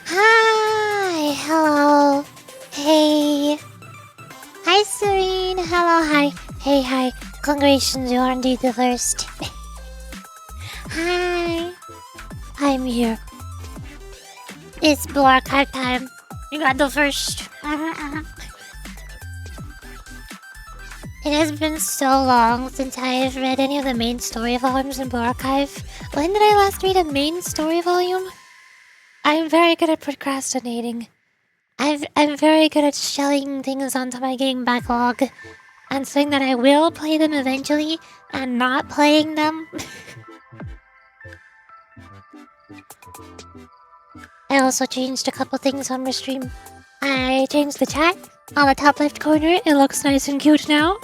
Hi, hello. Hey. Hi, Serene. Hello, hi. Hey, hi. Congratulations, you are indeed the first. Hi. I'm here. It's Blue Archive time. You got the first. It has been so long since I've read any of the main story volumes in Blue Archive. When did I last read a main story volume? I'm very good at procrastinating. I'm very good at shelling things onto my game backlog and saying that I will play them eventually and not playing them. I also changed a couple things on my stream. I changed the chat on the top left corner. It looks nice and cute now.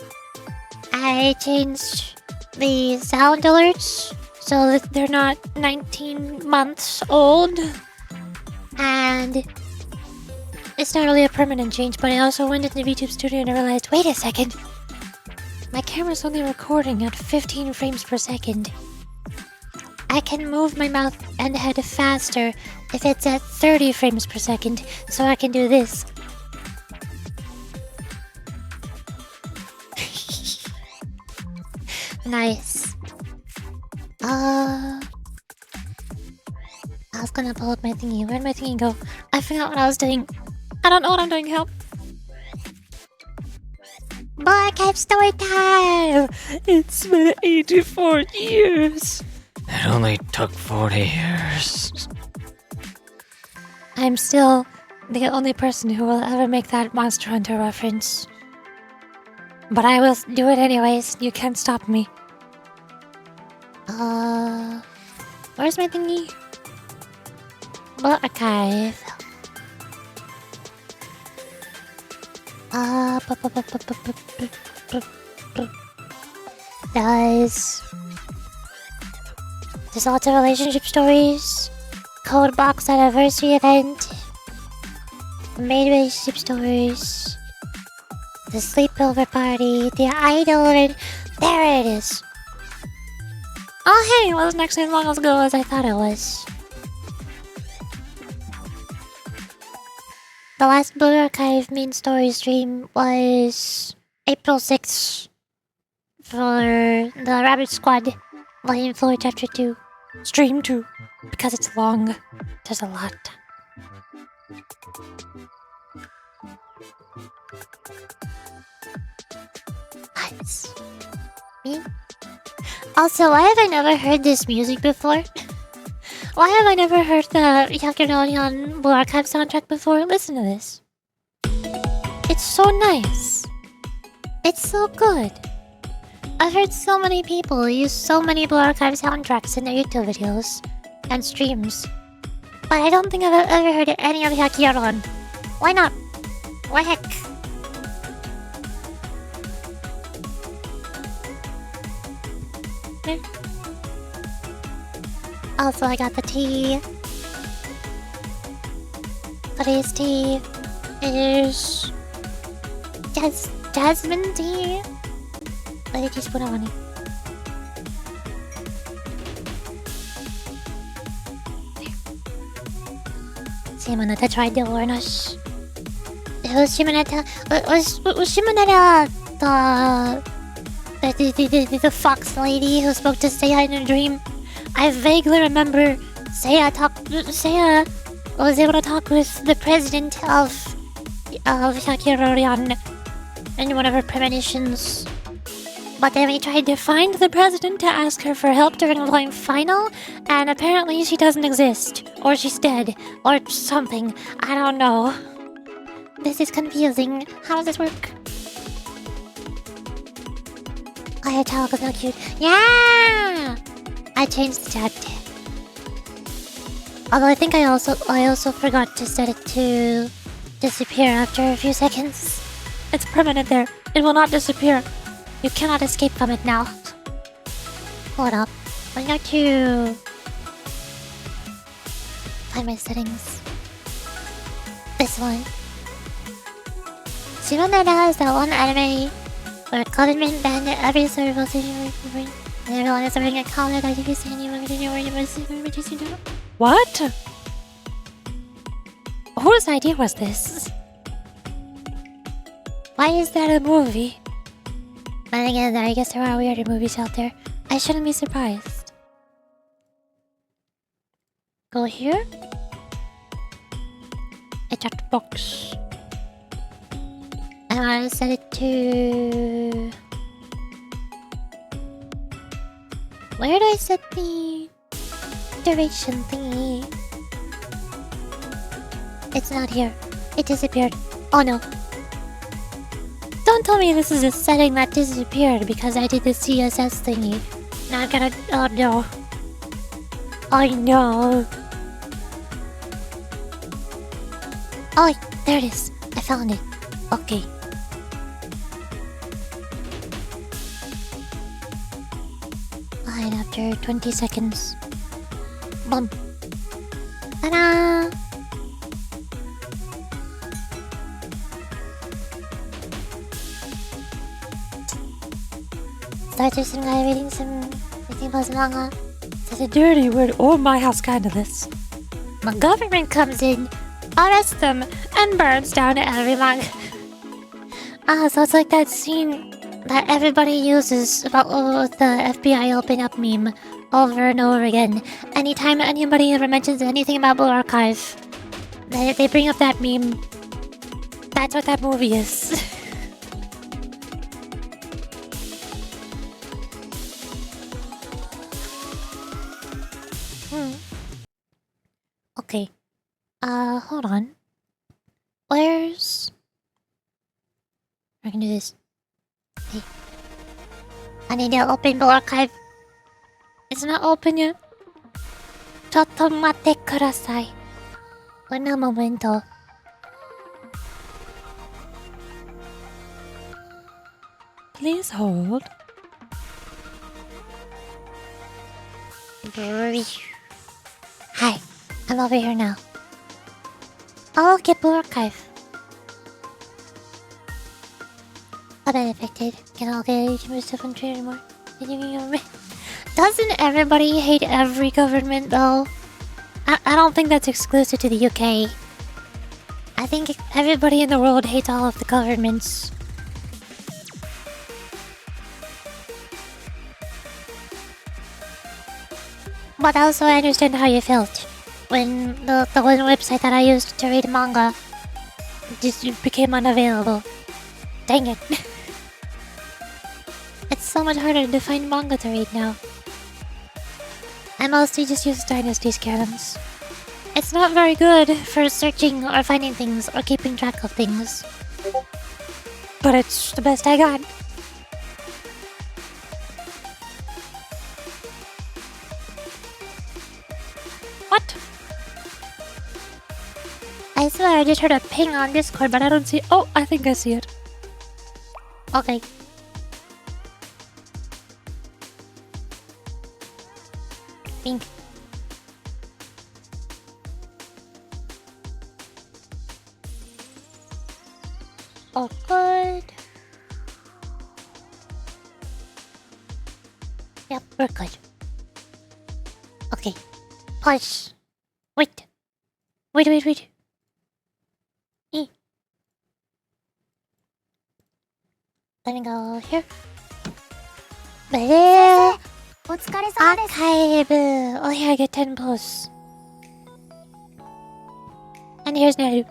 I changed the sound alerts so that they're not 19 months old. And it's not really a permanent change, but I also went into the VTube studio and I realized, wait a second. My camera's only recording at 15 frames per second. I can move my mouth and head faster if it's at 30 frames per second, so I can do this. Nice. was gonna pull up my thingy. Where'd my thingy go? I forgot what I was doing. I don't know what I'm doing. Help. Archive story time! It's been 84 years. It only took 40 years. I'm still the only person who will ever make that Monster Hunter reference. But I will do it anyways. You can't stop me. Where's my thingy? Archive. There's lots of relationship stories. Code box anniversary event. Main relationship stories. The sleepover party. The idol. And there it is. Oh hey, it wasn't actually as long ago as I thought it was. The last Blue Archive main story stream was April 6th for the Rabbit Squad Volume 4 Chapter 2 Stream 2 because it's long. There's a lot. Nice. Me? Also, why have I never heard this music before? Why have I never heard the YUKARI'S Blue Archive soundtrack before? Listen to this. It's so nice. It's so good. I've heard so many people use so many Blue Archive soundtracks in their YouTube videos and streams. But I don't think I've ever heard any of YUKARI'S. Why not? Why heck? There. Also, I got the tea. Today's tea is jasmine tea. Let it just put on it. Shimoneta tried to warn us. It was Shimoneta. Was Shimoneta the fox lady who spoke to Seiya in a dream? I vaguely remember Seiya was able to talk with the president of YUKARI'S in one of her premonitions. But then we tried to find the president to ask her for help during the volume final, and apparently she doesn't exist. Or she's dead. Or something. I don't know. This is confusing. How does this work? Oh, your child is not cute. Yeah! I changed the chat. Although I think I also forgot to set it to disappear after a few seconds. It's permanent there. It will not disappear. You cannot escape from it now. Hold up. I'm going to find my settings. This one. Shimoneta is that one anime where government banned every service station. Everyone is wearing a collar that you can see anyone in What? Whose idea was this? Why is that a movie? But again, I guess there are weirder movies out there. I shouldn't be surprised. Go here. Eject box. I want to set it to... Where do I set the duration thingy? It's not here. It disappeared. Oh no. Don't tell me this is a setting that disappeared because I did the CSS thingy. Now I gotta... Oh no. Oh no. Oh, there it is. I found it. Okay. Alright, after 20 seconds. Boom. Ta-da! Started some guy reading plus manga. Says a dirty word. Oh my, how scandalous. The government comes in, arrests them, and burns down every manga. So it's like that scene that everybody uses about the FBI open up meme, over and over again. Anytime anybody ever mentions anything about Blue Archive, they bring up that meme. That's what that movie is. Okay. Hold on. Where's... I can do this. Hey. I need to open the archive. It's not open yet. ちょっと待ってください。Un momento. Please hold. Hi, I'm over here now. I'll get Blue Archive. I've been affected. Can I get too much stuff on trade anymore? Doesn't everybody hate every government though? I don't think that's exclusive to the UK. I think everybody in the world hates all of the governments. But also I understand how you felt when the one website that I used to read manga just became unavailable. Dang it. It's so much harder to find manga to read now. I mostly just use Dynasty's canons. It's not very good for searching or finding things or keeping track of things. But it's the best I got. What? I swear I just heard a ping on Discord, but I don't see... Oh, I think I see it. Okay. Pink. Oh, good. Yep, we're good. Okay. Pause. Wait. Wait. Let me go here. Archive. Oh, here I get 10 plus. And here's Naru.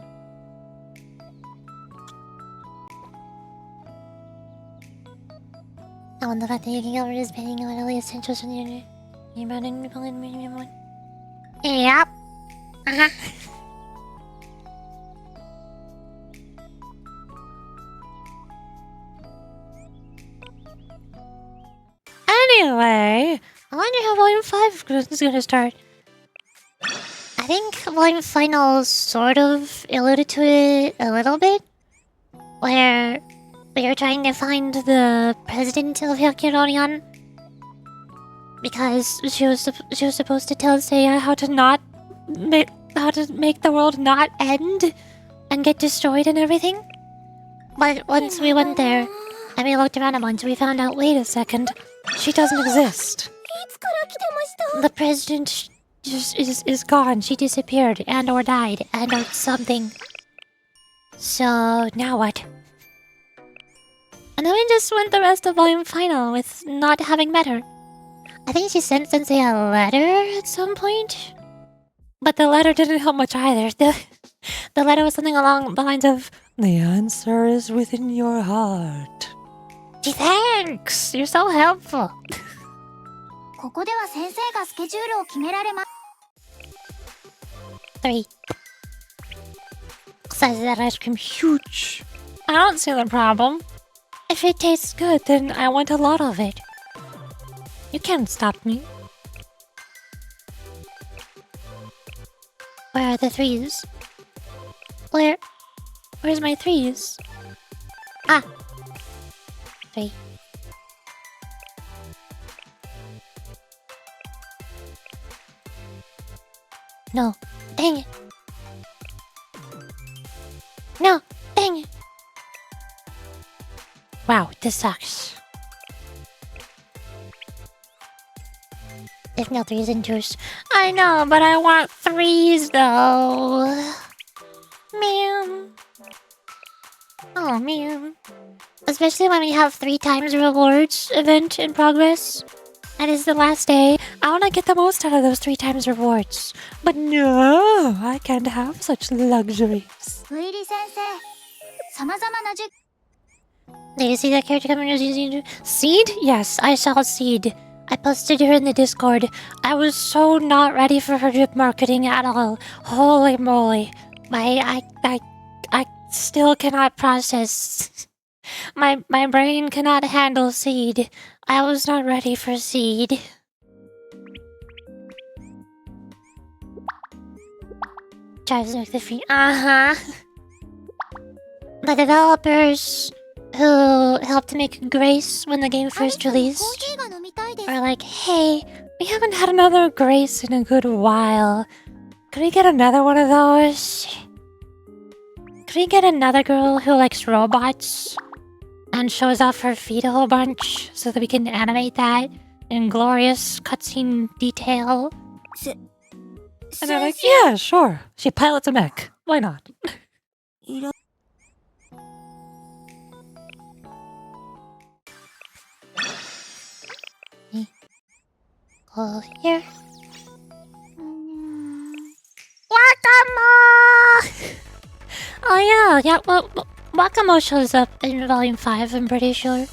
I wonder if you can get rid of this painting of the essentials in the Yep. Anyway, I wonder how Volume 5 is gonna start. I think Volume Final sort of alluded to it a little bit, where we are trying to find the president of Hyakironian, because she was supposed to tell Seiya how to make the world not end and get destroyed and everything. But once we went there and we looked around a bunch, we found out, wait a second, she doesn't exist. The president just is gone. She disappeared and or died and or something. So now what? And then we just went the rest of Volume Final with not having met her. I think she sent Sensei a letter at some point. But the letter didn't help much either. The letter was something along the lines of, "The answer is within your heart." Gee, thanks! You're so helpful. ここでは先生がスケジュールを決められます。 3. Size of that ice cream huge. I don't see the problem. If it tastes good, then I want a lot of it. You can't stop me. Where are the 3s? Where's my 3s? Ah. 3. No. Dang it. No. Dang it. Wow, this sucks. There's no 3s and 2s. I know, but I want 3s though. Man. Oh man. Especially when we have 3 times rewards event in progress. And it's the last day. I want to get the most out of those 3 times rewards. But no, I can't have such luxuries. ウイリ先生、様々な授 Did you see that character coming as using Seed? Yes, I saw Seed. I posted her in the Discord. I was so not ready for her drip marketing at all. Holy moly. I still cannot process. My brain cannot handle Seed. I was not ready for Seed. Drives like the free. The developers who helped make Grace when the game first コー released ヒーが飲みたいです。 are like, hey, we haven't had another Grace in a good while. Could we get another one of those? Could we get another girl who likes robots and shows off her feet a whole bunch so that we can animate that in glorious cutscene detail? And they're like, yeah, sure. She pilots a mech. Why not? Go here. Wakamo! Oh yeah, well, Wakamo shows up in Volume 5, I'm pretty sure.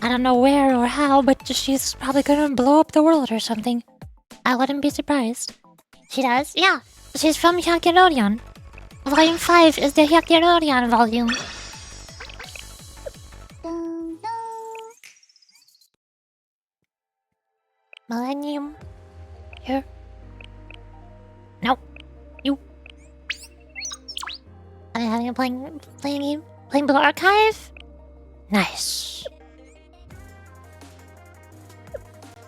I don't know where or how, but she's probably gonna blow up the world or something. I wouldn't be surprised. She does? Yeah. She's from Hyakirorion. Volume 5 is the Hyakirorion volume. ドンドン Millennium. Here. No. You. Are you having a playing game? Playing Blue Archive? Nice.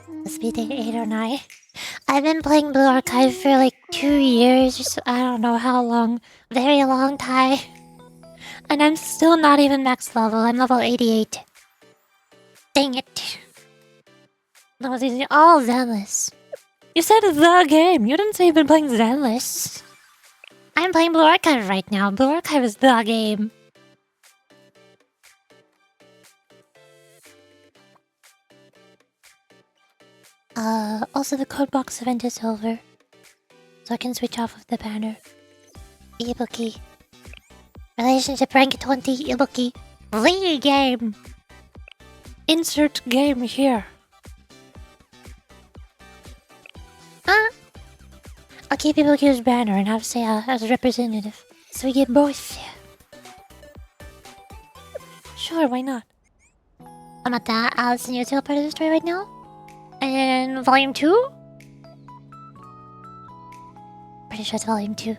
Must be day 8 or 9. I've been playing Blue Archive for like 2 years or so, I don't know how long. Very long time. And I'm still not even max level. I'm level 88. Dang it. That was easy. Oh, Zenless. You said the game. You didn't say you've been playing Zenless. I'm playing Blue Archive right now. Blue Archive is the game. Also the code box event is over. So I can switch off of the banner. Ibuki. Relationship rank 20 Ibuki. League game. Insert game here. I'll keep Ibuki's banner and have Seiya as a representative. So we get both. Sure, why not? I'm at the Alice and Yuzu part of the story right now. And volume 2? Pretty sure it's volume 2.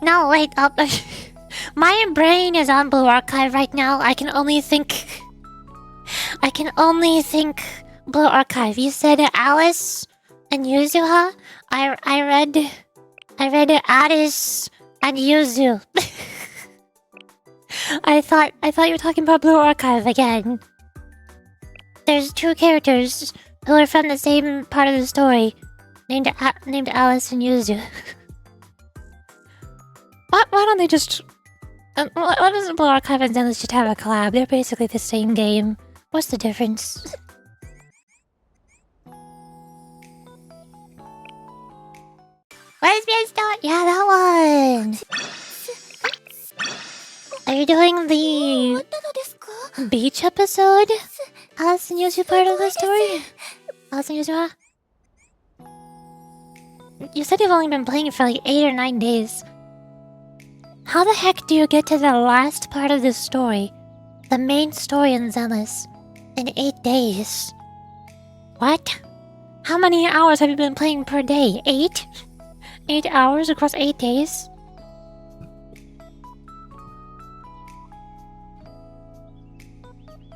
No, wait, my brain is on Blue Archive right now. I can only think Blue Archive. You said Alice and Yuzuha? I read Alice and Yuzu. I thought you were talking about Blue Archive again. There's 2 characters who are from the same part of the story, named Alice and Yuzu. Why don't they just... why doesn't Blue Archive and Zenless just have a collab? They're basically the same game. What's the difference? Lesbian Star? Yeah, that one! Are you doing the 終わったのですか beach episode? Alice and Yuzu part of the story? Alice and Yuzu? You said you've only been playing it for like 8 or 9 days. How the heck do you get to the last part of this story? The main story in Zenless in 8 days? What? How many hours have you been playing per day? 8? 8 hours across 8 days?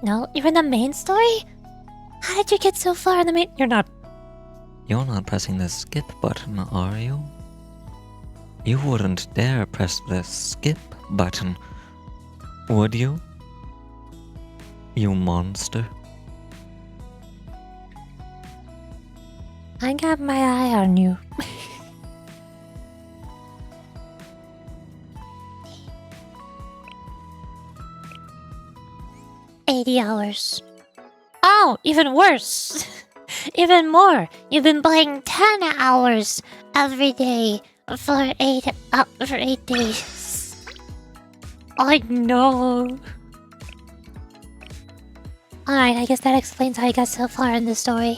No, you're in the main story? How did you get so far in the main... You're not... You're not pressing the skip button, are you? You wouldn't dare press the skip button, would you? You monster. I got my eye on you. 80 hours. Oh, even worse. Even more. You've been playing 10 hours every day for 8 days. I know. Alright, I guess that explains how I got so far in the story.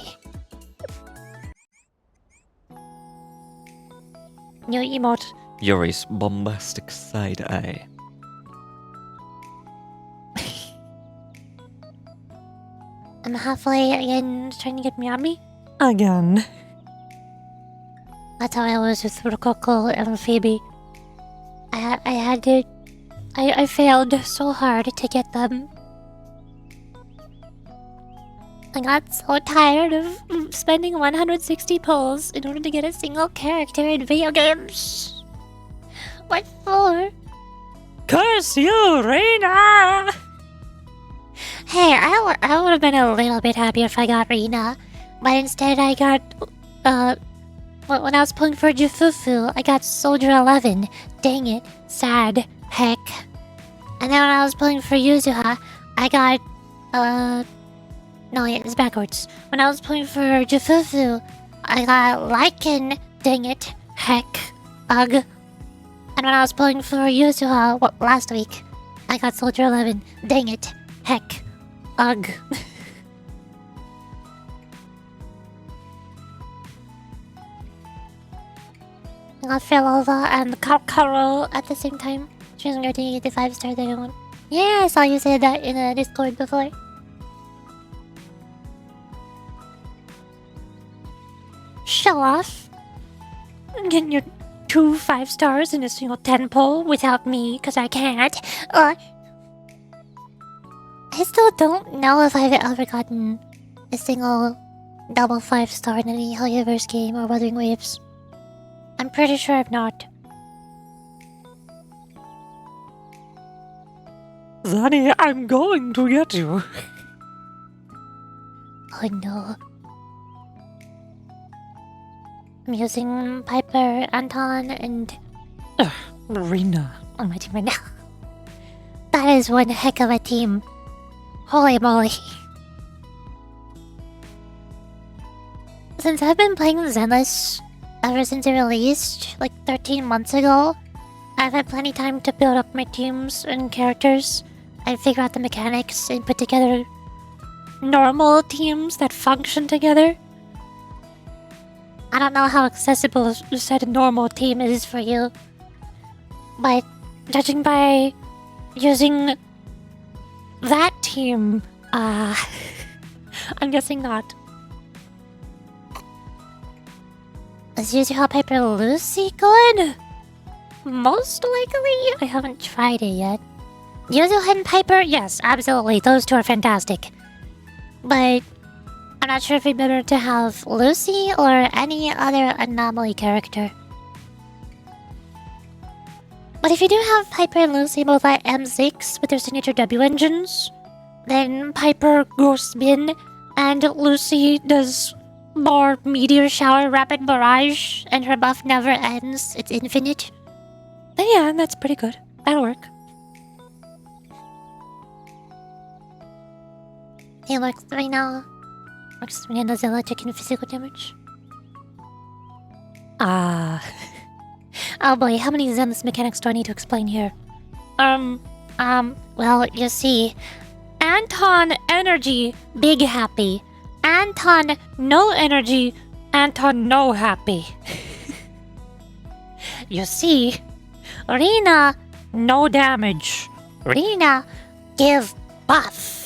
New emote. Yuri's bombastic side eye. I'm halfway again trying to get Miami. Again. That's how I was with Rococo and Phoebe. I failed so hard to get them. I got so tired of spending 160 pulls in order to get a single character in video games. What for? Curse you, Reina! Hey, I would have been a little bit happier if I got Rina, but instead I got, when I was pulling for Jufufu, I got Soldier 11. Dang it, sad, heck. And then when I was pulling for Yuzuha, I got, no, it's backwards. When I was pulling for Jufufu, I got Lycan, dang it, heck, ugh. And when I was pulling for Yuzuha last week, I got Soldier 11, dang it, heck, ugh. I got Philova and Karo at the same time. She wasn't going to get the 5-star that I want. Yeah, I saw you say that in a Discord before. Show off. Getting your 2 5-stars in a single 10 pull without me, because I can't. I still don't know if I've ever gotten a single double 5-star in any Helliverse game or Wuthering Waves. I'm pretty sure I've not. Zani, I'm going to get you. Oh no. I'm using Piper, Anton, and Reina. on my team right now. That is one heck of a team. Holy moly. Since I've been playing Zenless ever since it released, like 13 months ago, I've had plenty of time to build up my teams and characters and figure out the mechanics and put together normal teams that function together. I don't know how accessible said normal team is for you, but judging by using that team, I'm guessing not. Is Yuzuha Piper Lucy good? Most likely. I haven't tried it yet. Yuzuha and Piper, yes, absolutely. Those two are fantastic. But I'm not sure if it'd be better to have Lucy or any other anomaly character. But if you do have Piper and Lucy both at M6 with their signature W engines, then Piper goes spin and Lucy does more meteor shower rapid barrage and her buff never ends, it's infinite. Then yeah, that's pretty good. That'll work. He looks right now. Looks when he does electric and physical damage. Oh boy, how many Zenless mechanics do I need to explain here? Well, you see, Anton energy, big happy. Anton no energy, Anton no happy. You see, Rina no damage. Rina give buff.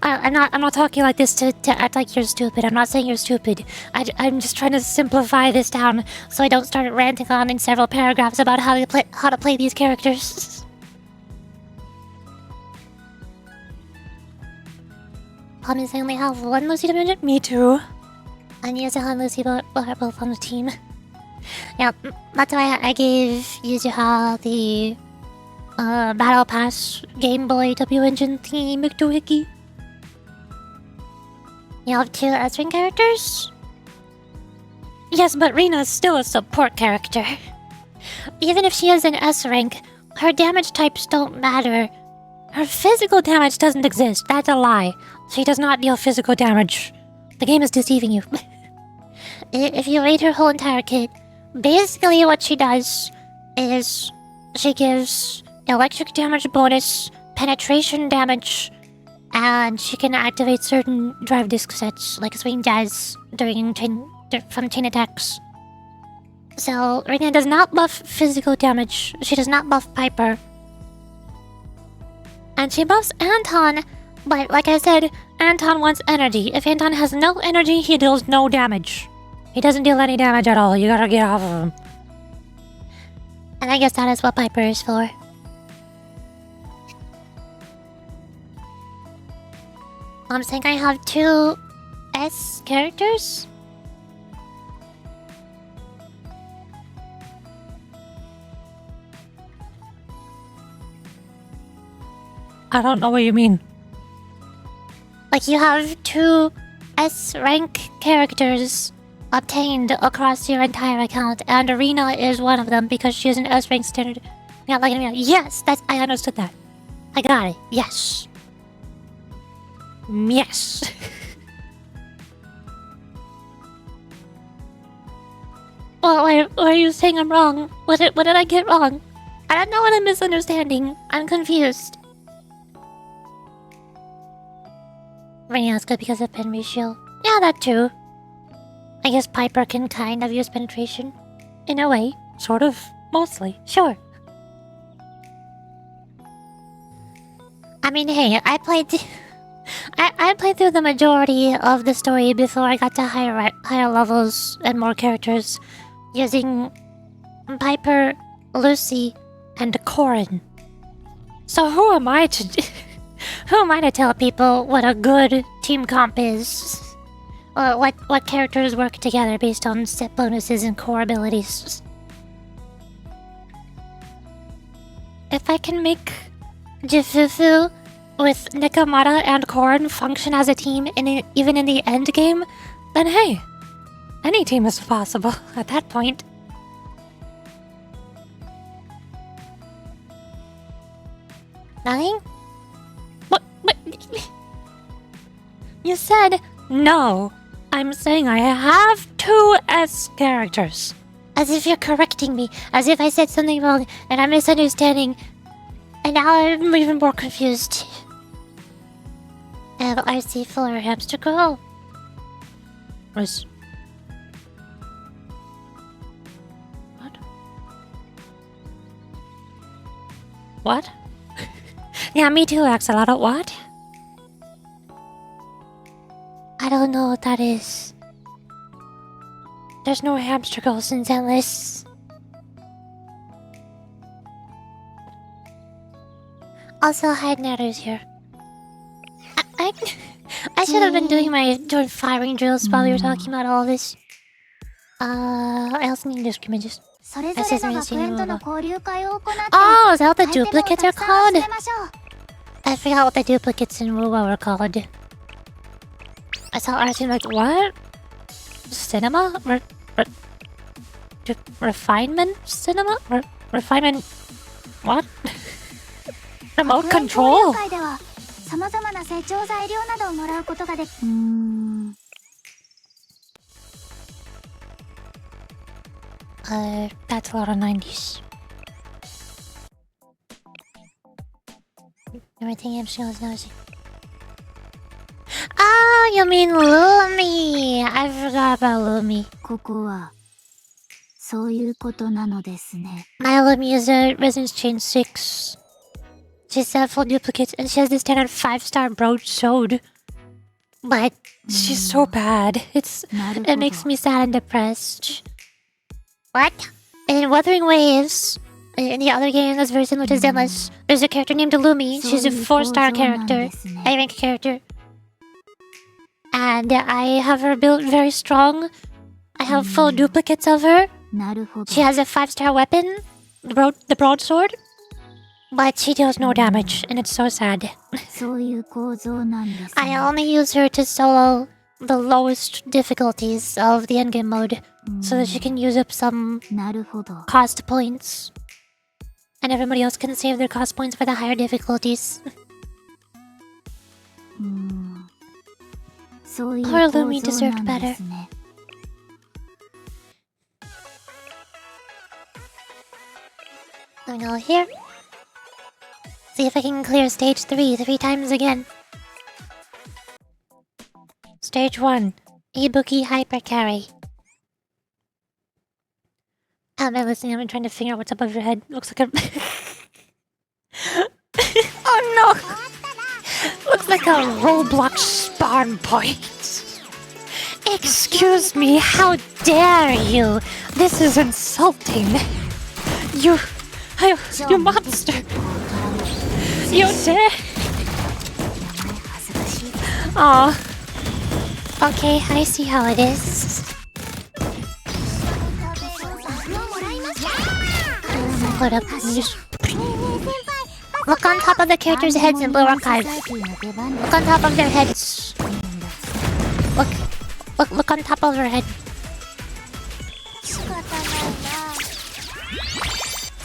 I'm not talking like this to act like you're stupid. I'm not saying you're stupid. I'm just trying to simplify this down so I don't start ranting on in several paragraphs about how to play these characters. Obviously, I only have one Lucy to mention. Me too. And Yuzuha and Lucy are both on the team. Yeah, that's why I gave Yuzuha the Battle Pass Game Boy W Engine theme McDoohickey. You have 2 S-Ring characters? Yes, but Rina is still a support character. Even if she is an S rank, her damage types don't matter. Her physical damage doesn't exist. That's a lie. She does not deal physical damage. The game is deceiving you. If you read her whole entire kit, basically what she does is she gives electric damage bonus, penetration damage, and she can activate certain drive disc sets, like Swing Jazz, from chain attacks. So, Rina does not buff physical damage. She does not buff Piper. And she buffs Anton, but like I said, Anton wants energy. If Anton has no energy, he deals no damage. He doesn't deal any damage at all. You gotta get off of him. And I guess that is what Piper is for. I'm saying I have 2 S characters? I don't know what you mean. Like you have 2 S rank characters obtained across your entire account, and Arena is one of them because she is an S rank standard. Yeah, like yes, I understood that. I got it. Yes. Yes. Well, why are you saying I'm wrong? What did I get wrong? I don't know what I'm misunderstanding. I'm confused. Raina's good because of pen ratio. Yeah, that too. I guess Piper can kind of use penetration. In a way. Sort of. Mostly. Sure. I mean, hey, I played through the majority of the story before I got to higher levels and more characters, using Piper, Lucy, and Corin. So who am I to tell people what a good team comp is? Or what characters work together based on set bonuses and core abilities? If I can make Jifufu with Nekomata and Korin function as a team even in the end game, then hey, any team is possible at that point. Nothing? What? You said no. I'm saying I have 2 S characters. As if you're correcting me, as if I said something wrong and I'm misunderstanding, and now I'm even more confused. LRC for Hamster Girl. What? What? Yeah, me too, Axolotl. What? I don't know what that is. There's no Hamster Girls in Zenless. Also, Hyde Natter's here. I should have been doing firing drills while we were talking about all this. I also need scrimmages. Oh, is that what the duplicates are called? I forgot what the duplicates in Wuwa were called. I saw Arjun like, what? Cinema? Refinement cinema? Refinement... what? Remote control? That's a lot of 90s. Everything I'm still noticing. Ah, you mean Lumi! I forgot about Lumi. My Lumi is a Resonance Chain 6. She's full duplicates and she has the standard 5-star broadsword. But she's so bad. It makes me sad and depressed. What? In Wuthering Waves, in the other game that's very similar to Zenless, there's a character named Lumi. She's a 4-star character, A-rank character. And I have her built very strong. I have full duplicates of her. She has a 5-star weapon, the broadsword. But she deals no damage, and it's so sad. I only use her to solo the lowest difficulties of the endgame mode, so that she can use up some cost points. And everybody else can save their cost points for the higher difficulties. そういう Poor 構 Lumi 造 deserved なん better. ですね。 I'm gonna go here. See if I can clear stage 3 times again. Stage 1. Ibuki Hyper Carry. Am I listening? I'm trying to figure out what's above your head. Looks like a... Oh no! Looks like a Roblox spawn point. Excuse me, how dare you? This is insulting. You monster. You dare? Aw. Okay, I see how it is. Hold up, let me just... Look on top of the characters' heads in Blue Archive. Look on top of their heads. Look on top of her head.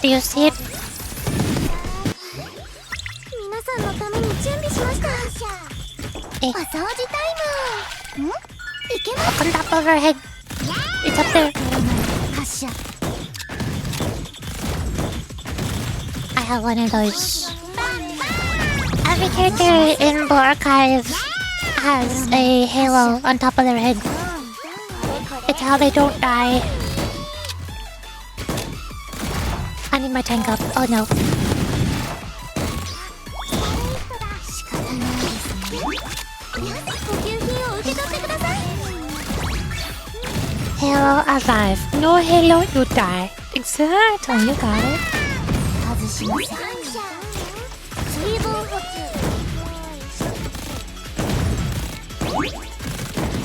Do you see it? 皆さんのために準備しました。え。お掃除タイム。ん？いけま Look on top of her head. It's up there. 発射。 I have one of those. Every character in Blue Archive has a halo on top of their head. It's how they don't die. I need my tank up. Oh no. 仕方ないですね。補給品を受け取ってください。 Halo alive. No halo, you die. Exactly, you got it. 外しません。水分補給。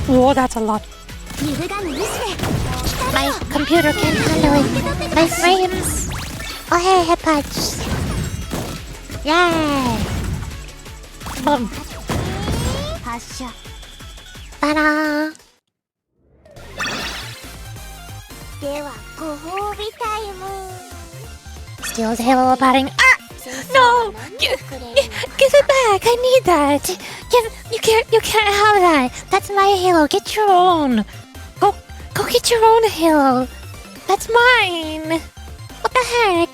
Whoa, that's a lot. 揺るがぬ意志で。 My computer can't handle it. My frames. Oh hey, head patch. Yay. Boom. 発射。 Ta-da. ではご褒美タイム。 Steals halo padding. Ah! No! Give it back! I need that! You can't have that! That's my halo. Get your own. Go get your own halo! That's mine! What the heck?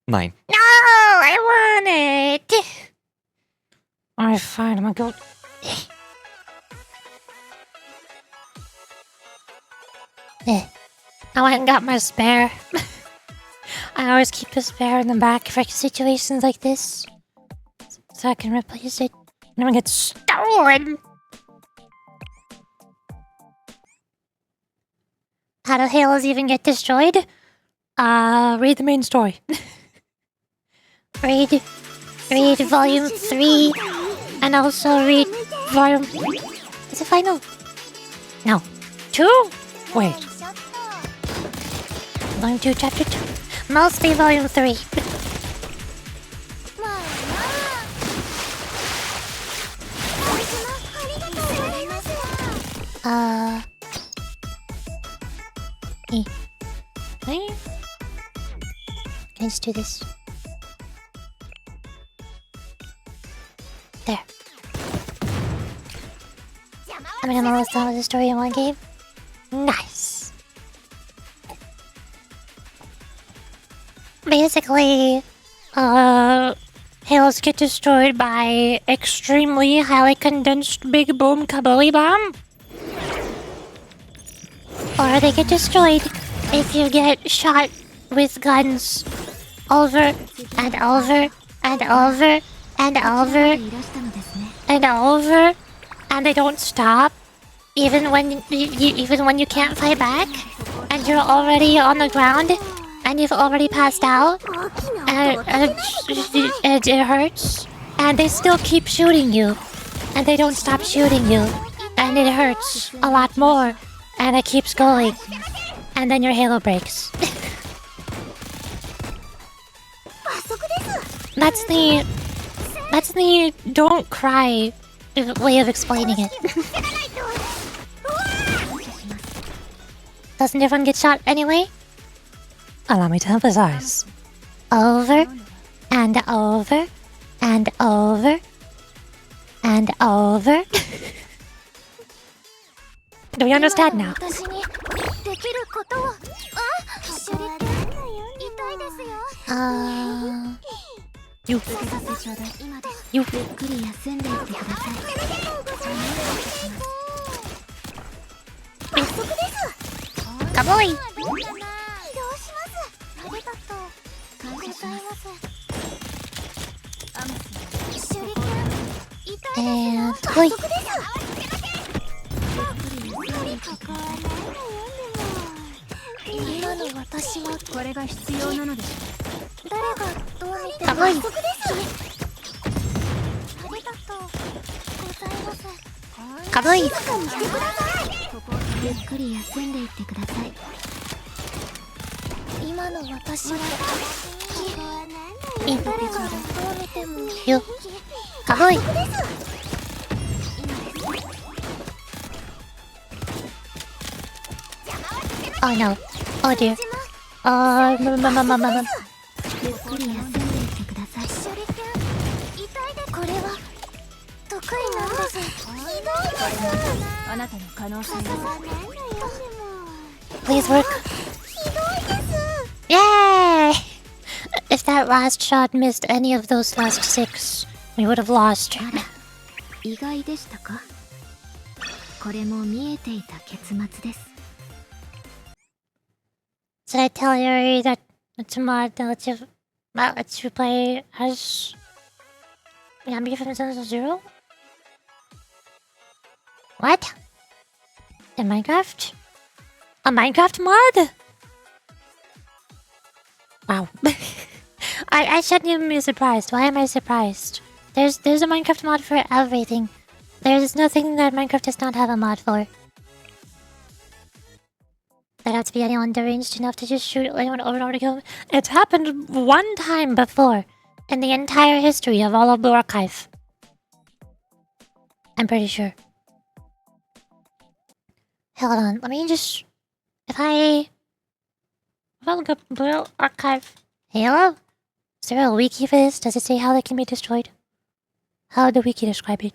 Mine. No, I want it. Alright, fine, I'm gonna go. I went and got my spare. I always keep a spare in the back for situations like this, so I can replace it. Never get stolen! How do halos even get destroyed? Read the main story. Read volume 3, and also read volume... Is it final? No. 2? Wait. Volume 2, chapter 2. Mostly volume 3. まあまあ。おじまありがとうございます。Can I just do this? There. I'm gonna almost done with the story in one game. Nice. Basically, halos get destroyed by extremely highly condensed big boom kabooey bomb. Or they get destroyed if you get shot with guns over and over and over and over and over, and they don't stop even when you can't fight back and you're already on the ground and you've already passed out and it hurts, and they still keep shooting you and they don't stop shooting you and it hurts a lot more and it keeps going, and then your halo breaks. That's the don't cry way of explaining it. Doesn't everyone get shot anyway? Allow me to emphasize. over and over and over and over. Do we understand now? 私にできることを。あ、手裏剣。痛いですよ。You. させちょうだい。今です。You. ゆっくり休んでいってください。ありがとうございます。約束です。かぼい。どうかな。移動します。ありがとう。感謝します。アマス。手裏剣。痛いですよ。ほい。約束です。今の私はこれが必要なのでしょう。誰がどう見てもかわいい。約束です。ありがとうございます。かわいい。静かにしてください。ゆっくり休んでいってください。今の私は誰がどう見てもよ。かわいい。約束です。 Oh no. Oh dear. ゆっくり休んでいってください。手裏剣痛いでこれは得意なんです。ひどいです。あなたの可能性は Please work. ひどいです。 Yay! If that last shot missed any of those last 6, we would have lost. あら、意外でしたか。これも見えていた結末です。 Did I tell you that it's a mod that lets you play as Yami from Zero? What? In Minecraft? A Minecraft mod? Wow. I shouldn't even be surprised. Why am I surprised? There's a Minecraft mod for everything. There's nothing that Minecraft does not have a mod for. There has to be anyone deranged enough to just shoot anyone over and over to kill him. It's happened one time before in the entire history of all of the archive. I'm pretty sure. Hold on, let me just... If I look up Blue Archive... Halo? Is there a wiki for this? Does it say how they can be destroyed? How would the wiki describe it?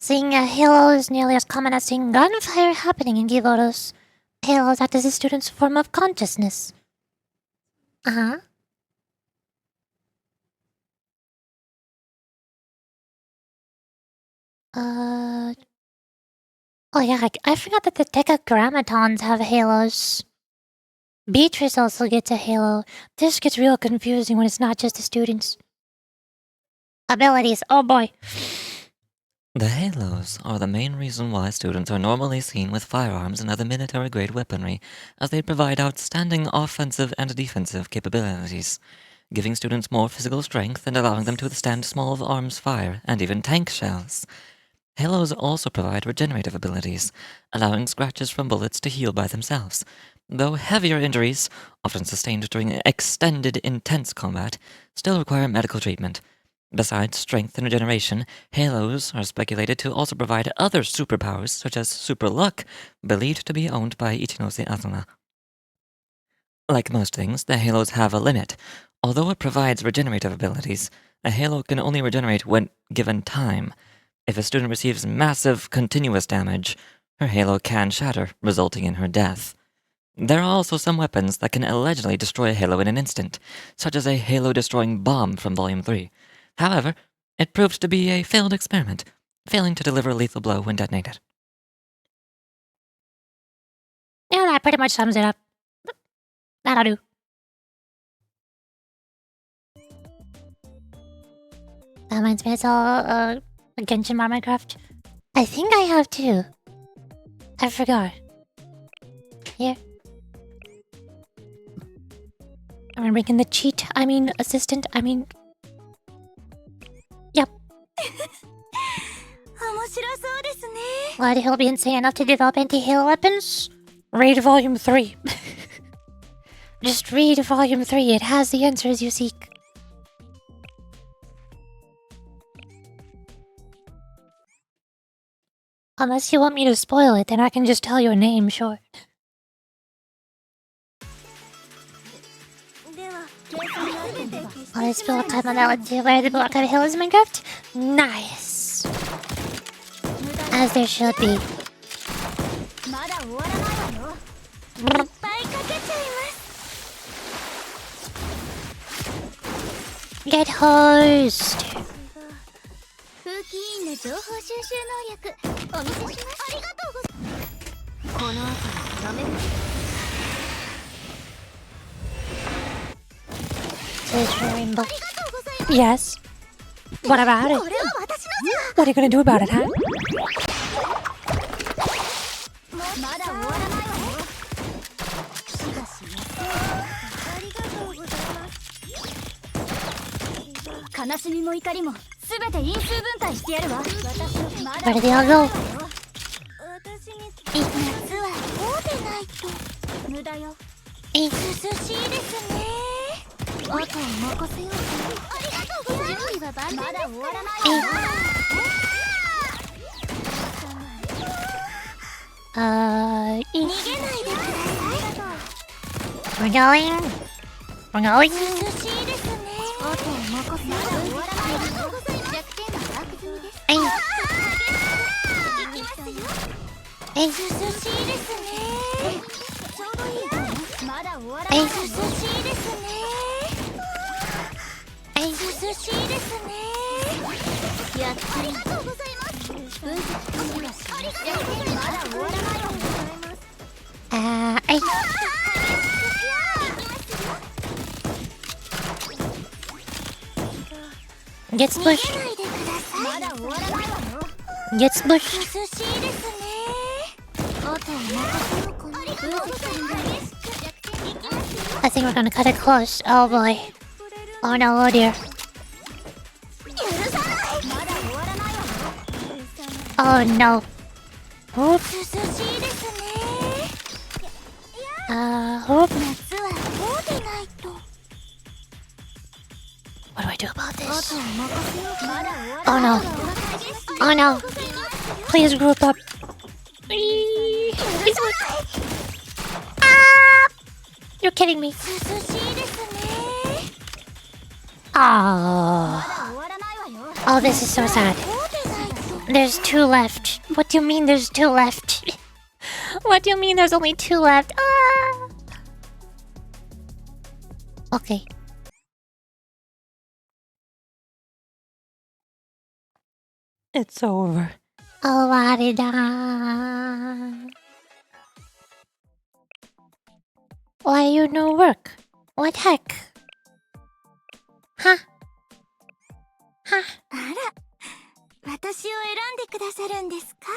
Seeing a halo is nearly as common as seeing gunfire happening in Givoros. Halos act as a student's form of consciousness. Uh-huh. Oh yeah, I forgot that the Decagrammatons have halos. Beatrice also gets a halo. This gets real confusing when it's not just the students. Abilities, oh boy. The halos are the main reason why students are normally seen with firearms and other military-grade weaponry, as they provide outstanding offensive and defensive capabilities, giving students more physical strength and allowing them to withstand small arms fire and even tank shells. Halos also provide regenerative abilities, allowing scratches from bullets to heal by themselves, though heavier injuries, often sustained during extended, intense combat, still require medical treatment. Besides strength and regeneration, halos are speculated to also provide other superpowers, such as super luck, believed to be owned by Ichinose Asuna. Like most things, the halos have a limit. Although it provides regenerative abilities, a halo can only regenerate when given time. If a student receives massive, continuous damage, her halo can shatter, resulting in her death. There are also some weapons that can allegedly destroy a halo in an instant, such as a halo-destroying bomb from Volume 3. However, it proved to be a failed experiment, failing to deliver a lethal blow when detonated. Yeah, that pretty much sums it up. That'll do. That reminds me, I saw a Genshin on Minecraft. I think I have too. I forgot. Here. I'm making the cheat. I mean, assistant. I mean... Yep. Glad he'll be insane enough to develop anti-hail weapons? Read volume 3. Just read volume 3. It has the answers you seek. Unless you want me to spoil it, then I can just tell your name, sure. Always feel like I'm allowed to wear the block of hills in Minecraft? Nice. As there should be. Get hosed. Says Rainbow. Yes. What about it? What are you gonna do about it, huh? Where did they all go? We're going. We're going. Get splushed. Get splushed. I think we're gonna cut it close. Oh boy. Oh no, oh dear. Oh no. Hoop. Hoop. What do I do about this? Oh no. Oh no. Please group up. You're kidding me. Oh. Oh, this is so sad. There's 2 left. What do you mean there's 2 left? What do you mean there's only 2 left? Ah. Okay. It's over. Oh, la-di-da. Why you no work? What heck? Huh? Huh? 私を選んでくださるんですか?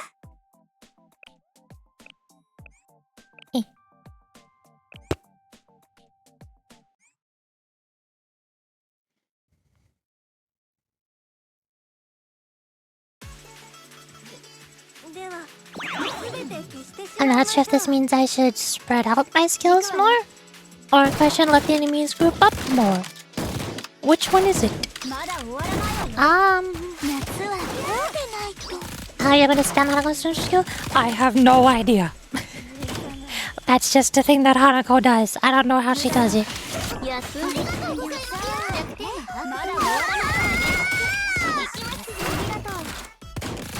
I'm not sure if this means I should spread out my skills more, or if I should let the enemies group up more. Which one is it? How are you gonna spend Hanako's skill? I have no idea. That's just a thing that Hanako does. I don't know how she does it.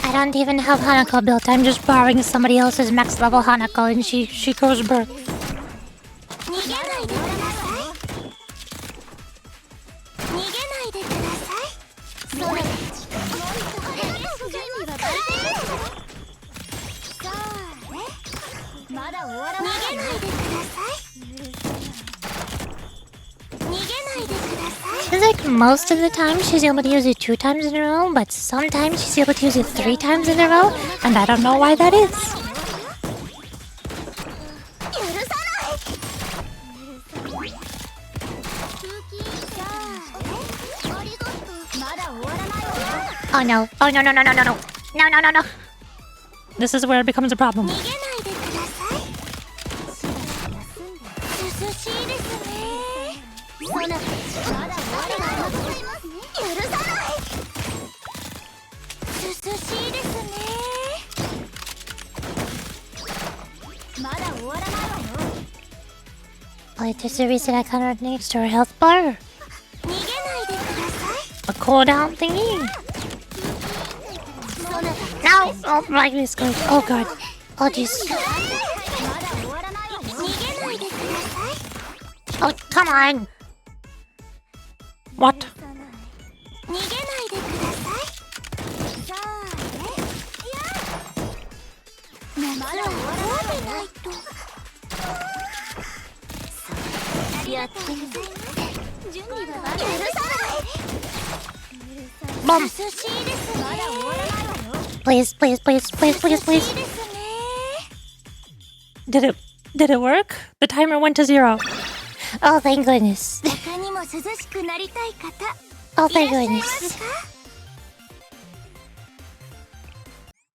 I don't even have Hanako built. I'm just borrowing somebody else's max level Hanako and she goes burr. Seems like most of the time she's able to use it 2 times in a row, but sometimes she's able to use it 3 times in a row, and I don't know why that is. Oh no. Oh no no no no no no. No no no no. This is where it becomes a problem. しいですね。そなたまだ終わりがございますね。許さない。涼しいですね。まだ終わらないわよ。Like, there's a reason I counted next to her health bar. 逃げないでください。 A cooldown thingy. そなた No! Oh, my goodness. Oh, God. Oh, jeez. まだ終わらないわよ。逃げないでください。 Oh, come on. What? 逃げないでください。さあね。夏は終わらないと。やってみたいな。準備が悪い。許さない。 Mom. 涼しいですね。まだ終わらないわよ。 Please, please, please, please, please, 涼し please. いですね。 Did it work? The timer went to 0. Oh, thank goodness. 他にも涼しくなりたい方 Oh, いらっ thank しゃいま goodness. すか？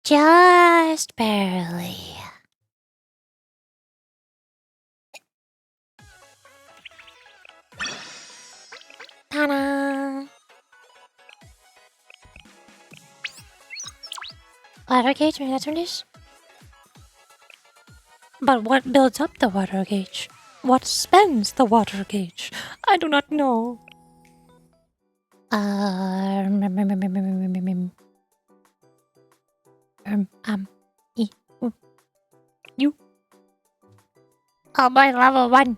Just barely. Ta-da! Water gauge, maybe that's what it is? But what builds up the water gauge? What spends the water gauge? I do not know. E, U, U. Oh, my level 1.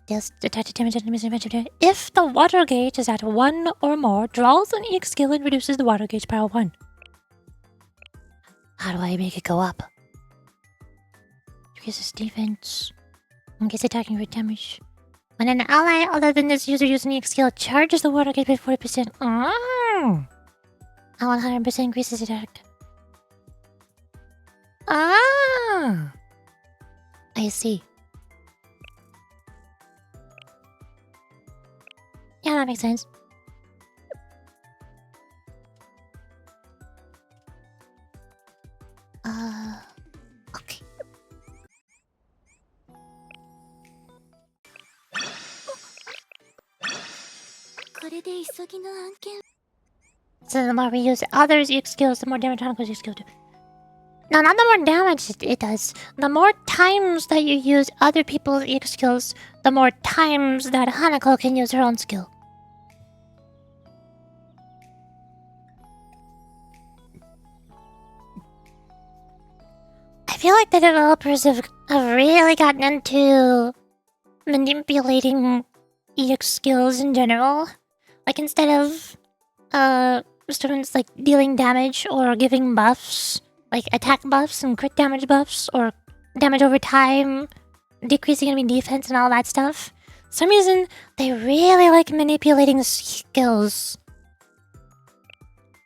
Deals detected damage enemies eventually. If the water gauge is at 1 or more, draws an EX skill and reduces the water gauge by 1. How do I make it go up? Increases defense. Increase attacking rate damage. When an ally other than this user using the EX skill charges the water gauge by 40%. Oh! 100% increases attack. Ah! I see. Yeah, that makes sense. Okay. これで急ぎの案件 So the more we use others' EX skills, the more damage Hanako's EX skill do. No, not the more damage it does. The more times that you use other people's EX skills, the more times that Hanako can use her own skill. I feel like the developers have really gotten into manipulating EX skills in general. Like, instead of students like dealing damage or giving buffs, like attack buffs and crit damage buffs, or damage over time, decreasing enemy defense and all that stuff. For some reason, they really like manipulating skills.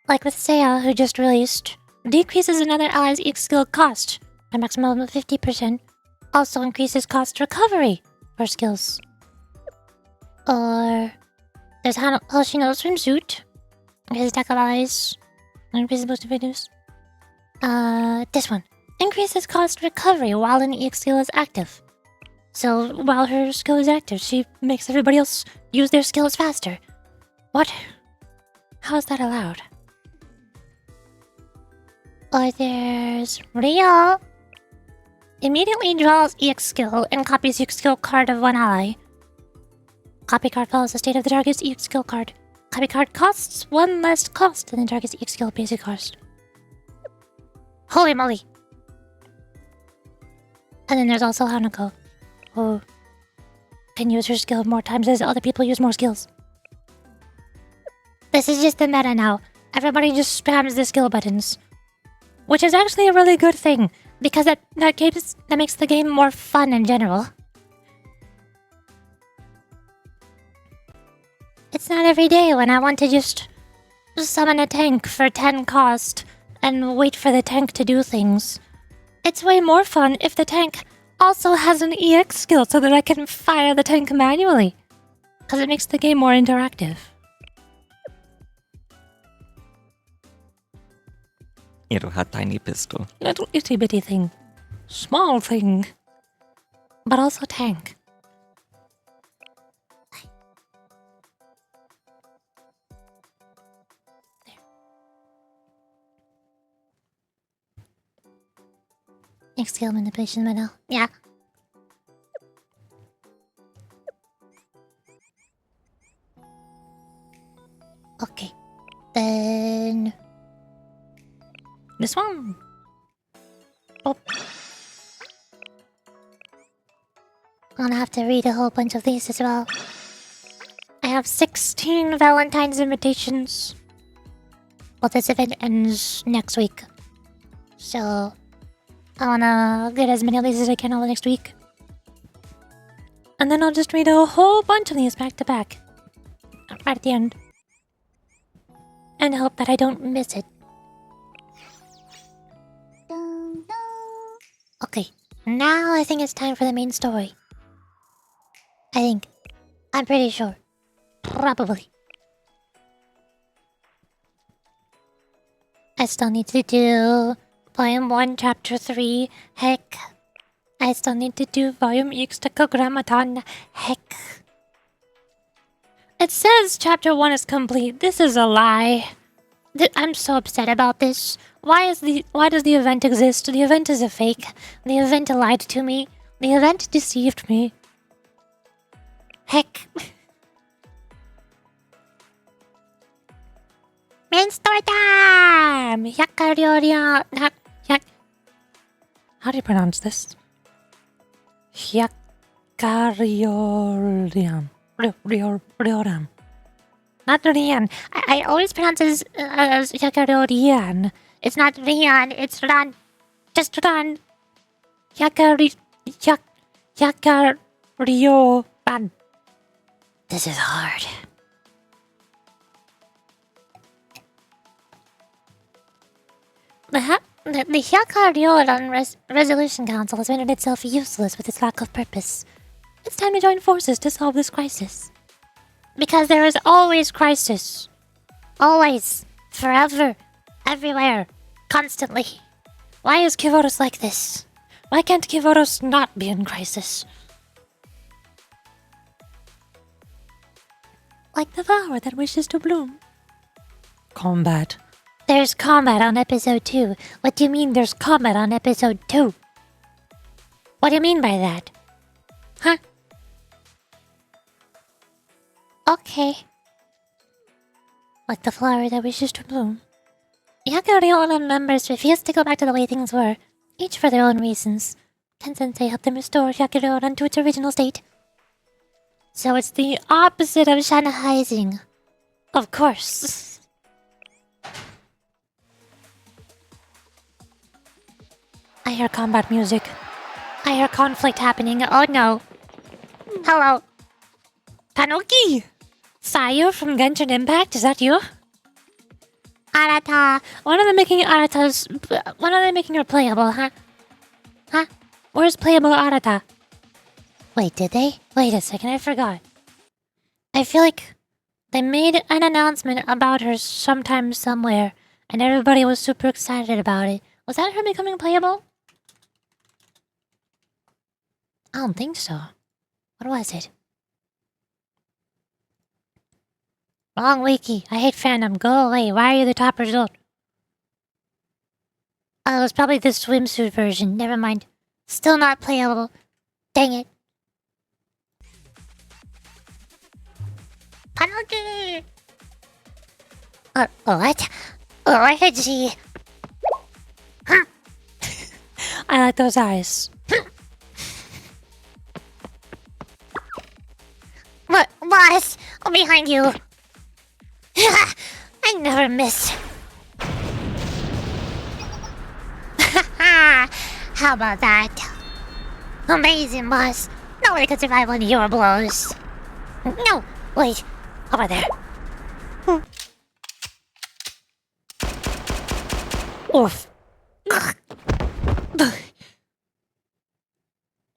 Like with Seiya, who just released, decreases another ally's EX skill cost by a maximum of 50%. Also increases cost recovery for skills. Or there's Hoshino's swimsuit. Increases attack of allies. Increases boost of reduce. This one. Increases cost recovery while an EX skill is active. So while her skill is active, she makes everybody else use their skills faster. What? How is that allowed? Or there's Rio. Immediately draws EX skill and copies EX skill card of one ally. Copy card follows the state of the target's EX skill card. Copy card costs 1 less cost than the target's EX skill basic cost. Holy moly! And then there's also Hanako, who can use her skill more times as other people use more skills. This is just the meta now. Everybody just spams the skill buttons. Which is actually a really good thing, because that makes the game more fun in general. It's not every day when I want to just summon a tank for 10 cost and wait for the tank to do things. It's way more fun if the tank also has an EX skill so that I can fire the tank manually, because it makes the game more interactive. Little tiny pistol. Little itty bitty thing. Small thing. but also tank. Next skill manipulation medal. Yeah. Okay. Then This one. Oh, I'm gonna have to read a whole bunch of these as well. I have 16 Valentine's invitations. Well, this event ends next week. So, I wanna get as many of these as I can over next week. and then I'll just read a whole bunch of these back to back. Right at the end. And hope that I don't miss it. Okay, now I think it's time for the main story. I think. I'm pretty sure. Probably. I still need to do Volume 1, Chapter 3. Heck. I still need to do Volume X Tetragrammaton. Heck. It says chapter 1 is complete. This is a lie. I'm so upset about this. Why does the event exist? The event is a fake. The event lied to me. The event deceived me. Heck. Main story time! Yakaryoria. How do you pronounce this? Yakaryoram. Ryoram. Not Rian. I always pronounce it as Yakaryoran. It's not Rian, it's Ran. Just Ran. Yakaryoran. This is hard. The Yakaryoran Resolution Council has rendered itself useless with its lack of purpose. It's time to join forces to solve this crisis. Because there is always crisis. Always. Forever. Everywhere. Constantly. Why is Kivoros like this? Why can't Kivoros not be in crisis? Like the flower that wishes to bloom. Combat. There's combat on episode 2. What do you mean there's combat on episode 2? What do you mean by that? Huh? Okay. Like the flower that wishes to bloom. Yakaryoran members refuse to go back to the way things were, each for their own reasons. Ken-sensei helped them restore Yakaryoran to its original state. So it's the opposite of Shanhaizing. Of course. I hear combat music. I hear conflict happening. Oh no. Hello. Tanuki! Sayu from Genshin Impact, is that you? Arata. When are they making Arata's... When are they making her playable, huh? Huh? Where's playable Arata? Wait, did they? Wait a second, I forgot. I feel like they made an announcement about her sometime somewhere, and everybody was super excited about it. Was that her becoming playable? I don't think so. What was it? Wrong wiki. I hate fandom. Go away. Why are you the top result? Oh, it was probably the swimsuit version. Never mind. Still not playable. Dang it. Tanuki! What? OMG. I like those eyes. What? Boss! Oh, behind you. I never miss. How about that? Amazing, boss. Nobody could survive on your blows. No, wait. Over there. Oof.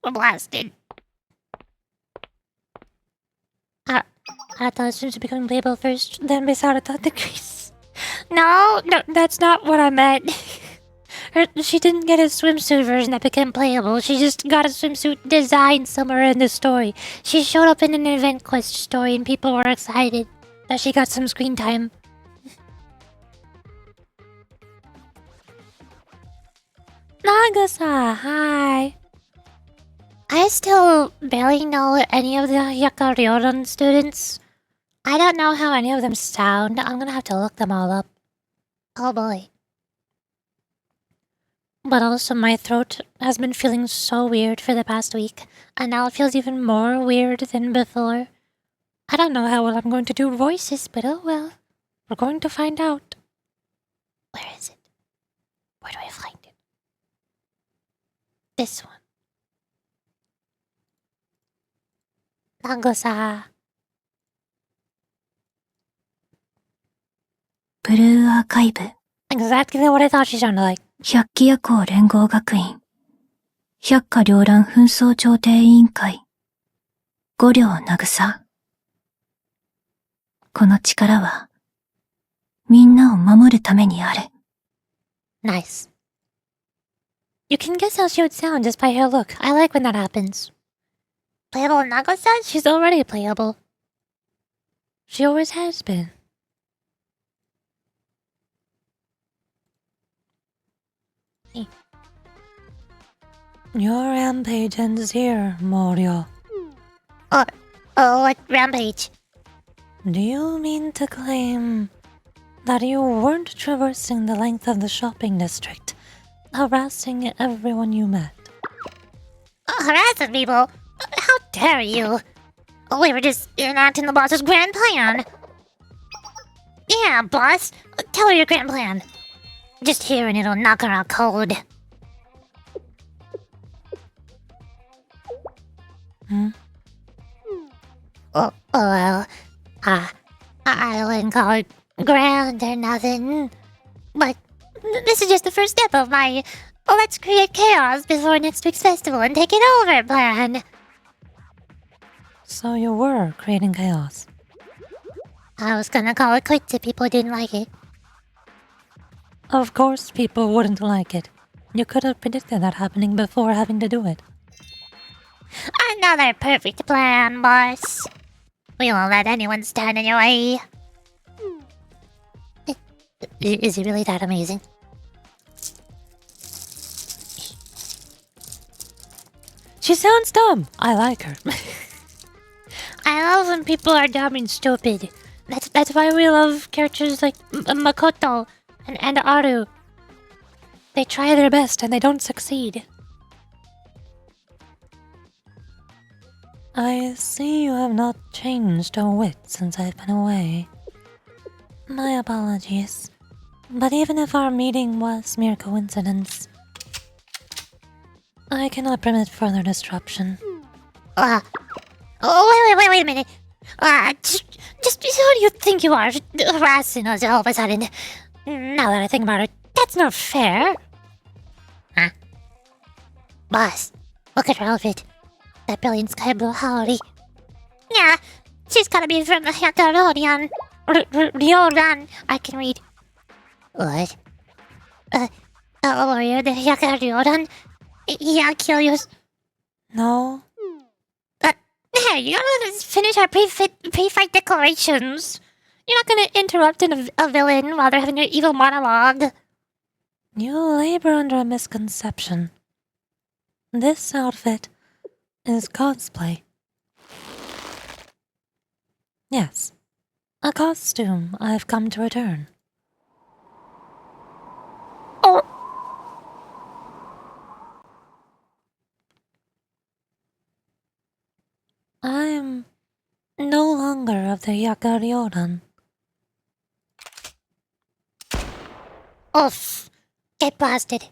We're blasted. Arata seems to be becoming playable first, then Besarata decrease. No, that's not what I meant. she didn't get a swimsuit version that became playable. She just got a swimsuit design somewhere in the story. She showed up in an event quest story and people were excited that she got some screen time. Nagasa, hi. I still barely know any of the YUKARI'S students. I don't know how any of them sound. I'm gonna have to look them all up. Oh boy. But also my throat has been feeling so weird for the past week, and now it feels even more weird than before. I don't know how well I'm going to do voices, but oh well. We're going to find out. Where is it? Where do I find it? This one. Nagasa. ブルーアーカイブ Exactly what I thought she sounded like. 百鬼夜行連合学院百花繚乱紛争調停委員会五両渚この力はみんなを守るためにある Nice. You can guess how she would sound just by her look. I like when that happens. Playable Nagasa? She's already playable. She always has been. Your rampage ends here, Morio. Oh, what rampage? Do you mean to claim that you weren't traversing the length of the shopping district, harassing everyone you met? Harassing people? How dare you? We were just enacting the boss's grand plan. Yeah, boss. Tell her your grand plan. Just hearing it'll knock her out cold. Well, I wouldn't call it grand or nothing. But this is just the first step of my let's create chaos before next week's festival and take it over plan. So you were creating chaos? I was gonna call it quits if people didn't like it. Of course people wouldn't like it. You could have predicted that happening before having to do it. Another perfect plan, boss. We won't let anyone stand in your way. Is it really that amazing? She sounds dumb. I like her. I love when people are dumb and stupid. That's why we love characters like Makoto and Aru. They try their best and they don't succeed. I see you have not changed a whit since I've been away. My apologies. But even if our meeting was mere coincidence, I cannot permit further disruption. Wait a minute. Just who do you think you are harassing us all of a sudden? Now that I think about it, that's not fair. Huh? Boss, look at her outfit. That brilliant sky blue howdy. Yeah, she's gotta be from the Ryoran. Ryoran, I can read. What? Warrior, the Ryoran? Yeah, Curious. No. Hey, you gotta finish our pre-fight declarations. You're not gonna interrupt a villain while they're having an evil monologue. You labor under a misconception. This outfit is cosplay. Yes, a costume I've come to return. Oh! I'm no longer of the YUKARI'S. Oof! Get blasted.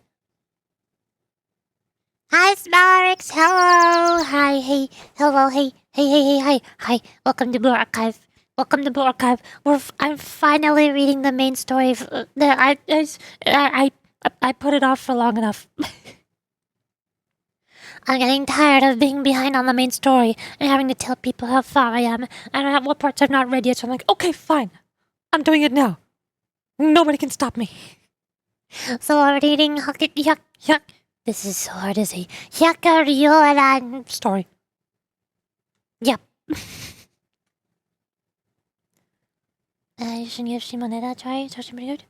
Hi, Sparks! Hello! Hi, hey, hello, hey, hi. Welcome to Blue Archive. I'm finally reading the main story. I put it off for long enough. I'm getting tired of being behind on the main story and having to tell people how far I am and what parts I've not read yet. So I'm like, okay, fine. I'm doing it now. Nobody can stop me. So we're reading this is so hard to say. Hyakari'S story. Yep. 一緒に FC Moneta try. It's actually pretty good.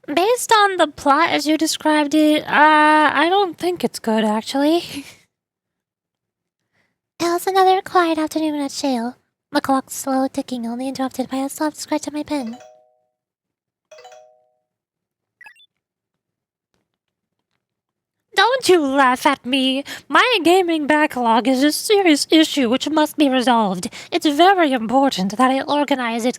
Based on the plot as you described it, I don't think it's good, actually. It was another quiet afternoon at Shale. The clock's slow ticking, only interrupted by a soft scratch of my pen. Don't you laugh at me! My gaming backlog is a serious issue which must be resolved. It's very important that I organize it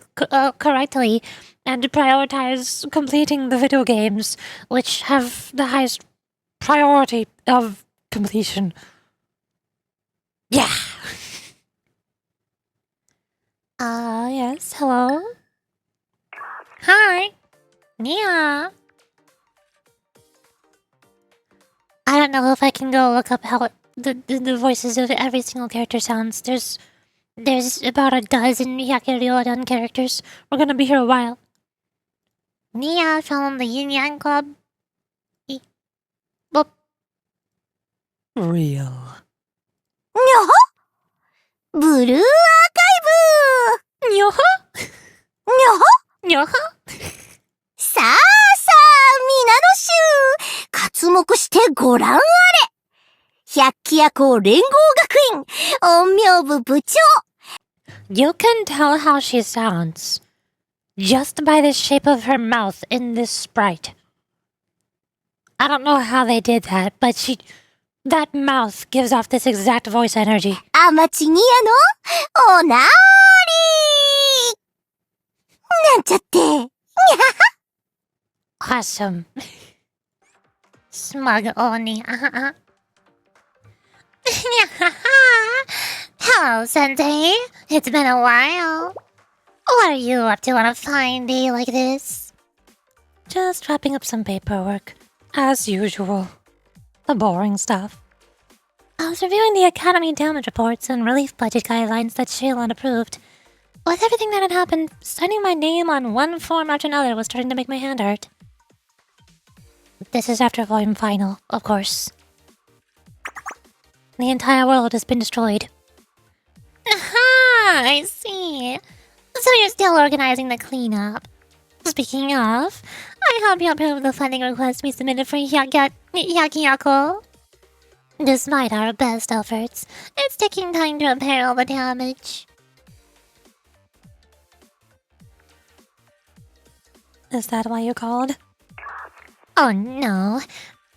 correctly and prioritize completing the video games, which have the highest priority of completion. Yeah! Yes, hello? Hi! Nia! I don't know if I can go look up how the voices of every single character sounds. There's about a dozen Hyakari'S characters. We're gonna be here a while. Nia from the Yin Yang Club. Boop. Real. にょほブルーアーカイブ Nyoha? にょほ Nyoha? さあさあ、皆の衆、刮目してご覧あれ。百鬼夜行連合学院、陰陽部部長。You can tell how she sounds just by the shape of her mouth in this sprite. I don't know how they did that, but that mouth gives off this exact voice energy. アマチニアのおなーりなんちゃって。 Awesome. Smug Oni. Hello, Sensei. It's been a while. What are you up to on a fine day like this? Just wrapping up some paperwork. As usual. The boring stuff. I was reviewing the Academy damage reports and relief budget guidelines that Shaylon approved. With everything that had happened, signing my name on one form after another was starting to make my hand hurt. This is after Volume Final, of course. The entire world has been destroyed. Aha! I see. So you're still organizing the cleanup. Speaking of, I hope you approve the funding request we submitted for Hyakiyako. Despite our best efforts, it's taking time to repair all the damage. Is that why you called? Oh no,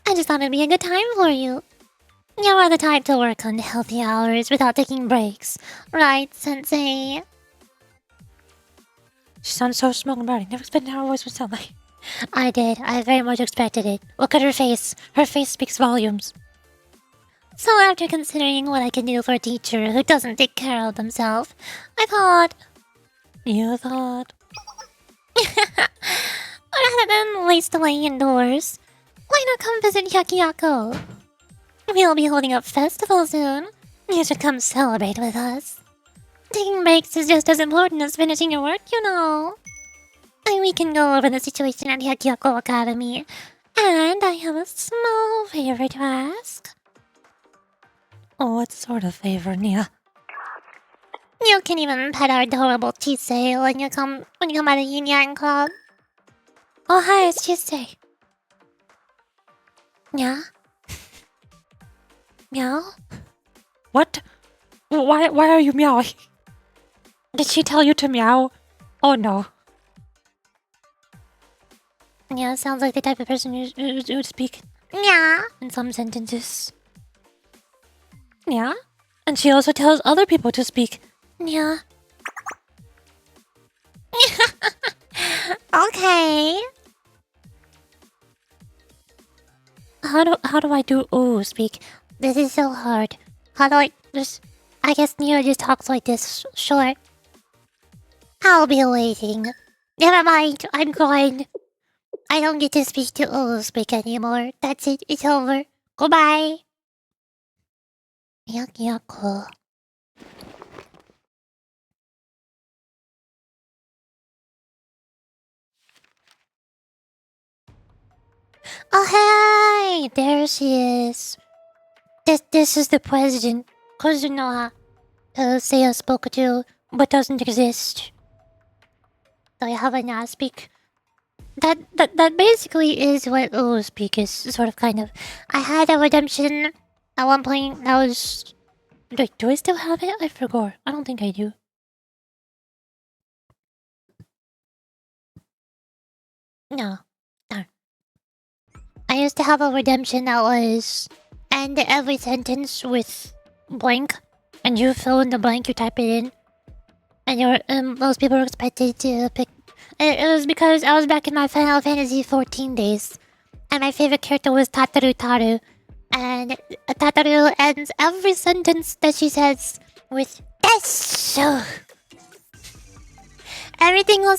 I just thought it'd be a good time for you. You are the type to work on healthy hours without taking breaks, right, Sensei? She sounds so smug and burning. Never expected how her voice would sound like. I did. I very much expected it. Look at her face. Her face speaks volumes. So after considering what I can do for a teacher who doesn't take care of themselves, I thought... You thought... Rather than waste away indoors, why not come visit Hyakiyako? We'll be holding a festival soon. You should come celebrate with us. Taking breaks is just as important as finishing your work, you know. And we can go over the situation at Hyakiyako Academy. And I have a small favor to ask. Oh, what sort of favor, Nia? You can even pet our adorable Chisei when you come by the Yin Yang Club. Oh, hi, it's Chisei. Yeah? Meow? What? Why are you meowing? Did she tell you to meow? Oh no. Yeah, sounds like the type of person who would speak yeah in some sentences. Yeah? And she also tells other people to speak. Yeah. Okay. How do I do ooh speak? This is so hard. How do I just... I guess Neo just talks like this, sure. I'll be waiting. Never mind, I'm going. I don't get to speak to ooh speak anymore. That's it, it's over. Goodbye. Hyakiyako. Oh, hey! There she is. This is the president. Kuzunoha. Seiya spoke to, but doesn't exist. Do you have a now speak? That basically is what speak is, sort of, kind of. I had a redemption at one point that was... Wait, do I still have it? I forgot. I don't think I do. No. Darn. I used to have a redemption that was... End every sentence with blank. And you fill in the blank, you type it in. And most people were expected to pick... It was because I was back in my Final Fantasy 14 days. And my favorite character was Tataru Taru. And Tataru ends every sentence that she says with Desu. Every single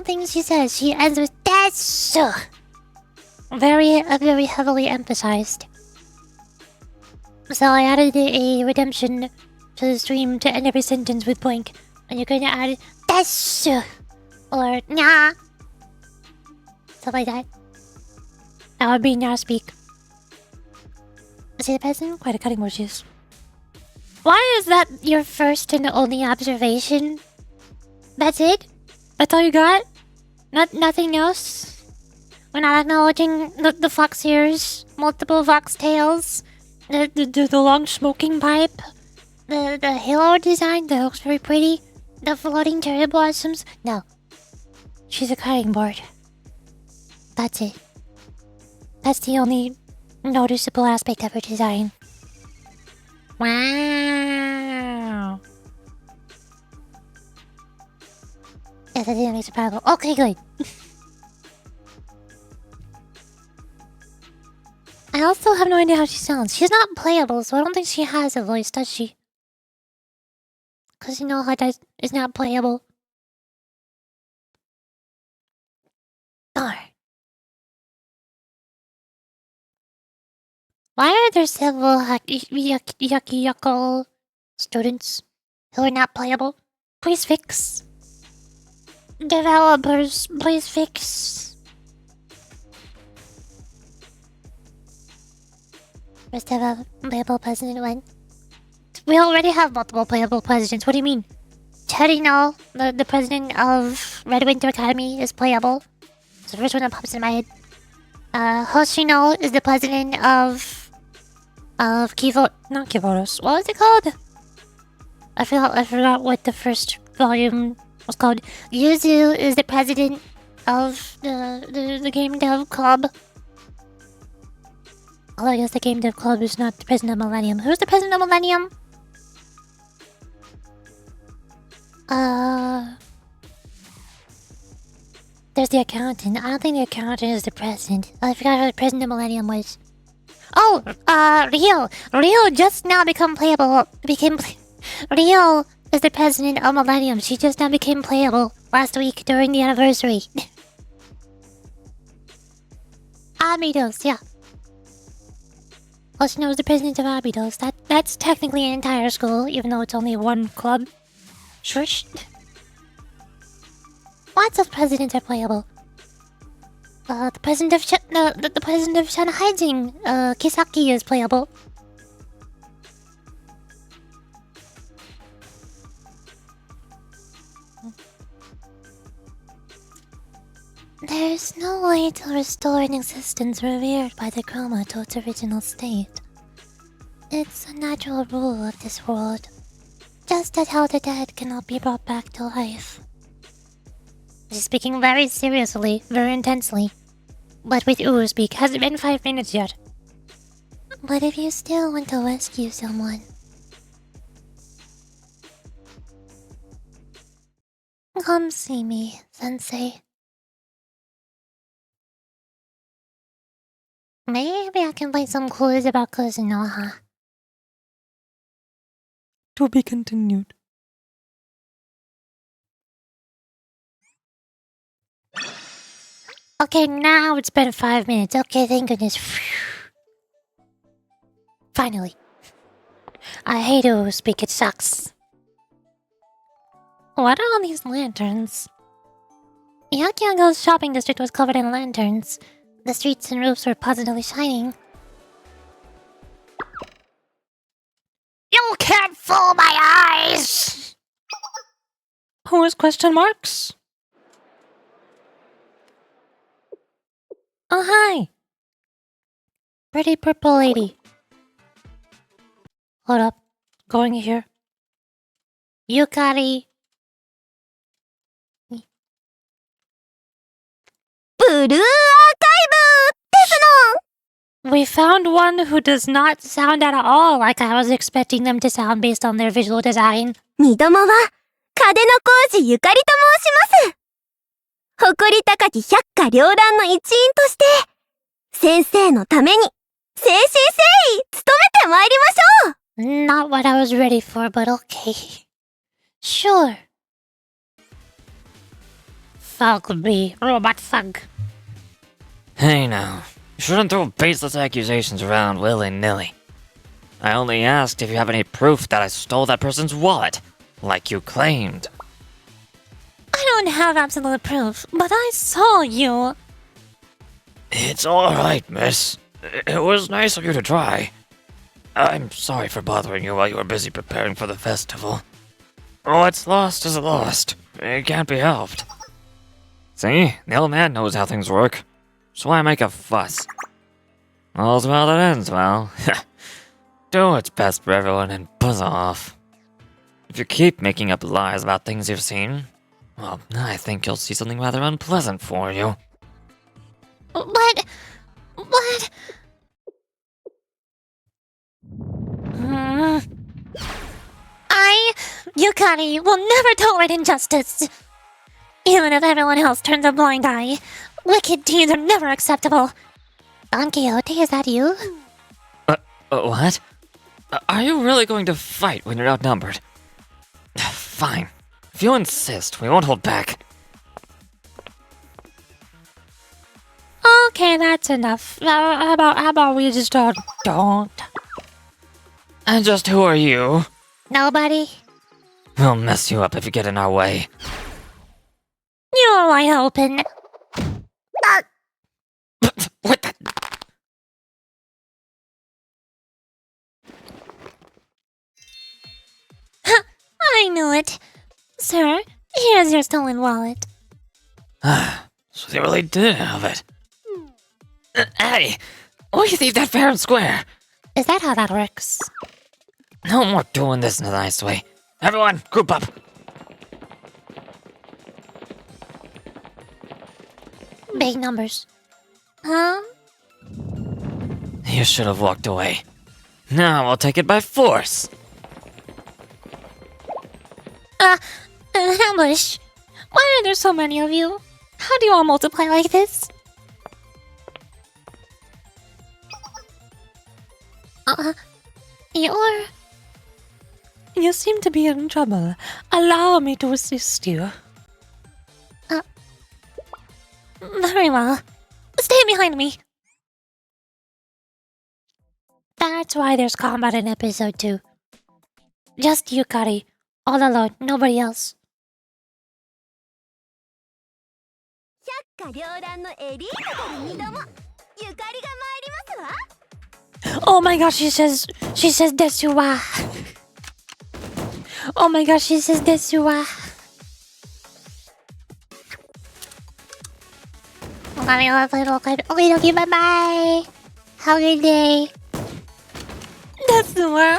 thing she says, she ends with Desu. Very heavily emphasized. So I added a redemption to the stream to end every sentence with blank. And you're going to add Desu. Or Nya. Stuff like that. That would be Nya speak. See the peasant? Quite a cutting emojis. Why is that your first and only observation? That's it? That's all you got? Nothing else? We're not acknowledging the fox ears, multiple fox tails, the long smoking pipe, the halo design that looks very pretty, the floating cherry blossoms? No. She's a cutting board. That's it. That's the only noticeable aspect of her design. Wow. Yes, I didn't make survival. Okay, good. I also have no idea how she sounds. She's not playable, so I don't think she has a voice, does she? Because you know how that is not playable. Darn. Why are there several Yakiyako students who are not playable? Please fix. Developers, please fix. Must have a playable president one. We already have multiple playable presidents. What do you mean? Cherino, the president of Red Winter Academy, is playable. It's the first one that pops in my head. Hoshino is the president of not Kivoros. What was it called? I forgot what the first volume was called. Yuzu is the president of the game dev club. Oh, I guess the game dev club is not the president of Millennium. Who's the president of Millennium? There's the accountant. I don't think the accountant is the president. I forgot who the president of Millennium was. Oh, Rio just now became playable. Rio is the president of Millennium. She just now became playable last week during the anniversary. Abidos, yeah. Hoshino is the president of Abidos. That's technically an entire school, even though it's only one club. Shush. Lots of presidents are playable. The president of the president of Shanghai Jing, Kisaki, is playable. There's no way to restore an existence revered by the chroma to its original state. It's a natural rule of this world, just as how the dead cannot be brought back to life. She's speaking very seriously, very intensely. But with speak, has it been 5 minutes yet? But if you still want to rescue someone... Come see me, Sensei. Maybe I can find some clues about Kuzunoha. To be continued. Okay, now it's been 5 minutes. Okay, thank goodness. Finally. I hate to speak, it sucks. What are all these lanterns? Yakiyango's shopping district was covered in lanterns. The streets and roofs were positively shining. You can't fool my eyes! Who is question marks? Oh, hi! Pretty purple lady. Hold up. Going here. Yukari. ブルーアーカイブですの We found one who does not sound at all like I was expecting them to sound based on their visual design. 二度もは、嘉手の工事ゆかりと申します。誇り高き百花繚乱の一員として、先生のために、誠心誠意努めてまいりましょう Not what I was ready for, but okay. Sure. Thug me, robot thug. Hey now, you shouldn't throw baseless accusations around willy-nilly. I only asked if you have any proof that I stole that person's wallet, like you claimed. I don't have absolute proof, but I saw you. It's alright, miss. It was nice of you to try. I'm sorry for bothering you while you were busy preparing for the festival. What's lost is lost. It can't be helped. See, the old man knows how things work. So why make a fuss? All's well that ends well. Do what's best for everyone and buzz off. If you keep making up lies about things you've seen, well, I think you'll see something rather unpleasant for you. But... Yukari will never tolerate injustice. Even if everyone else turns a blind eye, wicked deeds are never acceptable. Don Quixote, is that you? What? Are you really going to fight when you're outnumbered? Fine. If you insist, we won't hold back. Okay, that's enough. How about we just don't? And just who are you? Nobody? We'll mess you up if you get in our way. You're wide open. What the? I knew it. Sir, here's your stolen wallet. So they really did have it. Hey! Will you leave that fair and square? Is that how that works? No more doing this in a nice way. Everyone, group up. Big numbers. Huh? You should have walked away. Now I'll take it by force. Ambush. Why are there so many of you? How do you all multiply like this? You seem to be in trouble. Allow me to assist you. Very well. Stay behind me. That's why there's combat in episode 2. Just Yukari. All alone, nobody else. 百花繚乱のエリートたる二度も、ゆかりが参りますわ Oh my gosh, she says desuwa. Oh my gosh, she says desuwa. Okay, bye bye. Have a good day. Desuwa?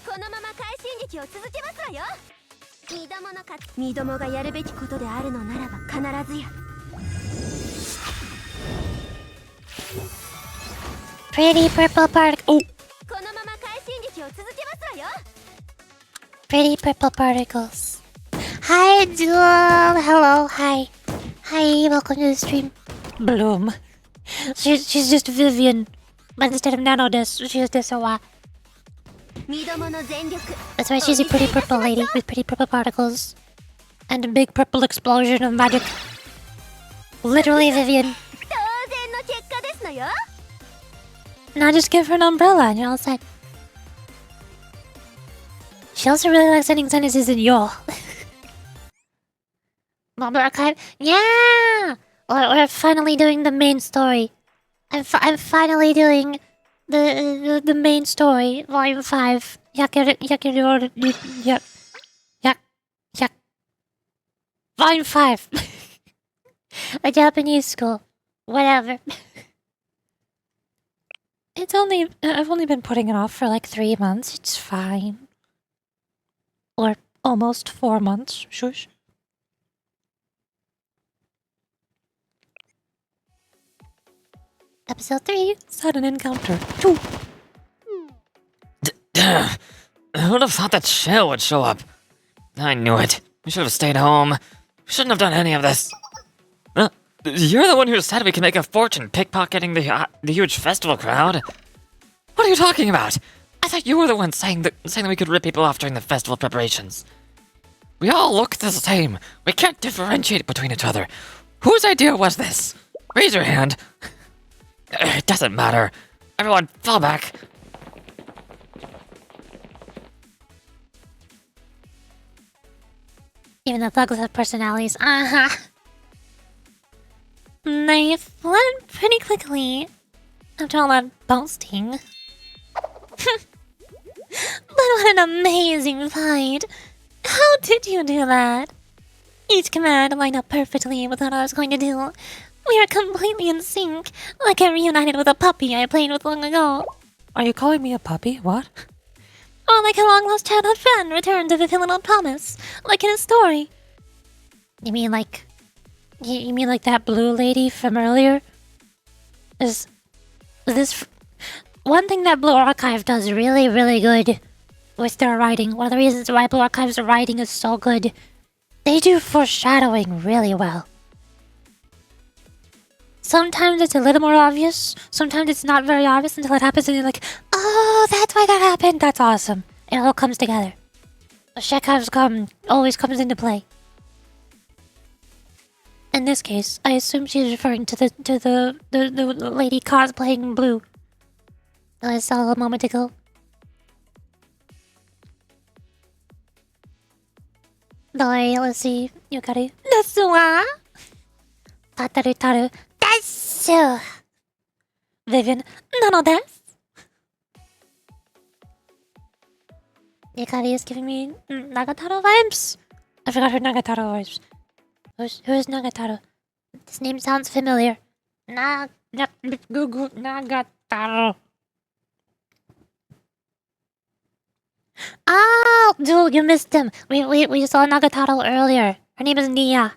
このまま快進撃を続けますわよ二度もがやるべきことであるのならば必ずや Pretty purple particle. Oh. このまま快進撃を続けますわよ Pretty purple particles. Hi, Jewel. Hello. Hi. Hi. Welcome to the stream. Bloom. She's just Vivian, but instead of Nanodis, she's Desawa. 二度もの全力 That's why she's a pretty purple lady with pretty purple particles and a big purple explosion of magic. Literally Vivian. 当然の結果ですのよ Now just give her an umbrella and you're all set. She also really likes sending sentences in y'all. Mobile archive. Yeah! We're finally doing the main story. I'm finally doing the main story, volume 5. Volume 5. A Japanese school. Whatever. I've only been putting it off for like 3 months. It's fine. Or almost 4 months. Shush. Episode 3. Sudden encounter. 2. Who'd have thought that Shell would show up? I knew it. We should have stayed home. We shouldn't have done any of this. You're the one who said we can make a fortune pickpocketing the huge festival crowd. What are you talking about? I thought you were the one saying that we could rip people off during the festival preparations. We all look the same. We can't differentiate between each other. Whose idea was this? Raise your hand. It doesn't matter. Everyone, fall back. Even the thugs have personalities. They fled pretty quickly after all that boasting. But what an amazing fight! How did you do that? Each command lined up perfectly with what I was going to do. We were completely in sync, like I reunited with a puppy I played with long ago. Are you calling me a puppy? What? Or like a long-lost childhood friend returned to fulfill an old promise, like in a story. You mean like that blue lady from earlier? Is this... One thing that Blue Archive does really, really good with their writing, one of the reasons why Blue Archive's writing is so good, they do foreshadowing really well. Sometimes it's a little more obvious, sometimes it's not very obvious until it happens and you're like, oh, that's why that happened, that's awesome. It all comes together. Chekhov's gun always comes into play. In this case, I assume she's referring to the lady cosplaying blue that I saw a moment ago. Doi, let's see. Yukari. Desu wa? Tataru taru. Desu! Vivian. Nano desu. Yukari is giving me Nagataro vibes. I forgot her Nagataro vibes. Who's Nagataro? This name sounds familiar. Nagataro. Oh, dude, you missed him. We saw Nagataro earlier. Her name is Nia.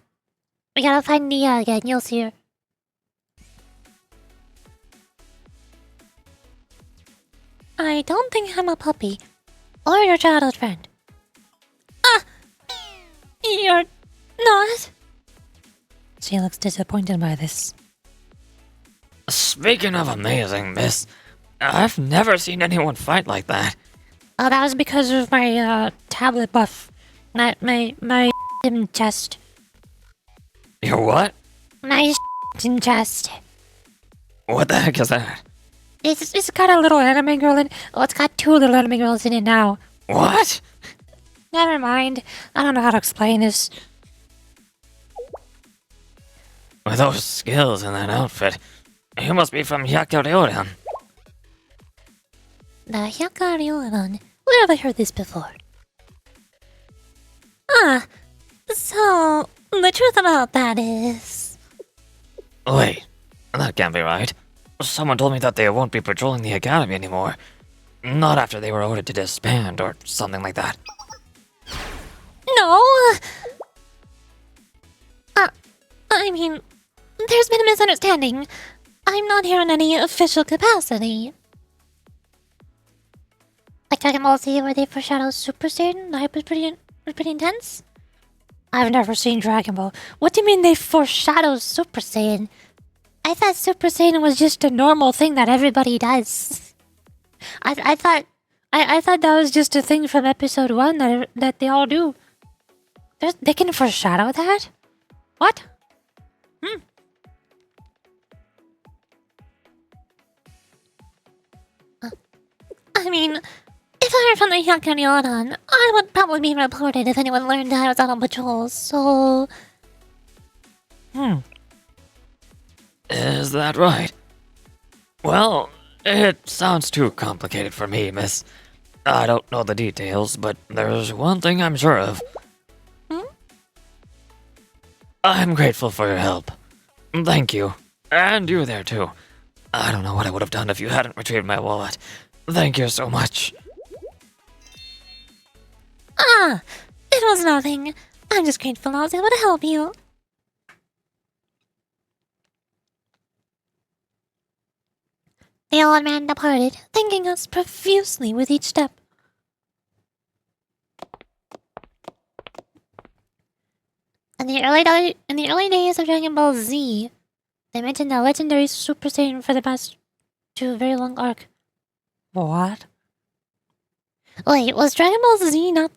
We gotta find Nia again. You'll see her. I don't think I'm a puppy. Or your childhood friend. Ah! You're not? She looks disappointed by this. Speaking of amazing, miss, I've never seen anyone fight like that. Oh, that was because of my tablet buff. My chest. Your what? My chest. What the heck is that? It's got a little anime girl in. Oh, it's got 2 little anime girls in it now. What? Never mind. I don't know how to explain this. With those skills and that outfit, you must be from YUKARI'S. The YUKARI'S. Where have I heard this before? Ah, so the truth about that is... Wait, that can't be right. Someone told me that they won't be patrolling the academy anymore. Not after they were ordered to disband or something like that. No! I mean, there's been a misunderstanding. I'm not here in any official capacity. Like Dragon Ball Z, where they foreshadow Super Saiyan, the hype was pretty intense. I've never seen Dragon Ball. What do you mean they foreshadow Super Saiyan? I thought Super Saiyan was just a normal thing that everybody does. I thought that was just a thing from episode 1 that they all do. They can foreshadow that? What? I mean, if I were from the YUKARI'S, I would probably be reported if anyone learned I was out on patrol, so... Is that right? Well, it sounds too complicated for me, miss. I don't know the details, but there's one thing I'm sure of. I'm grateful for your help. Thank you. And you there too. I don't know what I would have done if you hadn't retrieved my wallet. Thank you so much. Ah, it was nothing. I'm just grateful I was able to help you. The old man departed, thanking us profusely with each step. In the early days of Dragon Ball Z, they mentioned the legendary Super Saiyan for the past to a very long arc. What? Wait, was Dragon Ball Z not?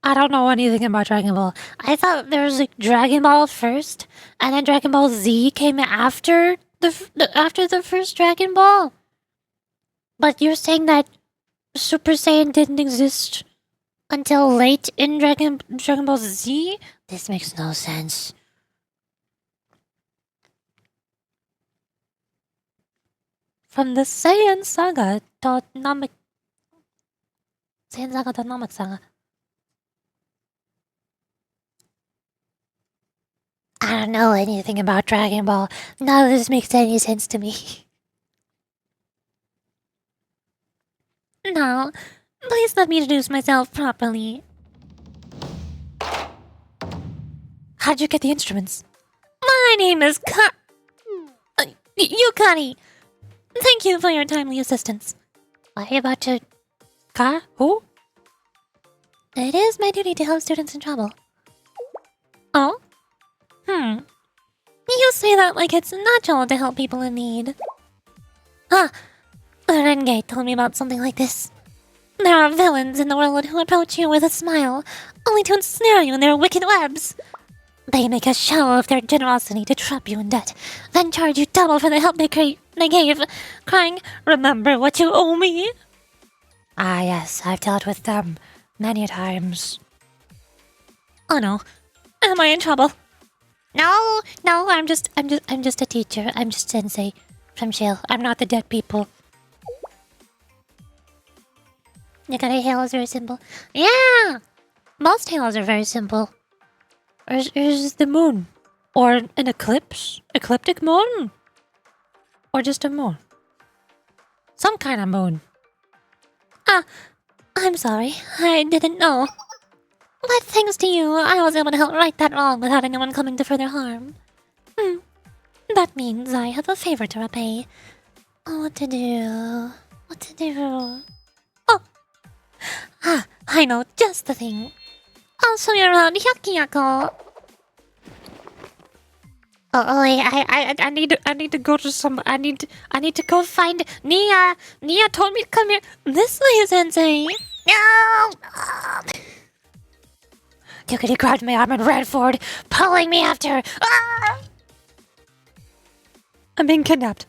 I don't know anything about Dragon Ball. I thought there was like Dragon Ball first, and then Dragon Ball Z came after after the first Dragon Ball. But you're saying that Super Saiyan didn't exist until late in Dragon Ball Z? This makes no sense. From the Saiyan Saga to Namek. Saiyan Saga to Namek Saga. I don't know anything about Dragon Ball. None of this makes any sense to me. No, please let me introduce myself properly. How'd you get the instruments? My name is Yukari. Thank you for your timely assistance. Are you about to... Who? It is my duty to help students in trouble. Oh? You say that like it's natural to help people in need. Ah, the Renegade told me about something like this. There are villains in the world who approach you with a smile, only to ensnare you in their wicked webs. They make a show of their generosity to trap you in debt, then charge you double for the help they gave, crying, "Remember what you owe me." Ah, yes, I've dealt with them many times. Oh no, am I in trouble? No, I'm just a teacher. I'm just sensei from jail. I'm not the dead people. Yukari Hail is very simple. Yeah, most hails are very simple. Is the moon? Or an eclipse? Ecliptic moon? Or just a moon? Some kind of moon. Ah, I'm sorry. I didn't know. But thanks to you, I was able to help right that wrong without anyone coming to further harm. That means I have a favor to repay. What to do? What to do? Oh! Ah, I know just the thing. I'll show you around Hyakiyako. Oh wait, I need to go to some. I need to go find Nia. Nia told me to come here this way, Sensei. No. Yukari grabbed my arm and ran forward, pulling me after. Ah! I'm being kidnapped.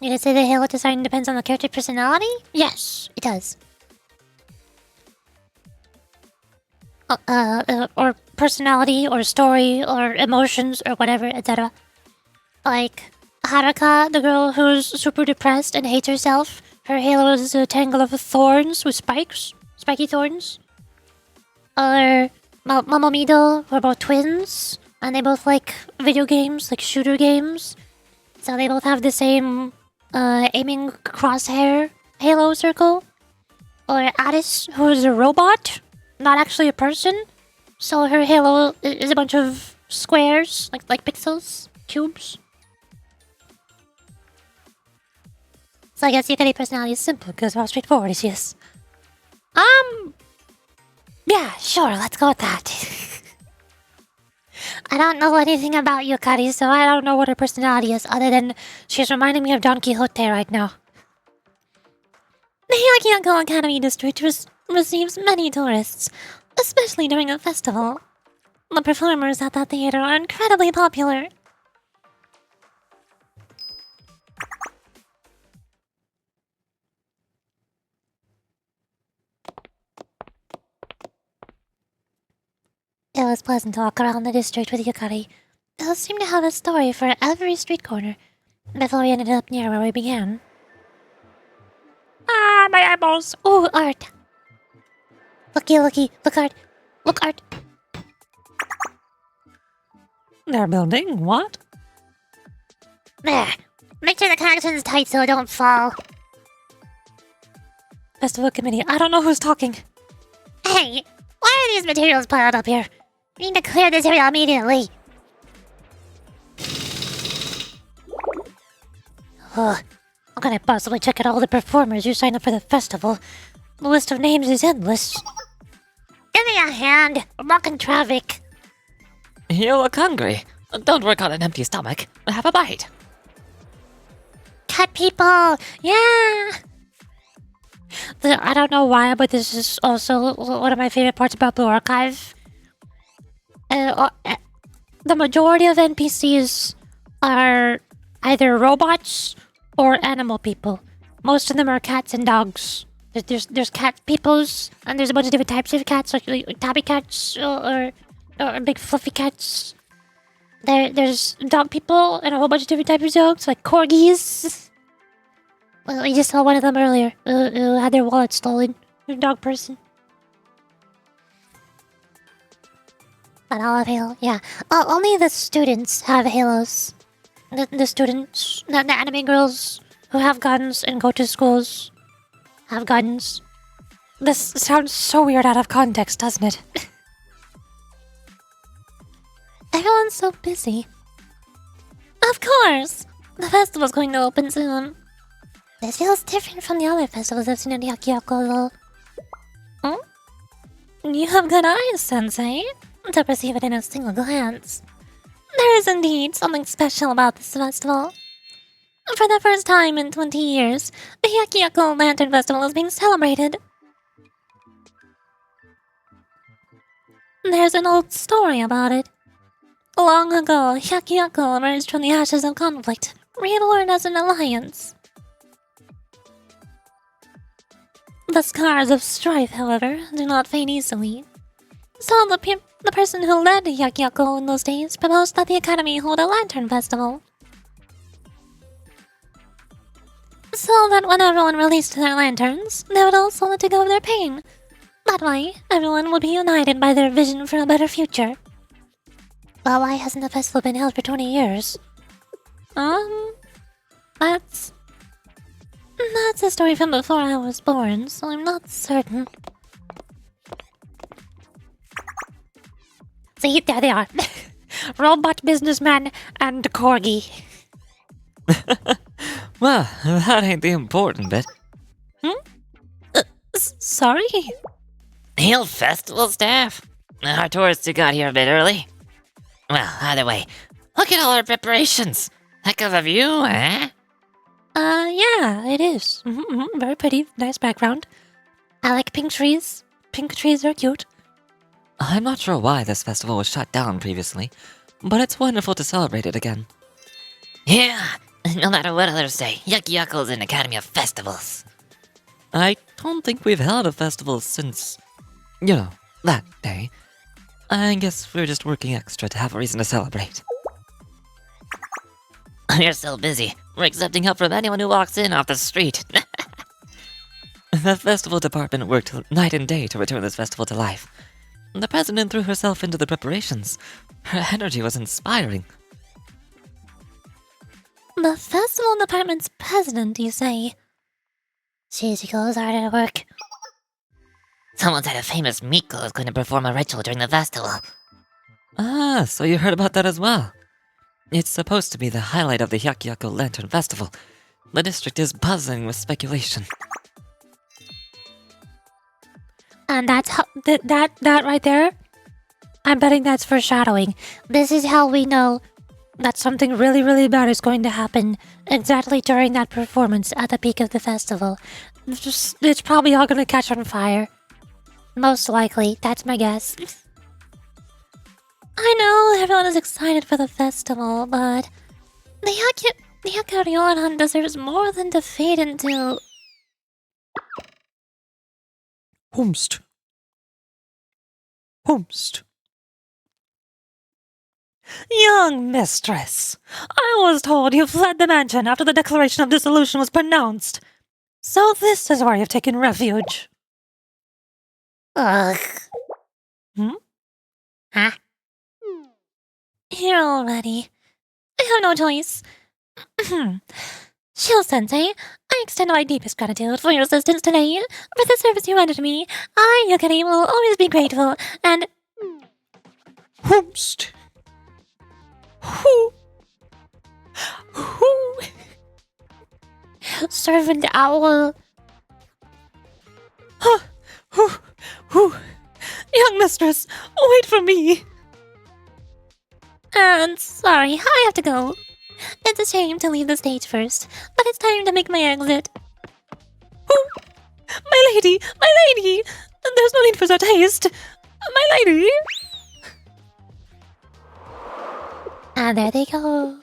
You did say the halo design depends on the character personality? Yes, it does. Or personality, or story, or emotions, or whatever, etc. Like Haruka, the girl who's super depressed and hates herself. Her halo is a tangle of thorns with spikes, spiky thorns. Or Momomido, who are both twins, and they both like video games, like shooter games. So they both have the same aiming crosshair halo circle. Or Addis, who is a robot, not actually a person. So her halo is a bunch of squares, like pixels, cubes. So I guess Yukari personality is simple because of how straightforward she is. Yeah, sure, let's go with that. I don't know anything about Yukari, so I don't know what her personality is, other than she's reminding me of Don Quixote right now. The Hyakiyako Academy District receives many tourists, especially during a festival. The performers at that theater are incredibly popular. always pleasant to walk around the district with Yukari. It seemed to have a story for every street corner before we ended up near where we began. Ah, my eyeballs. Ooh, art. Looky, look art. Look art. They're building what? There. Make sure the connection's tight so it don't fall. Festival committee. I don't know who's talking. Hey, why are these materials piled up here? We need to clear this area immediately. Ugh. How can I possibly check out all the performers who signed up for the festival? The list of names is endless. Give me a hand. I'm blocking traffic. You look hungry. Don't work on an empty stomach. Have a bite. Cat people. Yeah. I don't know why, but this is also one of my favorite parts about Blue Archive. The majority of NPCs are either robots or animal people. Most of them are cats and dogs. There's cat peoples, and there's a bunch of different types of cats, like tabby cats or big fluffy cats. There's dog people and a whole bunch of different types of dogs, like corgis. Well, we just saw one of them earlier who had their wallet stolen. A dog person. But all of Halo, yeah. Only the students have halos. The students, the anime girls who have guns and go to schools have guns. This sounds so weird out of context, doesn't it? Everyone's so busy. Of course! The festival's going to open soon. This feels different from the other festivals I've seen in Yakyako, though. You have good eyes, Sensei, To perceive it in a single glance. There is indeed something special about this festival. For the first time in 20 years, the Yakyako Lantern Festival is being celebrated. There's an old story about it. Long ago, Yakyako emerged from the ashes of conflict, reborn as an alliance. The scars of strife, however, do not fade easily. So the person who led Yakyako in those days proposed that the Academy hold a lantern festival. So that when everyone released their lanterns, they would also let go of their pain. That way, everyone would be united by their vision for a better future. Well, why hasn't the festival been held for 20 years? That's a story from before I was born, so I'm not certain. See, there they are. Robot businessman and corgi. Well, that ain't the important bit. Sorry? Hail festival staff. Our tourists who got here a bit early. Well, either way, look at all our preparations. Heck of a view, eh? Yeah, it is. Very pretty, nice background. I like pink trees. Pink trees are cute. I'm not sure why this festival was shut down previously, but it's wonderful to celebrate it again. Yeah, no matter what others say, Yakiyako's an Academy of Festivals. I don't think we've held a festival since, that day. I guess we're just working extra to have a reason to celebrate. You're so busy. We're accepting help from anyone who walks in off the street. The festival department worked night and day to return this festival to life. The president threw herself into the preparations. Her energy was inspiring. The festival department's president, you say? Shizuko's hard at work. Someone said a famous Miko is going to perform a ritual during the festival. Ah, so you heard about that as well. It's supposed to be the highlight of the Yakyako Lantern Festival. The district is buzzing with speculation. And that's how that right there. I'm betting that's foreshadowing. This is how we know That something really, really bad is going to happen exactly during that performance at the peak of the festival. It's probably all gonna catch on fire. most likely, that's my guess. I know everyone is excited for the festival, but the Yakarioran deserves more than to fade into... Humst. Young mistress, I was told you fled the mansion after the declaration of dissolution was pronounced. So this is where you've taken refuge. Ugh. Hmm? Huh? Here already. I have no choice. Shio-sensei, I extend my deepest gratitude for your assistance today. For the service you rendered me, I, Yukari, will always be grateful, and... Whoopst. Who? Servant owl. Young mistress, wait for me. And sorry, I have to go. It's a shame to leave the stage first, but it's time to make my exit. My lady! My lady! There's no need for such haste. My lady! And there they go.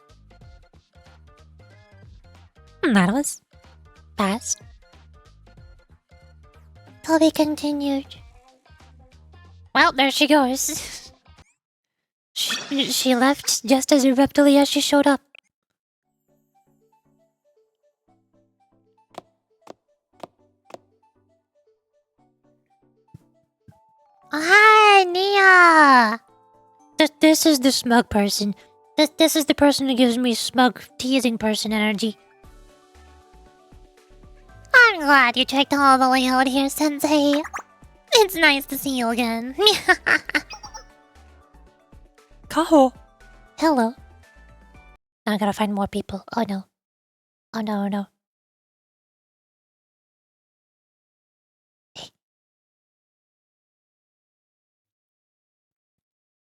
That was fast. To be continued. Well, there she goes. She left just as abruptly as she showed up. Hi, Nia! This is the smug person. This is the person who gives me smug, teasing person energy. I'm glad you trekked all the way out here, Sensei. It's nice to see you again. Kaho. Hello. Now I gotta find more people. Oh no. Oh no, oh no.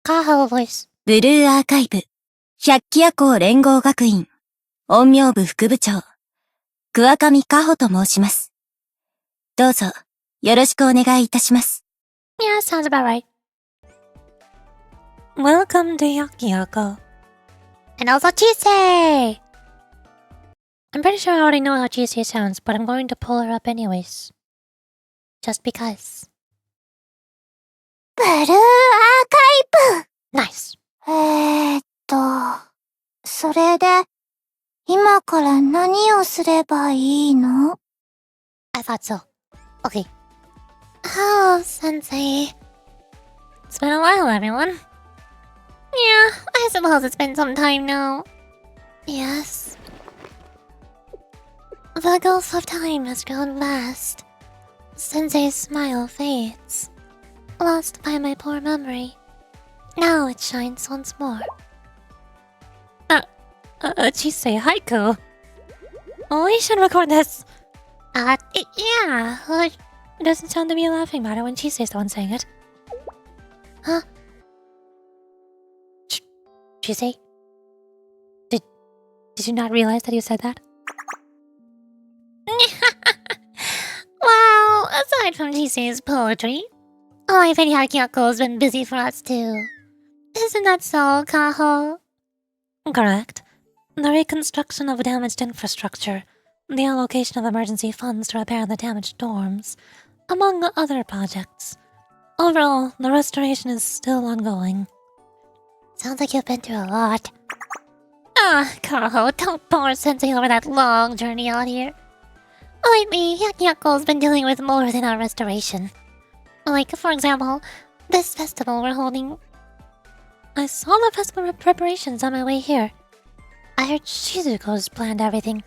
Kaho voice. ブルーアーカイブ、百鬼夜行連合学院、陰陽部副部長、桑上香穂と申します。どうぞ、よろしくお願いいたします。Yeah, sounds about right. Welcome to Yakiyako. And also Chisei! I'm pretty sure I already know how Chisei sounds, but I'm going to pull her up anyways. Just because. ブルーアーカイブ Nice. それで、今から何をすればいいの？ I thought so. Okay. Oh, Sensei. It's been a while, everyone. Yeah, I suppose it's been some time now. Yes. The gulf of time has grown vast. Sensei's smile fades, lost by my poor memory. Now it shines once more. Chisei haiku. We should record this. Yeah. It doesn't sound to be laughing about it when Chisei's the one saying it. Huh? Chisei? Did you not realize that you said that? Well, aside from Chisei's poetry, life in Yakyako has been busy for us too. Isn't that so, Kaho? Correct. The reconstruction of damaged infrastructure, the allocation of emergency funds to repair the damaged dorms, among other projects. Overall, the restoration is still ongoing. Sounds like you've been through a lot. Kaho, don't bore Sensei over that long journey out here. Lately, Yakyako's been dealing with more than our restoration. Like, for example, this festival we're holding. I saw the festival preparations on my way here. I heard Shizuko's planned everything.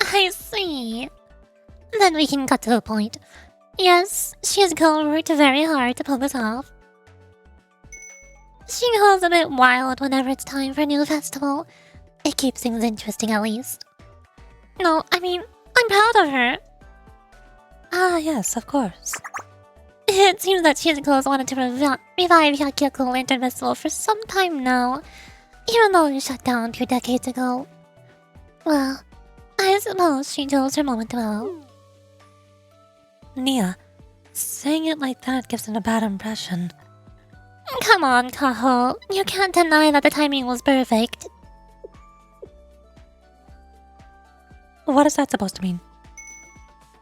I see. Then we can cut to the point. Yes, Shizuko worked very hard to pull this off. She goes a bit wild whenever it's time for a new festival. It keeps things interesting, at least. No, I mean, I'm proud of her. Ah, yes, of course. It seems that Shizuko's wanted to revive Yakyako Lantern Festival for some time now, even though it was shut down 2 decades ago. Well, I suppose she chose her moment well. Nia, saying it like that gives it a bad impression. Come on, Kaho. You can't deny that the timing was perfect. What is that supposed to mean?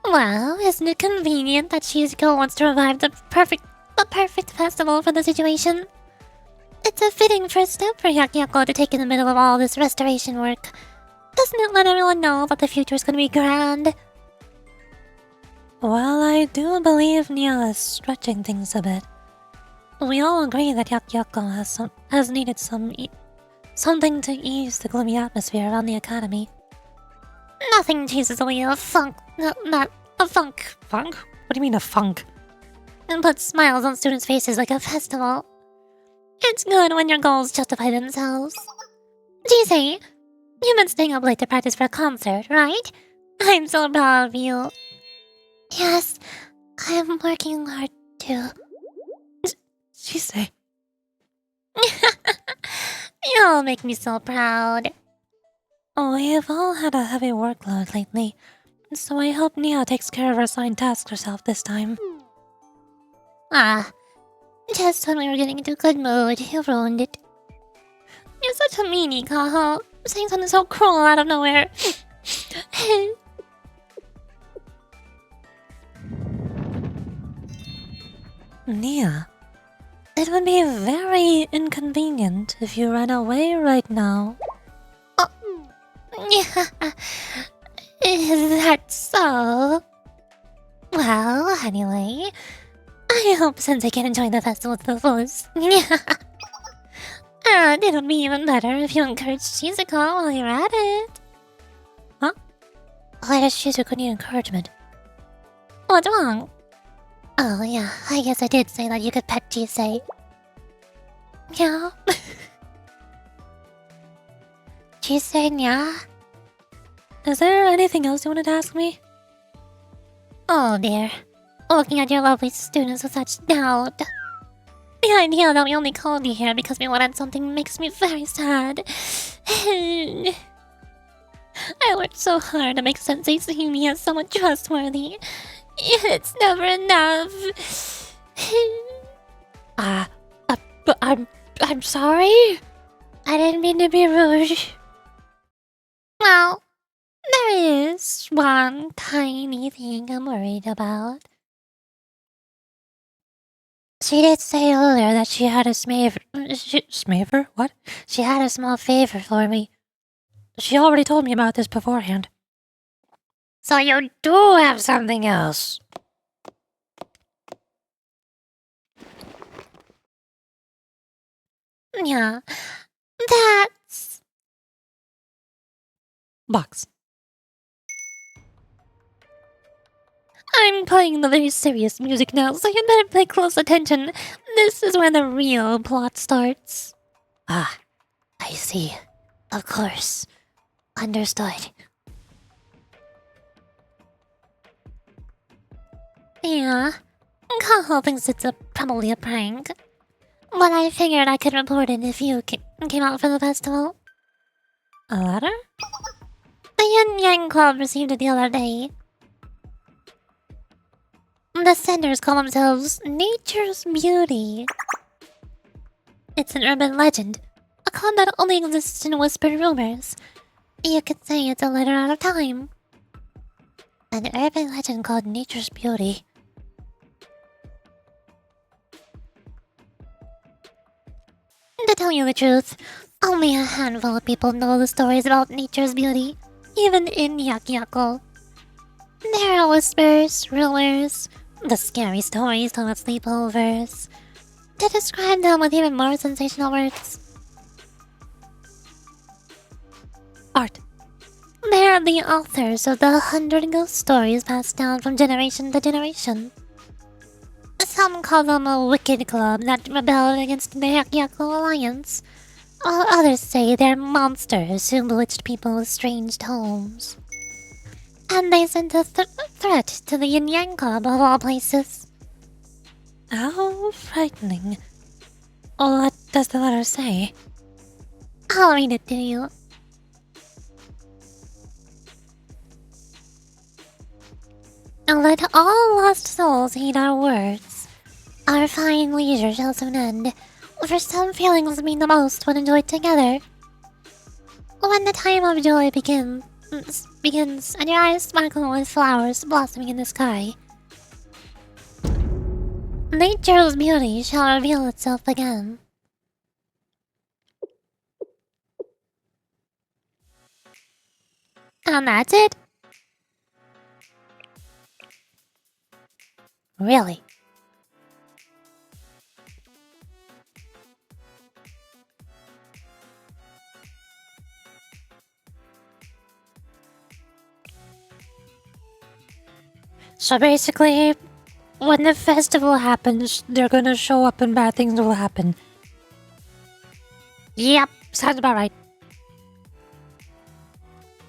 Well, isn't it convenient that Shizuko wants to revive the perfect festival for the situation? It's a fitting first step for Yakyako to take in the middle of all this restoration work. Doesn't it let everyone know that the future's gonna be grand? Well, I do believe Nia is stretching things a bit. We all agree that Yakyako has needed something to ease the gloomy atmosphere around the academy. Nothing chases away a funk. No, not a funk. Funk? What do you mean a funk? And puts smiles on students' faces like a festival. It's good when your goals justify themselves. Jisei, you've been staying up late to practice for a concert, right? I'm so proud of you. Yes, I'm working hard too. Jisei. You'll make me so proud. We've all had a heavy workload lately, so I hope Nia takes care of her assigned tasks herself this time. Just when we were getting into a good mood, you ruined it. You're such a meanie, Kaho. Saying something so cruel out of nowhere. Nia, it would be very inconvenient if you ran away right now. Yeah. Is that so? Well, anyway, I hope Sensei can enjoy the festival to the fullest. And it would be even better if you encouraged Shizuko while you're at it. Huh? Why does Shizuko need encouragement? What's wrong? Oh yeah, I guess I did say that you could pet Jisei. Yeah. Jisei, yeah? Is there anything else you wanted to ask me? Oh dear. Looking at your lovely students with such doubt. The idea that we only called you here because we wanted something makes me very sad. I worked so hard to make Sensei see me as someone trustworthy. It's never enough. But I'm sorry. I didn't mean to be rude. Well, there is one tiny thing I'm worried about. She did say earlier that she had a Smaver? What? She had a small favor for me. She already told me about this beforehand. So you do have something else. Yeah, that's... Box. I'm playing the very serious music now, so you better pay close attention. This is where the real plot starts. Ah, I see. Of course. Understood. Yeah. Kaho thinks it's probably a prank. But I figured I could report it if you came out for the festival. a letter? The Yin Yang Club received it the other day. The senders call themselves Nature's Beauty. It's an urban legend, a club that only exists in whispered rumors. You could say it's a letter out of time. An urban legend called Nature's Beauty. To tell you the truth, only a handful of people know the stories about Nature's Beauty, even in Yakyako. There are whispers, rumors, the scary stories told at sleepovers. To describe them with even more sensational words. Art. They're the authors of the 100 ghost stories passed down from generation to generation. Some call them a wicked club that rebelled against the Yakyako Alliance, while others say they're monsters who bewitched people's estranged homes. And they sent a threat to the Yin Yang Club of all places. How frightening. What does the letter say? I'll read it to you. Let all lost souls heed our words. Our fine leisure shall soon end, for some feelings mean the most when enjoyed together. When the time of joy begins and your eyes sparkle with flowers blossoming in the sky, Nature's beauty shall reveal itself again. And that's it? Really? So basically, when the festival happens, they're gonna show up and bad things will happen. Yep. Sounds about right.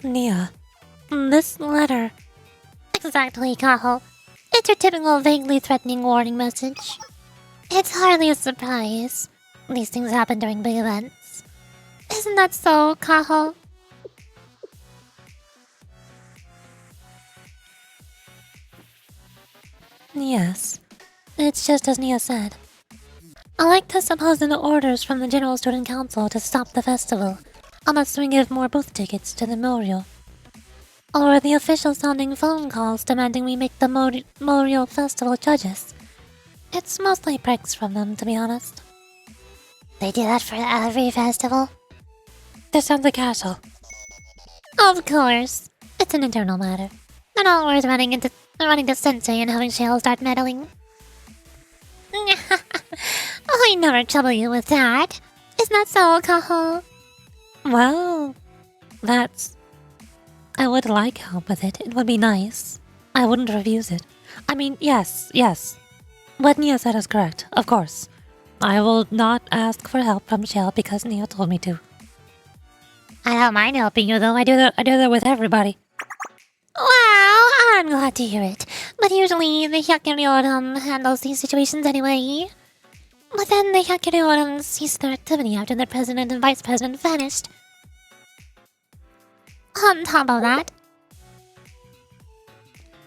Nia, this letter. Exactly, Kaho. It's your typical vaguely threatening warning message. It's hardly a surprise. These things happen during big events. Isn't that so, Kaho? Yes, it's just as Nia said. I like to suppose the orders from the General Student Council to stop the festival, unless we give more booth tickets to the memorial. Or the official sounding phone calls demanding we make the memorial festival judges. It's mostly pranks from them, to be honest. They do that for every festival? This sounds like hassle. Of course. It's an internal matter. They're not always running to Sensei and having Shale start meddling. I never trouble you with that. Isn't that so, Kaho? Well, that's... I would like help with it. It would be nice. I wouldn't refuse it. I mean, yes. What Nia said is correct, of course. I will not ask for help from Shell because Nia told me to. I don't mind helping you, though. I do that with everybody. Well, I'm glad to hear it. But usually, the Hyakiryoran handles these situations anyway. But then the Hyakiryoran ceased their activity after the president and vice president vanished. On top of that,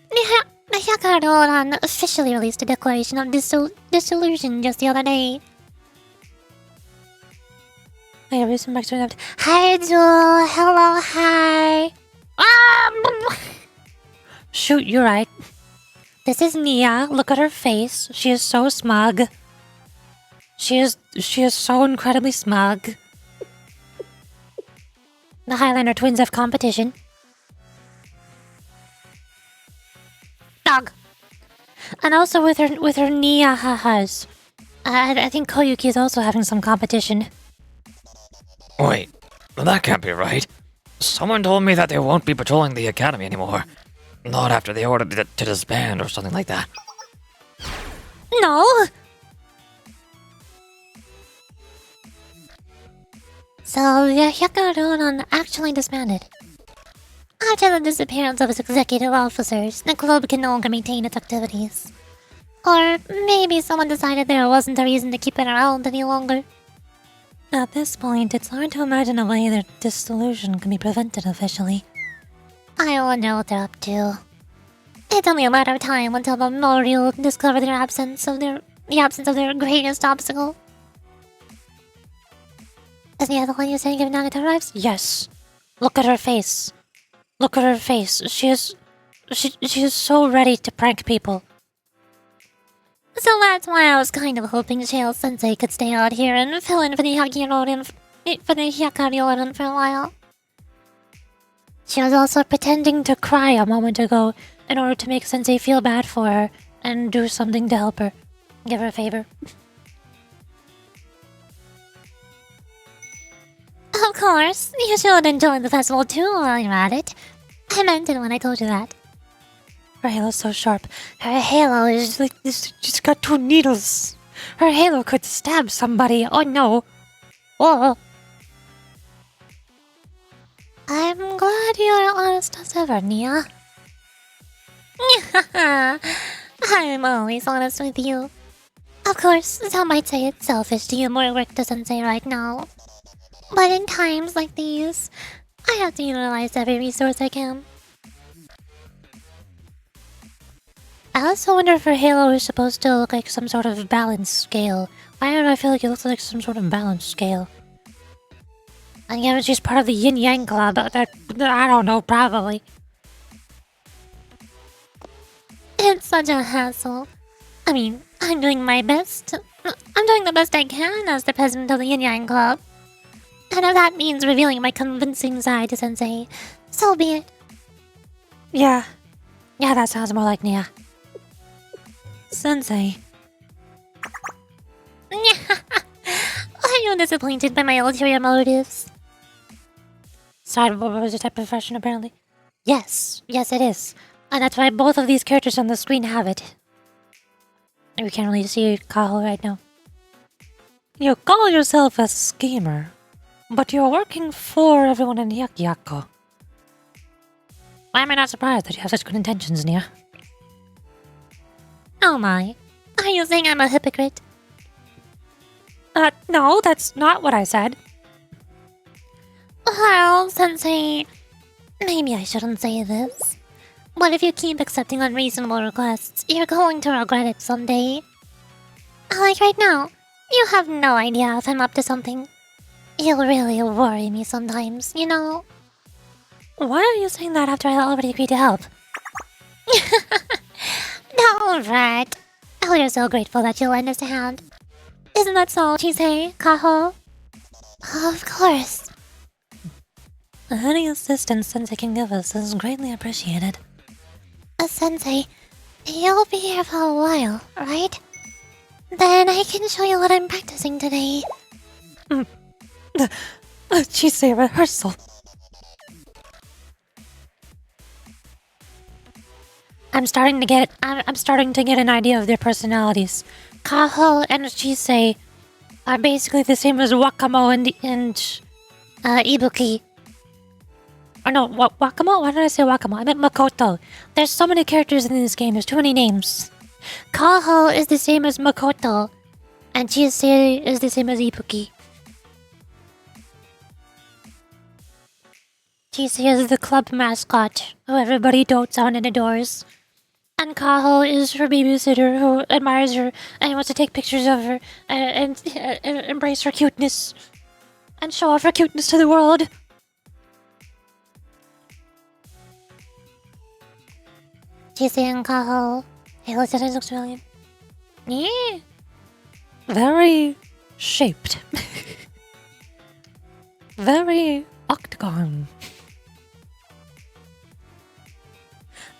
the Hyakiryoran officially released a declaration of dissolution just the other day. I have some extra left. Hi, Jewel. Hello, hi. Shoot, you're right. This is Nia. Look at her face. She is so smug. She is so incredibly smug. The Highlander twins have competition. Dog. And also with her Nia ha-has. I think Koyuki is also having some competition. Wait, that can't be right. Someone told me that they won't be patrolling the academy anymore. Not after they ordered it to disband or something like that. No. So the Hyakiryoran actually disbanded. After the disappearance of its executive officers, the club can no longer maintain its activities. Or maybe someone decided there wasn't a reason to keep it around any longer. At this point, it's hard to imagine a way that dissolution can be prevented officially. I wonder what they're up to. It's only a matter of time until the Memorial discover the absence of their greatest obstacle. Is the other one you're saying if Nagata arrives? Yes. Look at her face. Look at her face. She is so ready to prank people. So that's why I was kind of hoping Shale Sensei could stay out here and fill in for the Hyakiryoran for a while. She was also pretending to cry a moment ago in order to make Sensei feel bad for her and do something to help her. Give her a favor. Of course, you should enjoy the festival too while you're at it. I meant it when I told you that. Her halo's so sharp. Her halo is like this. She's got 2 needles. Her halo could stab somebody. Oh no. Oh. I'm glad you're honest as ever, Nia. I'm always honest with you. Of course, some might say it's selfish to give more work to Sensei right now. But in times like these, I have to utilize every resource I can. I also wonder if her halo is supposed to look like some sort of balance scale. Why do I feel like it looks like some sort of balance scale? And yeah, she's part of the Yin Yang Club. I don't know, probably. It's such a hassle. I mean, I'm doing my best. I'm doing the best I can as the president of the Yin Yang Club. And if that means revealing my convincing side to Sensei, so be it. Yeah. Yeah, that sounds more like Nia. Sensei. Are you disappointed by my ulterior motives? Side was a type of fashion, apparently. Yes, yes, it is. And that's why both of these characters on the screen have it. We can't really see Kaho right now. You call yourself a schemer, but you're working for everyone in Yakyako. Why am I not surprised that you have such good intentions, Nia? Oh my. Are you saying I'm a hypocrite? No, that's not what I said. Well, Sensei, maybe I shouldn't say this. But if you keep accepting unreasonable requests, you're going to regret it someday. Like right now, you have no idea if I'm up to something. You really worry me sometimes, you know? Why are you saying that after I already agreed to help? No, Rat. Oh, you're so grateful that you'll lend us a hand. Isn't that so, Chisei, Kaho? Of course. Any assistance Sensei can give us is greatly appreciated. Sensei, you'll be here for a while, right? Then I can show you what I'm practicing today. Chisei rehearsal. I'm starting to get an idea of their personalities. Kaho and Chisei are basically the same as Wakamo and Ibuki. Or no, Wakamo? Why did I say Wakamo? I meant Makoto. There's so many characters in this game, there's too many names. Kaho is the same as Makoto, and Chisei is the same as Ibuki. Chisei is the club mascot, who everybody dotes on and adores. And Kaho is her babysitter who admires her and wants to take pictures of her and embrace her cuteness and show off her cuteness to the world. Chisei and Kaho. Hey, listen, it looks brilliant. Yeah. Very shaped. Very octagon.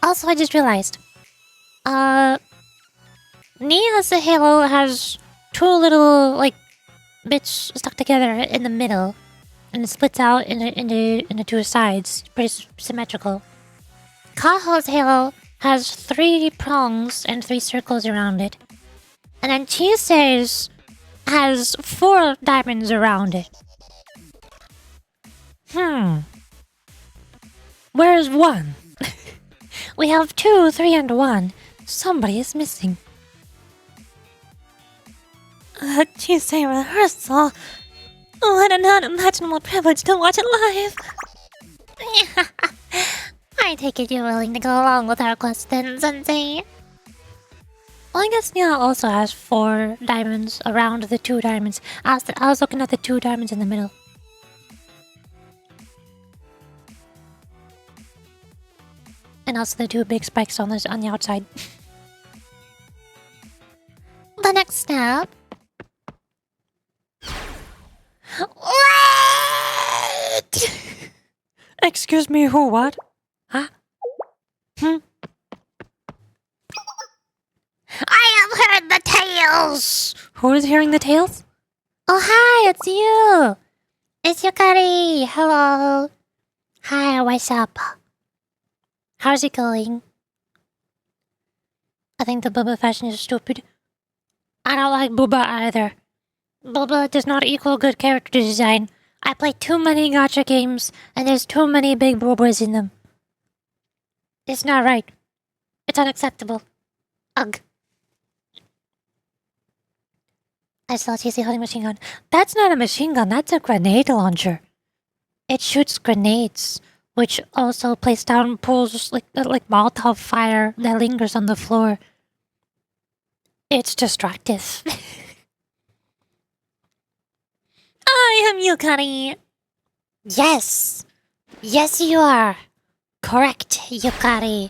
Also, I just realized, Nia's halo has two little, like, bits stuck together in the middle, and it splits out into two sides, pretty symmetrical. Kaho's halo has 3 prongs and 3 circles around it, and then Chisei's has 4 diamonds around it. Where's one? We have 2, 3, and 1. Somebody is missing. Chisei rehearsal. What an unimaginable privilege to watch it live. I take it you're willing to go along with our quest then, Sensei. Well, I guess Nia also has 4 diamonds around the 2 diamonds. I was looking at the 2 diamonds in the middle. And also the 2 big spikes on the outside. The next step. Wait! Excuse me, who, what? Huh? I have heard the tales! Who is hearing the tales? Oh, hi, it's you! It's Yukari! Hello! Hi, what's up? How's it going? I think the Booba fashion is stupid. I don't like Booba either. Booba does not equal good character design. I play too many gacha games, and there's too many big Boobas in them. It's not right. It's unacceptable. Ugh. I saw Chisei holding a machine gun. That's not a machine gun, that's a grenade launcher. It shoots grenades, which also place down pools like Molotov fire that lingers on the floor. It's destructive. I am Yukari! Yes! Yes, you are! Correct, Yukari.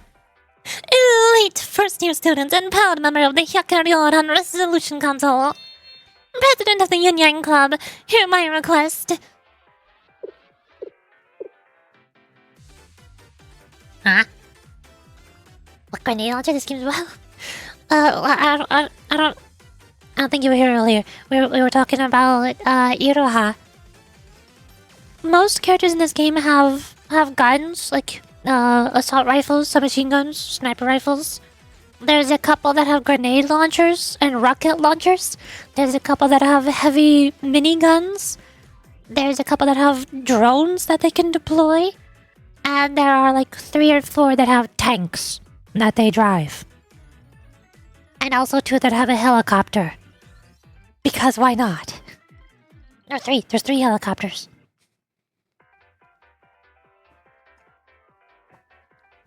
Elite first-year student and proud member of the Hyakari'S Resolution Council. President of the Yin Yang Club, hear my request. Huh? Grenade launcher. This game's well. I don't think you were here earlier. We were talking about Iroha. Most characters in this game have guns like assault rifles, submachine guns, sniper rifles. There's a couple that have grenade launchers and rocket launchers. There's a couple that have heavy miniguns. There's a couple that have drones that they can deploy. And there are like 3 or 4 that have tanks that they drive. And also 2 that have a helicopter. Because why not? There's 3 helicopters.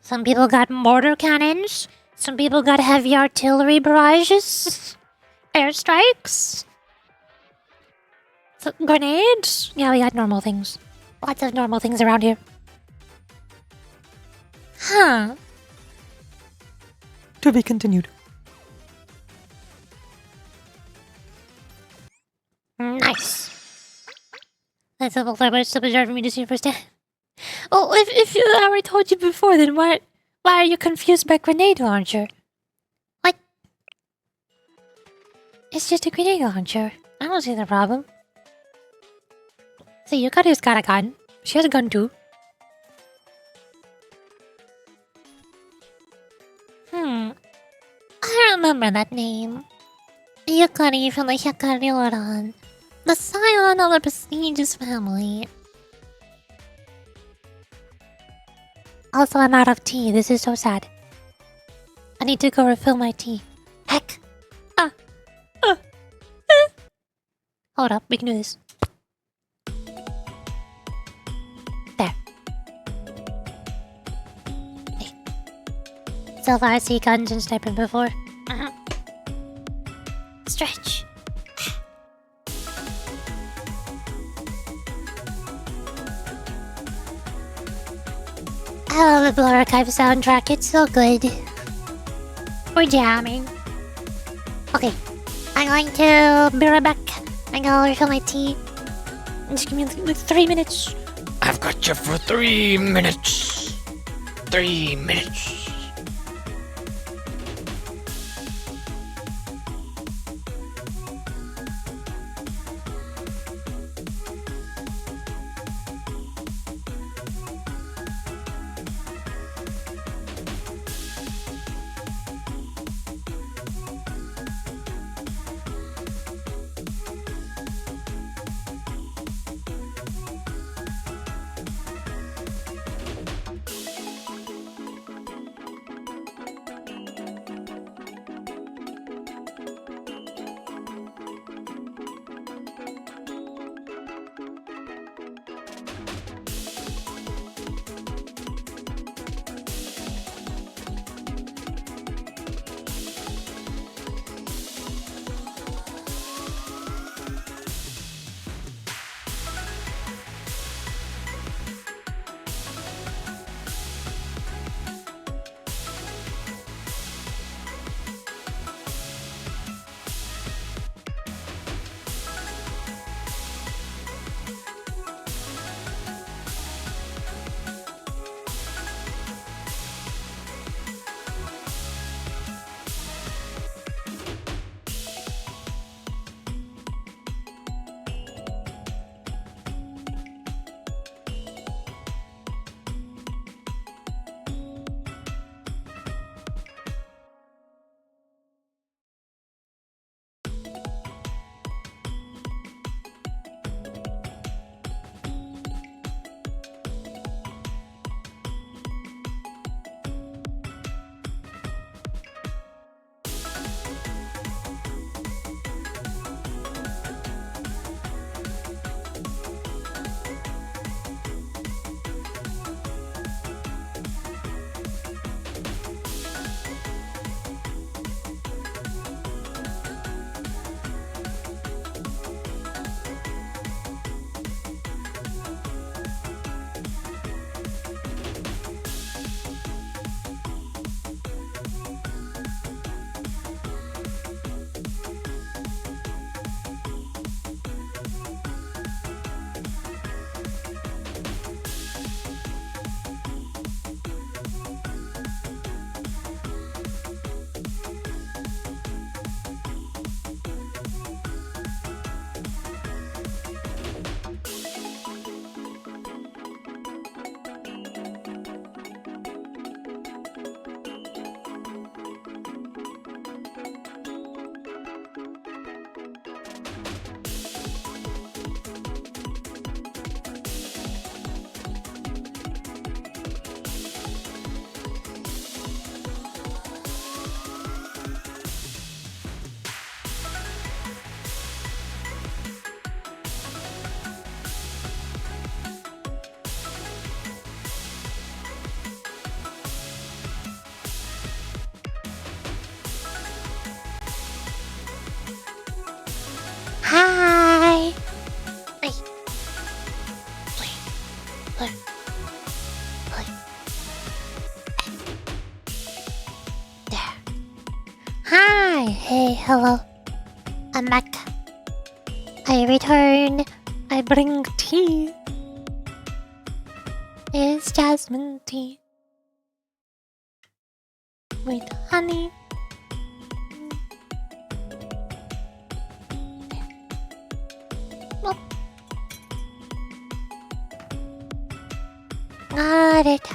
Some people got mortar cannons. Some people got heavy artillery barrages. Airstrikes. Grenades. Yeah, we got normal things. Lots of normal things around here. Huh. To be continued. Nice. That's a little bit so bizarre for me to see first time. Oh, if I already told you before, then why are you confused by grenade launcher? Like, it's just a grenade launcher. I don't see the problem. So Yukari's got a gun. She has a gun too. I remember that name. Yukari from the Hyukari, the scion of the prestigious family. Also, I'm out of tea. This is so sad. I need to go refill my tea. Heck! Hold up, we can do this. There. Okay. So far, I see guns and sniping before. Stretch. I love the Blur Archive soundtrack, it's so good. We're jamming. Okay, I'm going to be right back. I'm gonna refill my tea. Just give me like 3 minutes. I've got you for 3 minutes. 3 minutes. Hey, hello. I'm back. I return. I bring tea. It's jasmine tea. With honey. Got it.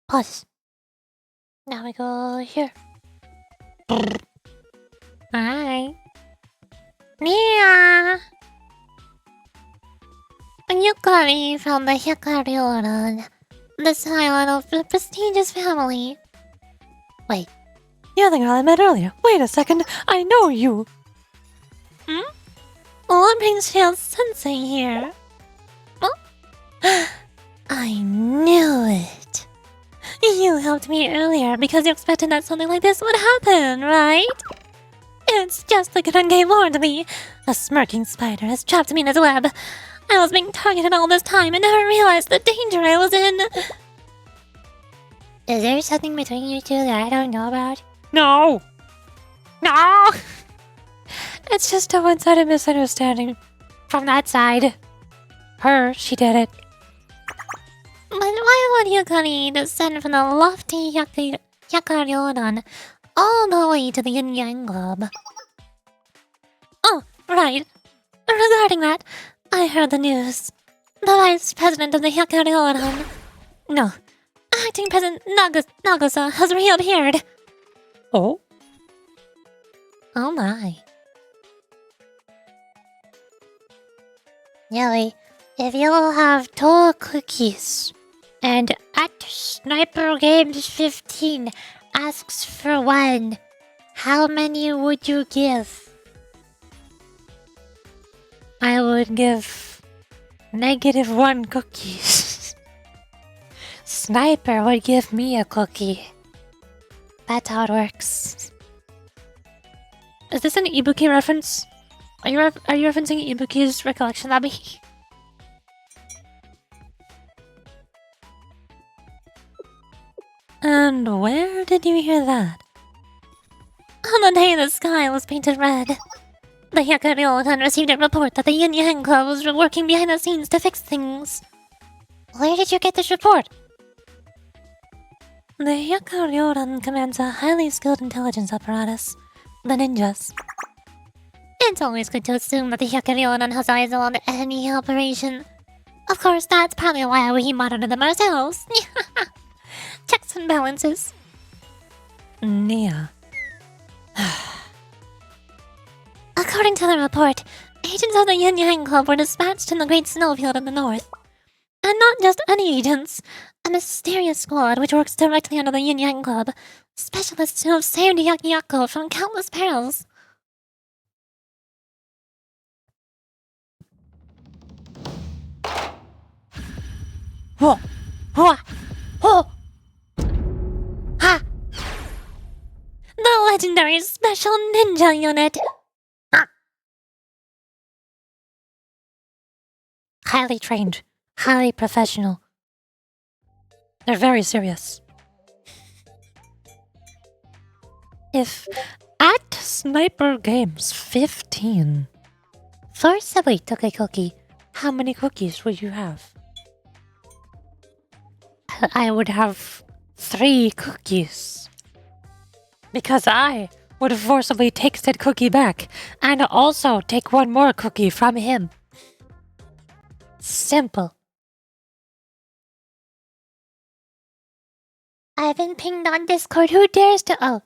Pause. Now we go here. Hi. Nia! Yukari from the Yukari'S, the scion of the prestigious family. You're the girl I met earlier. Wait a second. I know you. What brings Shale Sensei here? Oh. I knew it. You helped me earlier because you expected that something like this would happen, right? It's just like it game Lord to me. A smirking spider has trapped me in its web. I was being targeted all this time and never realized the danger I was in. Is there something between you two that I don't know about? No. No. It's just a one-sided misunderstanding. From that side. She did it. But why would Yukari descend from the lofty Yukari'S all the way to the Yin Yang Club? Oh, right. Regarding that, I heard the news. The vice president of the Yukari'S, no, acting president Nagasa has reappeared. Oh? Oh my. Yelly, if you'll have 2 cookies, and at Sniper Games 15 asks for 1, how many would you give? I would give -1 cookie. Sniper would give me a cookie. That's how it works. Is this an Ibuki reference? Are you referencing Ibuki's recollection, Abby? And where did you hear that? On the day the sky was painted red, the Yukari'S received a report that the Yin Yang Club was working behind the scenes to fix things. Where did you get this report? The Yukari'S commands a highly skilled intelligence apparatus. The ninjas. It's always good to assume that the Yukari'S has eyes on any operation. Of course, that's partly why we monitor them ourselves. Checks and balances. Nia. According to the report, agents of the Yin Yang Club were dispatched in the Great Snowfield in the north. And not just any agents, a mysterious squad which works directly under the Yin Yang Club, specialists who have saved Yakiyako from countless perils. Whoa! Whoa! Whoa! Ha! The legendary Special Ninja Unit! Highly trained. Highly professional. They're very serious. If at Sniper Games 15 forcibly took a cookie, how many cookies would you have? I would have 3 cookies. Because I would forcibly take said cookie back and also take 1 more cookie from him. Simple. I've been pinged on Discord. Who dares to... Oh.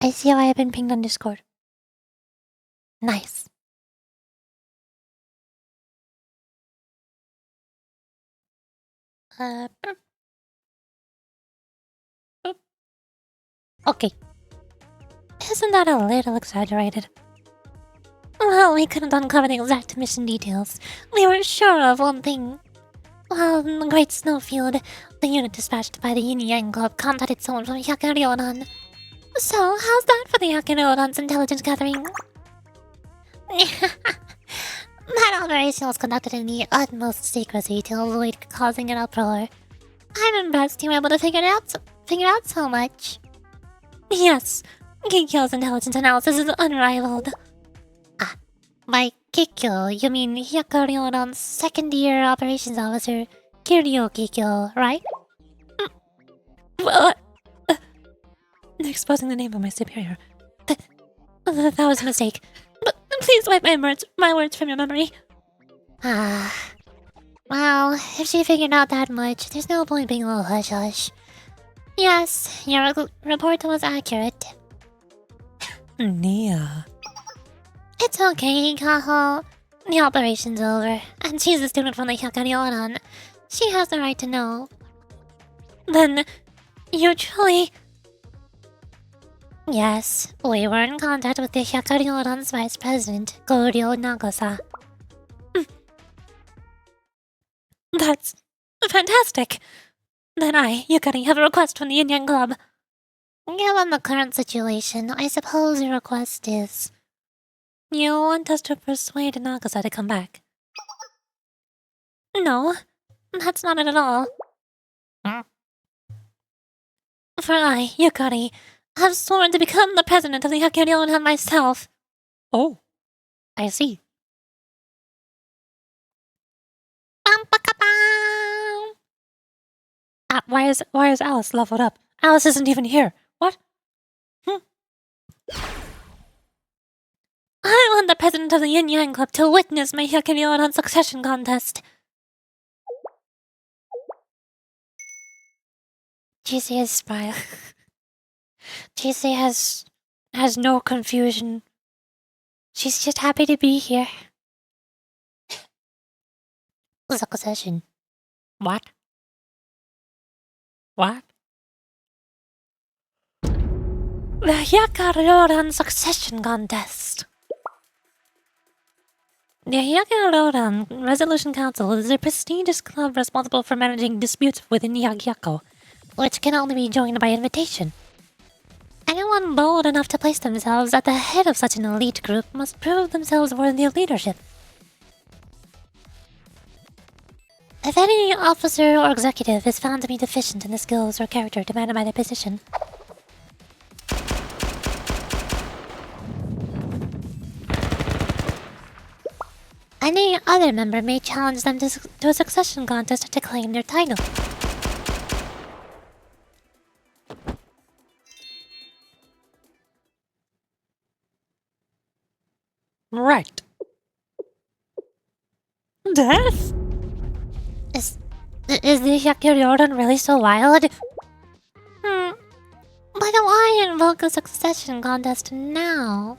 I see why I've been pinged on Discord. Nice. Boop. Okay. Isn't that a little exaggerated? Well, we couldn't uncover the exact mission details. We were sure of one thing. While in the Great Snowfield, the unit dispatched by the Yin Yang Club contacted someone from Yukari'S. So, how's that for the Yukari'S intelligence gathering? That operation was conducted in the utmost secrecy to avoid causing an uproar. I'm impressed you were able to figure out so much. Yes, Kikyo's intelligence analysis is unrivaled. By Kikyo, you mean Hyakarion's second-year operations officer, Kiryu Kikyo, right? Well, exposing the name of my superior. That was a mistake. But please wipe my words from your memory. Well, if she figured out that much, there's no point being a little hush-hush. Yes, your report was accurate. Nia. It's okay, Kaho. The operation's over, and she's a student from the Hyakarioran. She has the right to know. Then, you truly... Yes, we were in contact with the Hyakarioran's vice president, Goryo Nagasa. That's fantastic. Then I, Yukari, have a request from the Yin Yang Club. Given the current situation, I suppose your request is... You want us to persuade Nagasa to come back? No, that's not it at all. For I, Yukari, have sworn to become the president of the Hyakarioran myself. Oh, I see. Why is Alice leveled up? Alice isn't even here. What? I want the president of the Yin Yang Club to witness my Hyakarioran succession contest. Jisei's smile. Jisei has no confusion. She's just happy to be here. Succession. What? What? The Hyakarioran succession contest. The Hyakarioran Resolution Council is a prestigious club responsible for managing disputes within Hyakyako, which can only be joined by invitation. Anyone bold enough to place themselves at the head of such an elite group must prove themselves worthy of leadership. If any officer or executive is found to be deficient in the skills or character demanded by their position, any other member may challenge them to a succession contest to claim their title. Right. Death? Is the Hyakarioran really so wild? But why invoke a succession contest now?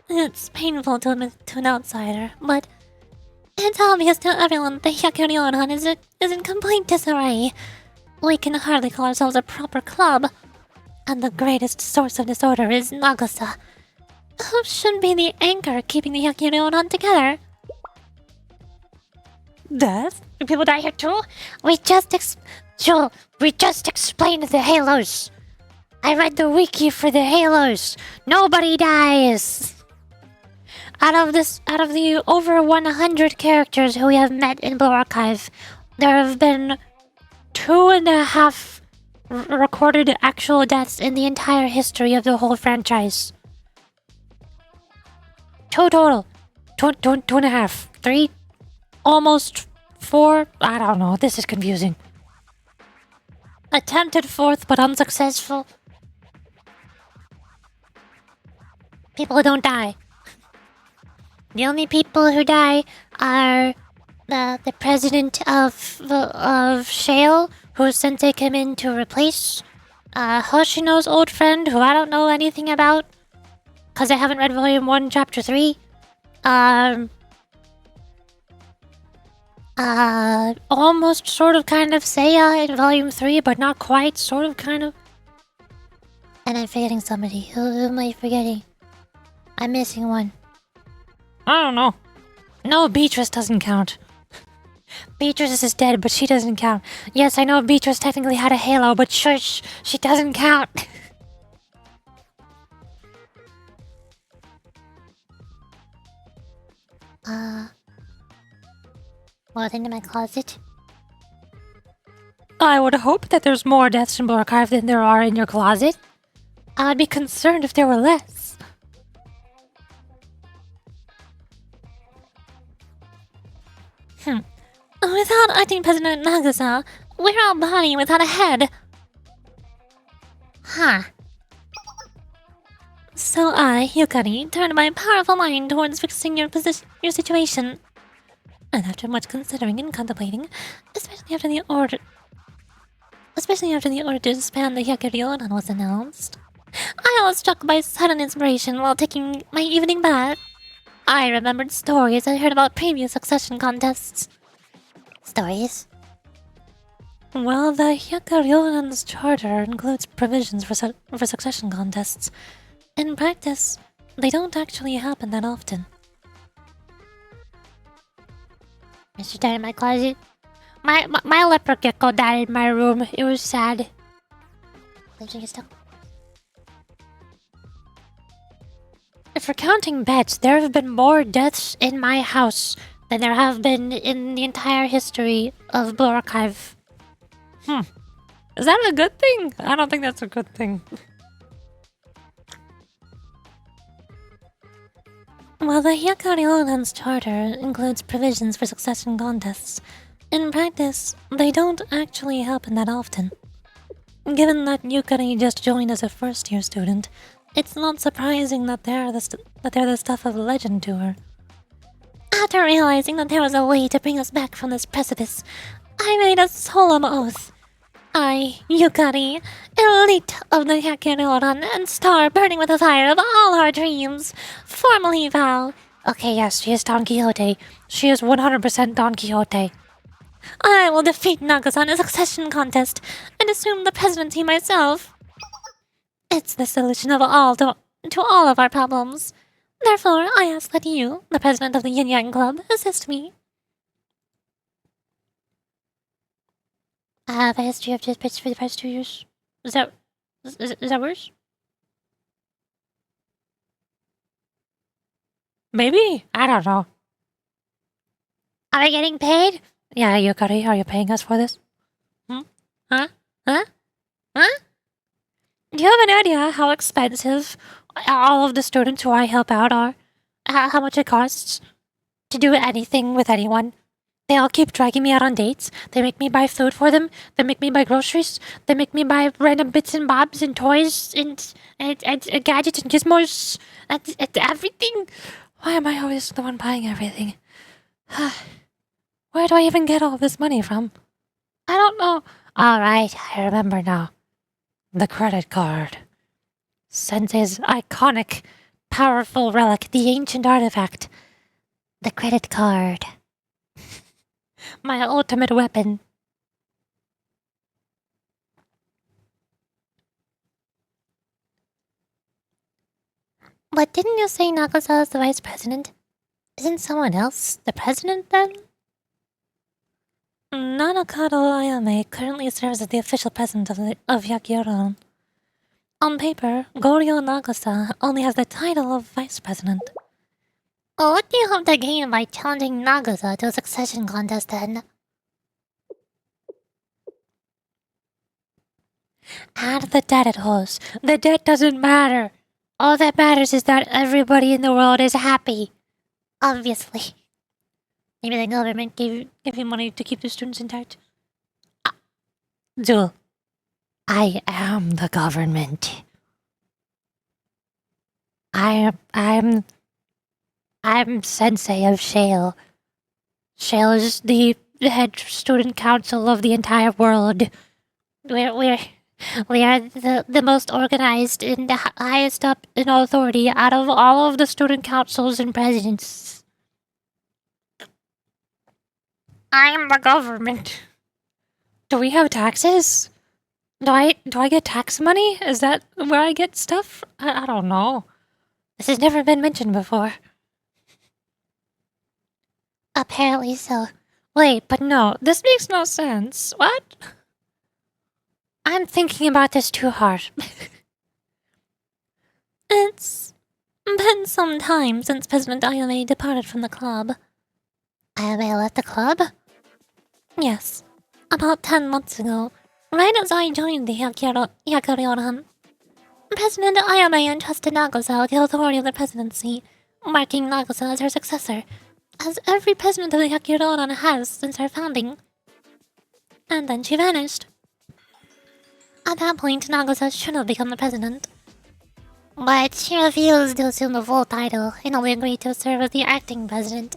It's painful to admit to an outsider, but it's obvious to everyone that the Hyakarioran is in complete disarray. We can hardly call ourselves a proper club. And the greatest source of disorder is Nagasa, who should be the anchor keeping the Hyakarioran together. Death? Do people die here too? We just explained the halos. I read the wiki for the halos. Nobody dies. Out of the over 100 characters who we have met in Blue Archive, there have been 2.5 recorded actual deaths in the entire history of the whole franchise. 2 total. 2.5. 3. Almost 4. I don't know. This is confusing. Attempted 4th, but unsuccessful. People who don't die. The only people who die are the president of Shale, who Sensei came in to replace, Hoshino's old friend, who I don't know anything about, because I haven't read Volume 1, Chapter 3. Almost sort of kind of Seiya in Volume 3, but not quite, sort of kind of. And I'm forgetting somebody. Who am I forgetting? I'm missing one. I don't know. No, Beatrice doesn't count. Beatrice is dead, but she doesn't count. Yes, I know Beatrice technically had a halo, but shush, she doesn't count. What's in my closet? I would hope that there's more deaths in Blue Archive than there are in your closet. I'd be concerned if there were less. Without acting President Nagasa, we're a body without a head. Huh. So I, Yukari, turned my powerful mind towards fixing your situation. And after much considering and contemplating, especially after the order to expand the Hyakiryoran was announced, I was struck by sudden inspiration while taking my evening bath. I remembered stories I heard about previous succession contests. Stories? Well, the Hyakiryoran's charter includes provisions for succession contests. In practice, they don't actually happen that often. Mr. Died in my closet. My leopard gecko died in my room. It was sad. Leaving his stuff. If we're counting beds, there have been more deaths in my house than there have been in the entire history of Blue Archive. Is that a good thing? I don't think that's a good thing. While the Hyakiryoran's charter includes provisions for succession contests, in practice, they don't actually happen that often. Given that Yukari just joined as a first-year student, it's not surprising that they're the stuff of legend to her. After realizing that there was a way to bring us back from this precipice, I made a solemn oath. I, Yukari, elite of the Hyakiryoran and star burning with the fire of all our dreams, formally vow. Okay, yes, she is Don Quixote. She is 100% Don Quixote. I will defeat Nagasa in a succession contest and assume the presidency myself. It's the solution of all to all of our problems. Therefore, I ask that you, the president of the Yin Yang Club, assist me. I have a history of just pitch for the past 2 years. Is that worse? Maybe. I don't know. Are we getting paid? Yeah, Yukari, are you paying us for this? Huh? Do you have an idea how expensive all of the students who I help out are? How much it costs to do anything with anyone? They all keep dragging me out on dates. They make me buy food for them. They make me buy groceries. They make me buy random bits and bobs and toys and gadgets and gizmos and everything. Why am I always the one buying everything? Where do I even get all this money from? I don't know. All right, I remember now. The credit card. Sensei's iconic, powerful relic, the ancient artifact. The credit card. My ultimate weapon. But didn't you say Nagasa is the vice president? Isn't someone else the president then? Nanakado Ayame currently serves as the official president of Hyakiryoran. On paper, Goryo Nagasa only has the title of vice president. Well, what do you hope to gain by challenging Nagasa to a succession contest then? Add the debt it owes. The debt doesn't matter. All that matters is that everybody in the world is happy. Obviously. Maybe the government gave you money to keep the students intact. Jewel, I am the government. I'm sensei of Shale. Shale is the head student council of the entire world. We are the most organized and the highest up in authority out of all of the student councils and presidents. I'm the government. Do we have taxes? Do I get tax money? Is that where I get stuff? I don't know. This has never been mentioned before. Apparently so. Wait, but no, this makes no sense. What? I'm thinking about this too hard. It's been some time since President Ayame departed from the club. Ayame left the club? Yes, about 10 months ago, right as I joined the Hyakiryoran. President Ayame entrusted Nagasa with the authority of the presidency, marking Nagasa as her successor, as every president of the Yakirodon has since her founding. And then she vanished. At that point, Nagasa should have become the president. But she refused to assume the full title and only agreed to serve as the acting president.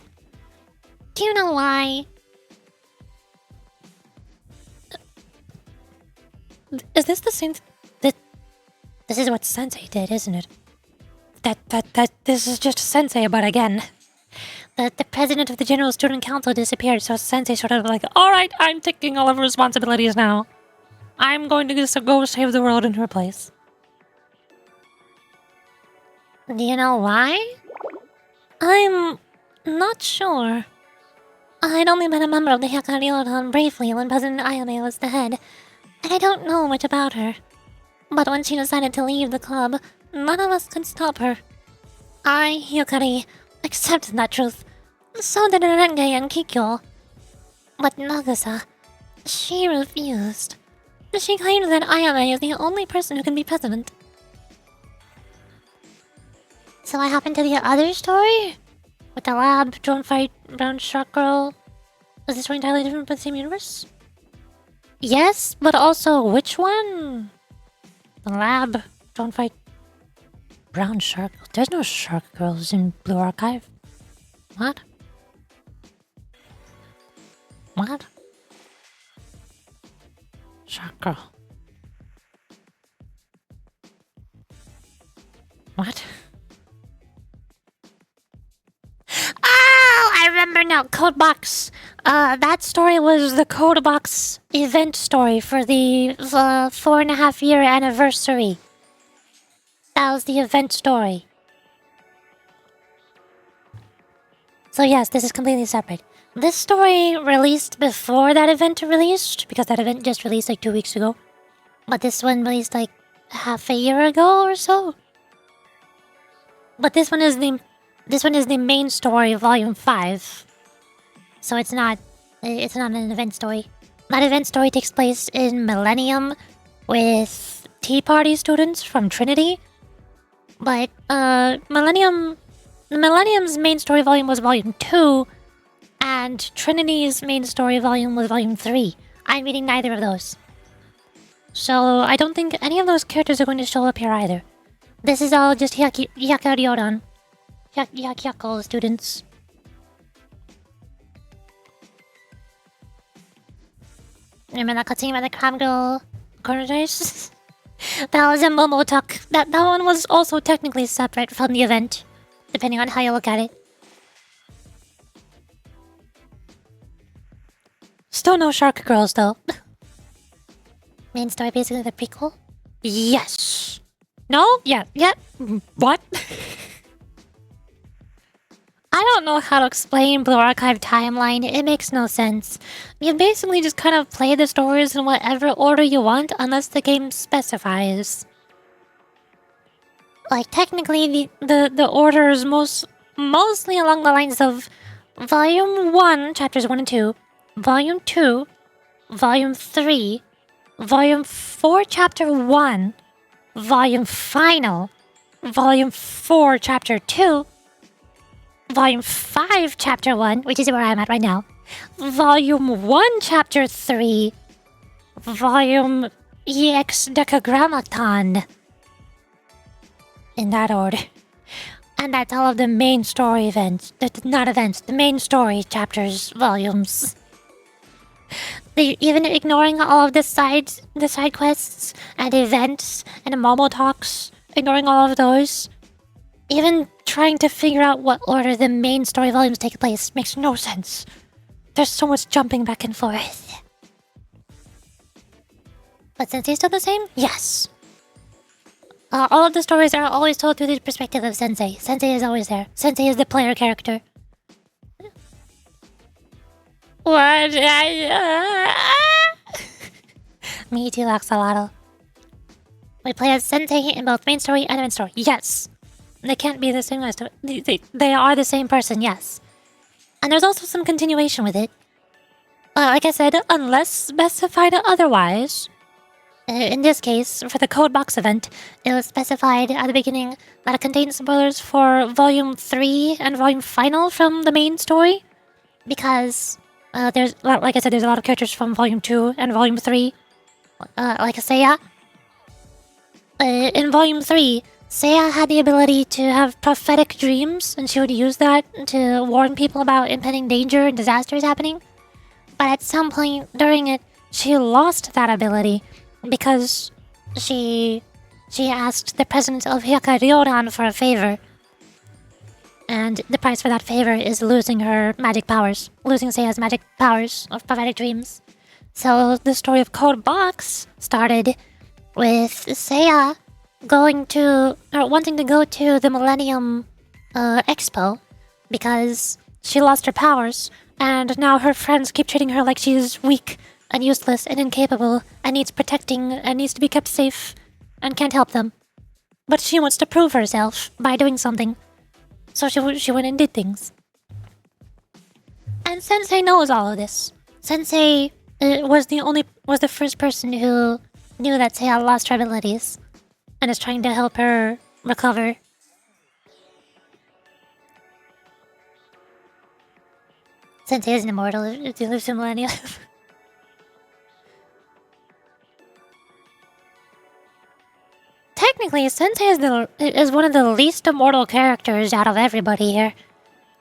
Do you know why? Is this the same? This is what Sensei did, isn't it? This is just Sensei, but again. The president of the General Student Council disappeared, so Sensei sort of like, alright, I'm taking all of her responsibilities now. I'm going to just go save the world in her place. do you know why? I'm not sure. I'd only met a member of the Hyakariodon briefly when President Ayame was the head, and I don't know much about her. But when she decided to leave the club, none of us could stop her. I, Yukari, accepted that truth. So did Renge and Kikyo. But Nagasa, she refused. She claimed that Ayame is the only person who can be president. So what happened to the other story? With the lab, drone fight, brown shark girl? Is this one entirely different but the same universe? Yes, but also which one? The lab, drone fight, brown shark. There's no shark girls in Blue Archive. What? What? Shark girl. What? Oh, I remember now. Codebox. That story was the Codebox event story for the 4.5-year anniversary. That was the event story. So yes, this is completely separate. This story released before that event released, because that event just released like 2 weeks ago. But this one released like half a year ago or so. But this one is the main story, volume 5. So it's not an event story. That event story takes place in Millennium with Tea Party students from Trinity. But Millennium's main story volume was volume 2, and Trinity's main story volume was volume 3. I'm reading neither of those. So I don't think any of those characters are going to show up here either. This is all just Hyakariodon. Hyako students. Remember that cutscene by the crab girl corner dice? That was a Momo Talk. That one was also technically separate from the event, depending on how you look at it. Still no shark girls though. Main story basically the prequel? Yes. No? Yeah. What? I don't know how to explain Blue Archive timeline. It makes no sense. You basically just kind of play the stories in whatever order you want unless the game specifies. Like technically the order is mostly along the lines of Volume 1, Chapters 1 and 2, Volume 2, Volume 3, Volume 4, Chapter 1, Volume Final, Volume 4, Chapter 2, Volume 5, Chapter 1, which is where I'm at right now, Volume 1, Chapter 3, Volume EX Decagrammaton. In that order. And that's all of the main story events. Not events, the main story chapters, volumes. Even ignoring all of the side quests and events and Momo Talks, ignoring all of those, even trying to figure out what order the main story volumes take place makes no sense. There's so much jumping back and forth. But Sensei's still the same? Yes. All of the stories are always told through the perspective of Sensei. Sensei is always there. Sensei is the player character. What? Me too, Axolotl. We play as Sensei in both main story and event story. Yes. They can't be the same as they are the same person, yes. And there's also some continuation with it. Like I said, unless specified otherwise. In this case, for the code box event, it was specified at the beginning that it contains spoilers for Volume 3 and Volume Final from the main story. Because, like I said, there's a lot of characters from Volume 2 and Volume 3. Like Seiya. In Volume 3, Seiya had the ability to have prophetic dreams, and she would use that to warn people about impending danger and disasters happening. But at some point during it, she lost that ability because she asked the president of YUKARI'S for a favor. And the price for that favor is losing her magic powers. Losing Seiya's magic powers of prophetic dreams. So the story of Code Box started with Seiya wanting to go to the Millennium Expo because she lost her powers, and now her friends keep treating her like she's weak and useless and incapable and needs protecting and needs to be kept safe and can't help them. But she wants to prove herself by doing something. So she went and did things. And Sensei knows all of this. Sensei was the first person who knew that Seiya lost her abilities and is trying to help her recover. Sensei isn't immortal if he lives in millennia. Technically, Sensei is one of the least immortal characters out of everybody here.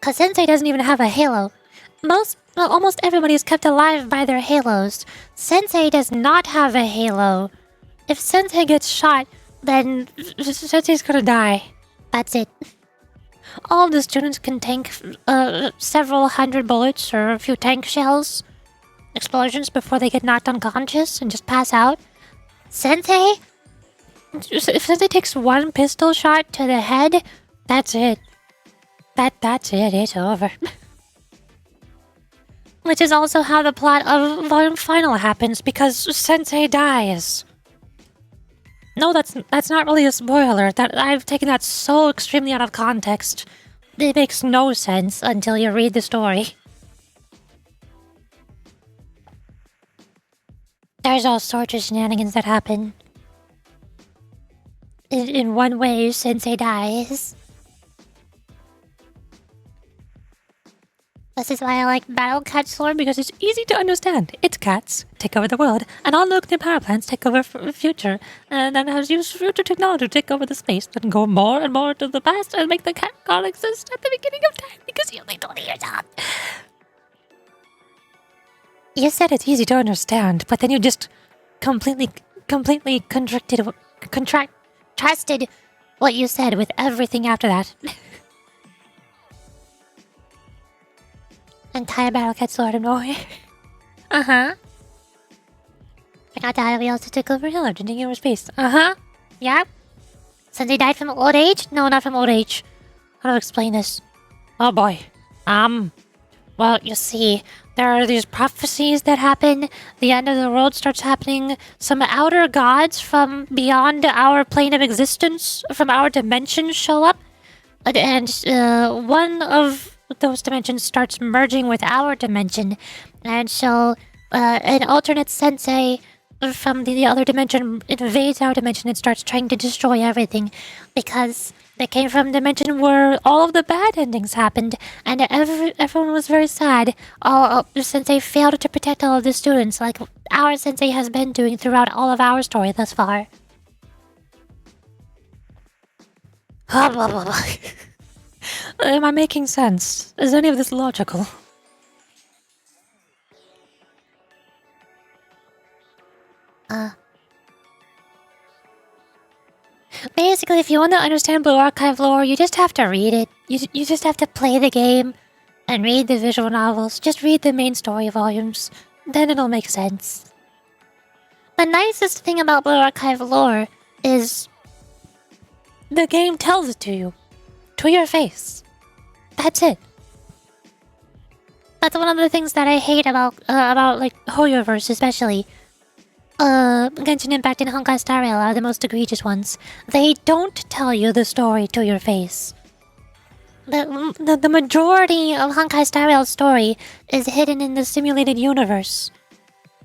Cause Sensei doesn't even have a halo. Almost everybody is kept alive by their halos. Sensei does not have a halo. If Sensei gets shot, then Sensei's gonna die. That's it. All of the students can tank several hundred bullets or a few tank shells, explosions before they get knocked unconscious and just pass out. Sensei? If Sensei takes one pistol shot to the head, that's it. That's it, it's over. Which is also how the plot of Volume Final happens, because Sensei dies. No, that's not really a spoiler. That I've taken that so extremely out of context. It makes no sense until you read the story. There's all sorts of shenanigans that happen. In one way, Sensei dies. This is why I like Battle Cat's lore, because it's easy to understand. It's cats take over the world, and all nuclear power plants take over the future, and then has used future technology to take over the space, and go more and more to the past, and make the cat god exist at the beginning of time, because you only 20 years old. You said it's easy to understand, but then you just completely contrasted what you said with everything after that. Entire Battle Cat Sword of Nowhere. Uh-huh. Forgot that we also took over Hillard and taking over space. Uh-huh. Yeah. Sensei died from old age? No, not from old age. How do I explain this? Oh boy. Well, you see, there are these prophecies that happen. The end of the world starts happening. Some outer gods from beyond our plane of existence, from our dimension, show up. And one of those dimensions starts merging with our dimension. And so an alternate Sensei from the other dimension invades our dimension and starts trying to destroy everything. Because they came from a dimension where all of the bad endings happened, and everyone was very sad. Sensei failed to protect all of the students, like our Sensei has been doing throughout all of our story thus far. Am I making sense? Is any of this logical? Basically, if you want to understand Blue Archive lore, you just have to read it. You just have to play the game and read the visual novels. Just read the main story volumes. Then it'll make sense. The nicest thing about Blue Archive lore is the game tells it to you. To your face. That's it. That's one of the things that I hate about like Hoyoverse especially. Genshin Impact and Honkai Star Rail are the most egregious ones. They don't tell you the story to your face. The majority of Honkai Star Rail's story is hidden in the simulated universe.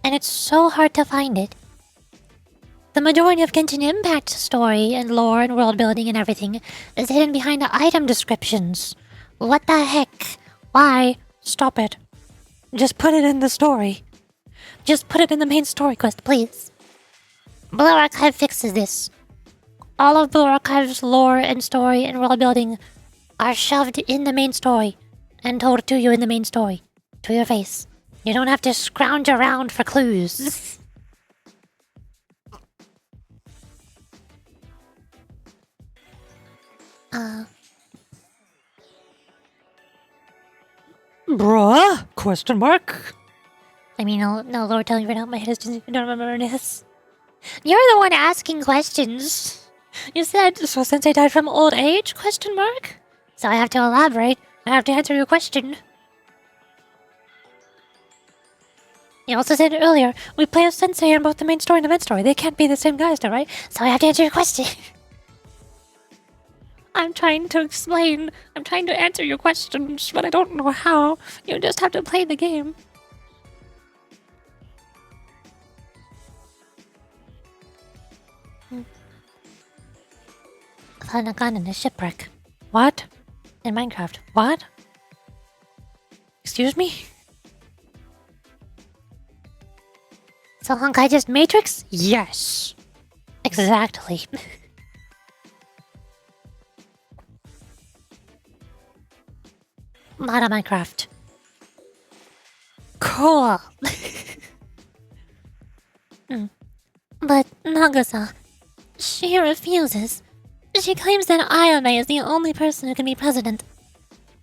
And it's so hard to find it. The majority of Genshin Impact's story and lore and world building and everything is hidden behind the item descriptions. What the heck? Why? Stop it. Just put it in the story. Just put it in the main story quest, please. Blue Archive fixes this. All of Blue Archive's lore and story and world building are shoved in the main story and told to you in the main story. To your face. You don't have to scrounge around for clues. Bruh? Question mark? I mean, no, Lord, telling you right now, my head is just, I don't remember this. You're the one asking questions. You said, so Sensei died from old age? Question mark? So I have to elaborate. I have to answer your question. You also said earlier, we play as Sensei in both the main story and the event story. They can't be the same guys though, right? So I have to answer your question. I'm trying to explain. I'm trying to answer your questions, but I don't know how. You just have to play the game. Found a gun in a shipwreck. What? In Minecraft. What? Excuse me? So Honkai just Matrix? Yes. Exactly. Not a Minecraft. Cool. But Nagasa, she refuses. She claims that Ayame is the only person who can be president.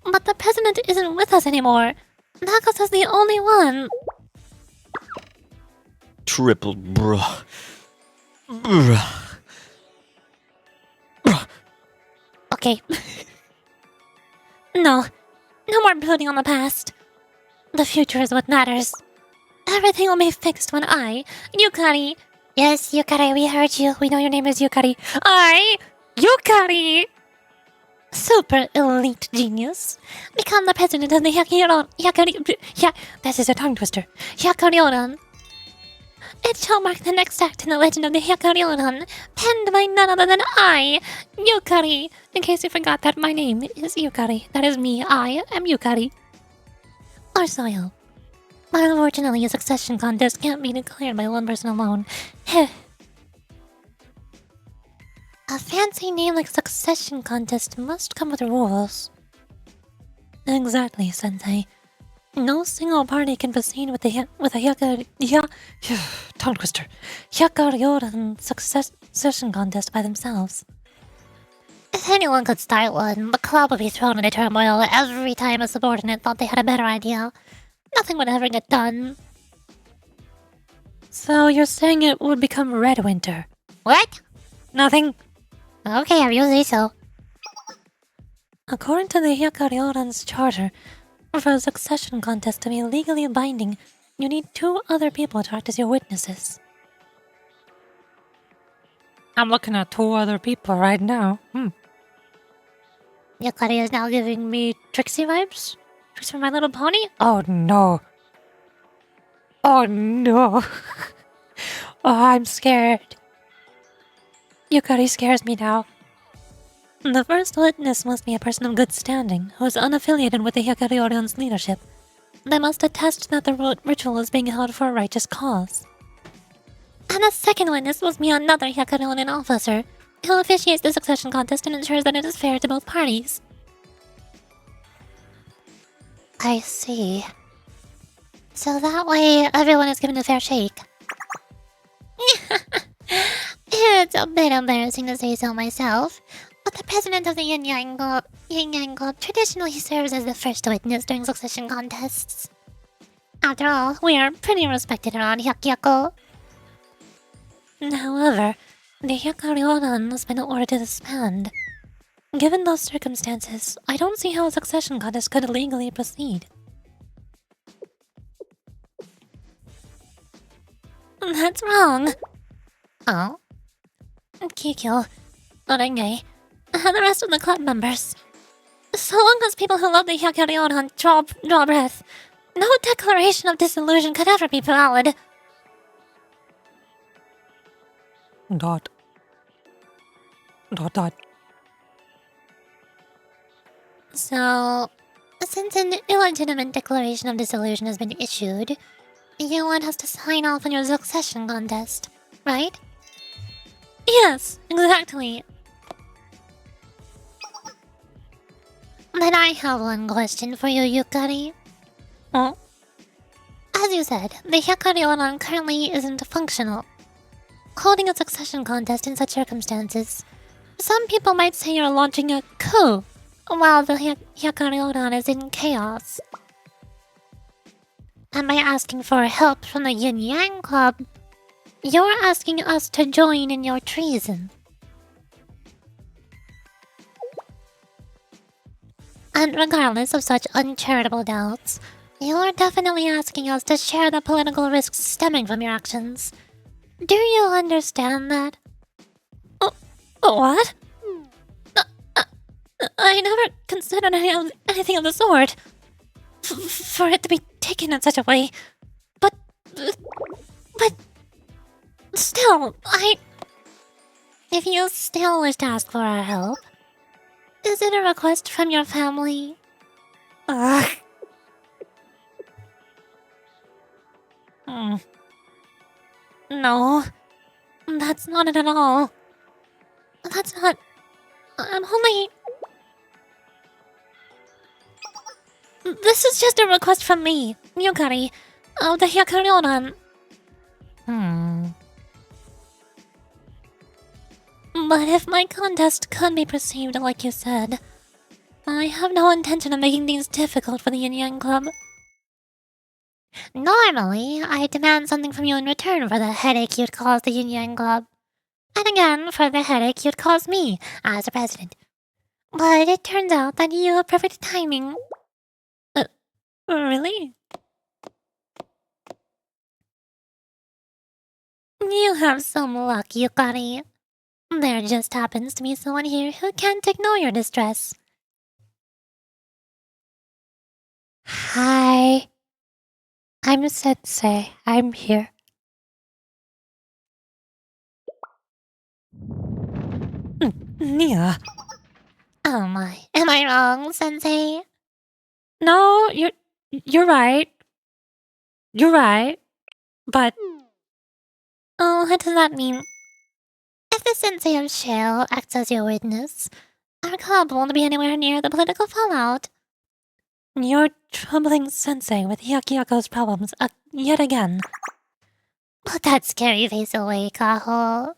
But the president isn't with us anymore. Nagasa's the only one. Triple bruh. Bruh. Okay. No more brooding on the past. The future is what matters. Everything will be fixed when Yukari... Yes, Yukari, we heard you. We know your name is Yukari. Yukari! Super elite genius. Become the president of the that is a tongue twister. Hyakuryoran. It shall mark the next act in the legend of the Hyakuryoran, penned by none other than Yukari. In case you forgot that my name is Yukari. That is me. I am Yukari. Or soil. But unfortunately, a succession contest can't be declared by one person alone. A fancy name like succession contest must come with rules. Exactly, Sensei. No single party can proceed with a tongue twister. Hyakuryoran succession contest by themselves. If anyone could start one, the club would be thrown into turmoil every time a subordinate thought they had a better idea. Nothing would ever get done. So you're saying it would become Red Winter? What? Nothing. Okay, if you say so. According to the Hyakuryoran's charter, for a succession contest to be legally binding, you need 2 other people to act as your witnesses. I'm looking at 2 other people right now. Yukari is now giving me Trixie vibes? Tricks from My Little Pony? Oh no. Oh no. Oh, I'm scared. Yukari scares me now. The first witness must be a person of good standing, who is unaffiliated with the Hyakuryoran's leadership. They must attest that the ritual is being held for a righteous cause. And the second witness must be another Hyakuryoran officer, who officiates the succession contest and ensures that it is fair to both parties. I see. So that way, everyone is given a fair shake. It's a bit embarrassing to say so myself, but the president of the Yin Yang Club traditionally serves as the first witness during succession contests. After all, we are pretty respected around Hyakuyaku. However, the Hyakuryoran has been ordered to disband. Given those circumstances, I don't see how a succession contest could legally proceed. That's wrong. Oh? Kikyo, Orenge, and the rest of the club members. So long as people who love the Hyakuryoran draw breath, no declaration of disillusion could ever be valid. Dot. Dot dot. So, since an illegitimate declaration of dissolution has been issued, you want us to sign off on your succession contest, right? Yes, exactly. Then I have one question for you, Yukari. Oh, As you said, the Hyakari currently isn't functional. Holding a succession contest in such circumstances, some people might say you're launching a coup, while the Hyakari is in chaos. And by asking for help from the Yin Yang Club, you're asking us to join in your treason. And regardless of such uncharitable doubts, you're definitely asking us to share the political risks stemming from your actions. Do you understand that? what? I never considered anything of the sort. For it to be taken in such a way. But still, If you still wish to ask for our help, is it a request from your family? Ugh. No, that's not it at all. That's not. I'm only. This is just a request from me, Yukari, of the Hyakari. But if my contest could be perceived like you said, I have no intention of making things difficult for the Yin Yang Club. Normally, I demand something from you in return for the headache you'd cause the Yin Yang Club. And again, for the headache you'd cause me, as a president. But it turns out that you have perfect timing. Really? You have some luck, Yukari. There just happens to be someone here who can't ignore your distress. Hi. I'm Sensei. I'm here. Nia. Oh my, am I wrong, Sensei? No, you're right. You're right. But Oh, what does that mean? If the Sensei of Shale acts as your witness, our club won't be anywhere near the political fallout. you're troubling Sensei with Yakiyako's problems yet again. Put that scary face away, Kaho.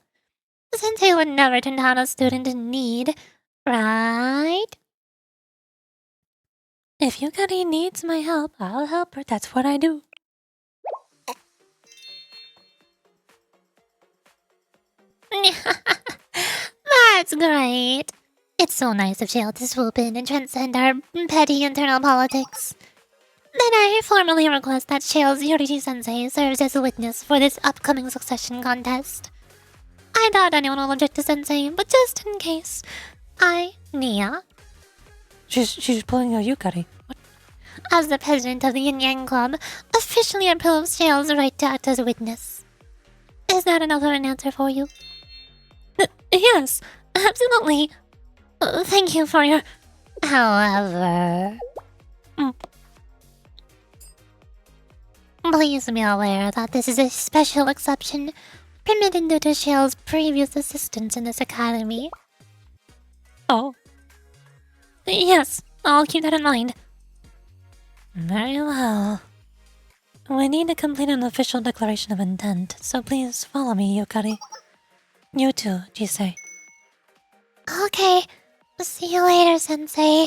Sensei would never turn down a student in need, right? If Yukari needs my help, I'll help her. That's what I do. That's great. It's so nice of Shale to swoop in and transcend our petty internal politics. Then I formally request that Shale's Yorichi-sensei serves as a witness for this upcoming succession contest. I doubt anyone will object to Sensei, but just in case, Nia, She's pulling a Yukari. as the president of the Yin Yang Club, officially approves Shale's right to act as a witness. Is that enough of an answer for you? Yes, absolutely. Thank you for your. However... Please be aware that this is a special exception permitted due to Shale's previous assistance in this academy. Oh. Yes, I'll keep that in mind. Very well. We need to complete an official declaration of intent, so please follow me, Yukari. You too, Jisei. Okay, see you later, Sensei.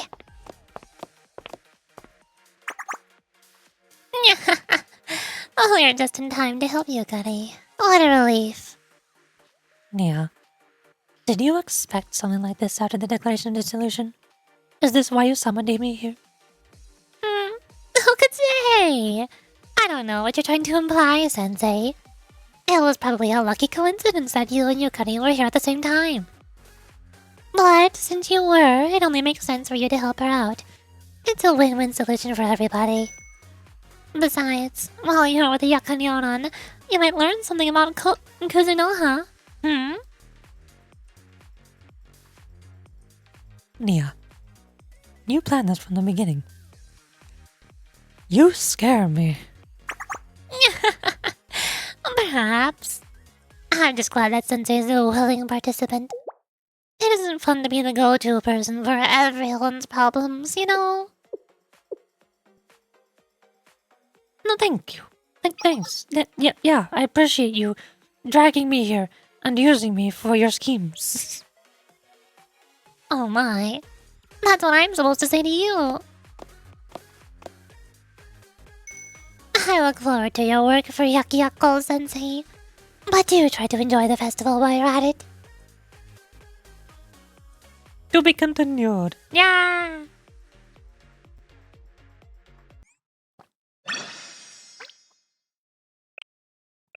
Oh, you're just in time to help Yukari. What a relief. Nia, did you expect something like this after the declaration of dissolution? Is this why you summoned me here? Who could say? I don't know what you're trying to imply, Sensei. It was probably a lucky coincidence that you and Yukari were here at the same time. But since you were, it only makes sense for you to help her out. It's a win-win solution for everybody. Besides, while you're with the Yakanyoran, you might learn something about Kuzunoha. Hmm? Nia, you planned this from the beginning. You scare me. Perhaps. I'm just glad that Sensei is a willing participant. It isn't fun to be the go-to person for everyone's problems, you know? No, thank you. Thanks. Yeah, I appreciate you dragging me here and using me for your schemes. Oh my. That's what I'm supposed to say to you. I look forward to your work for Yakiyako Sensei. But do try to enjoy the festival while you're at it. To be continued. Yeah!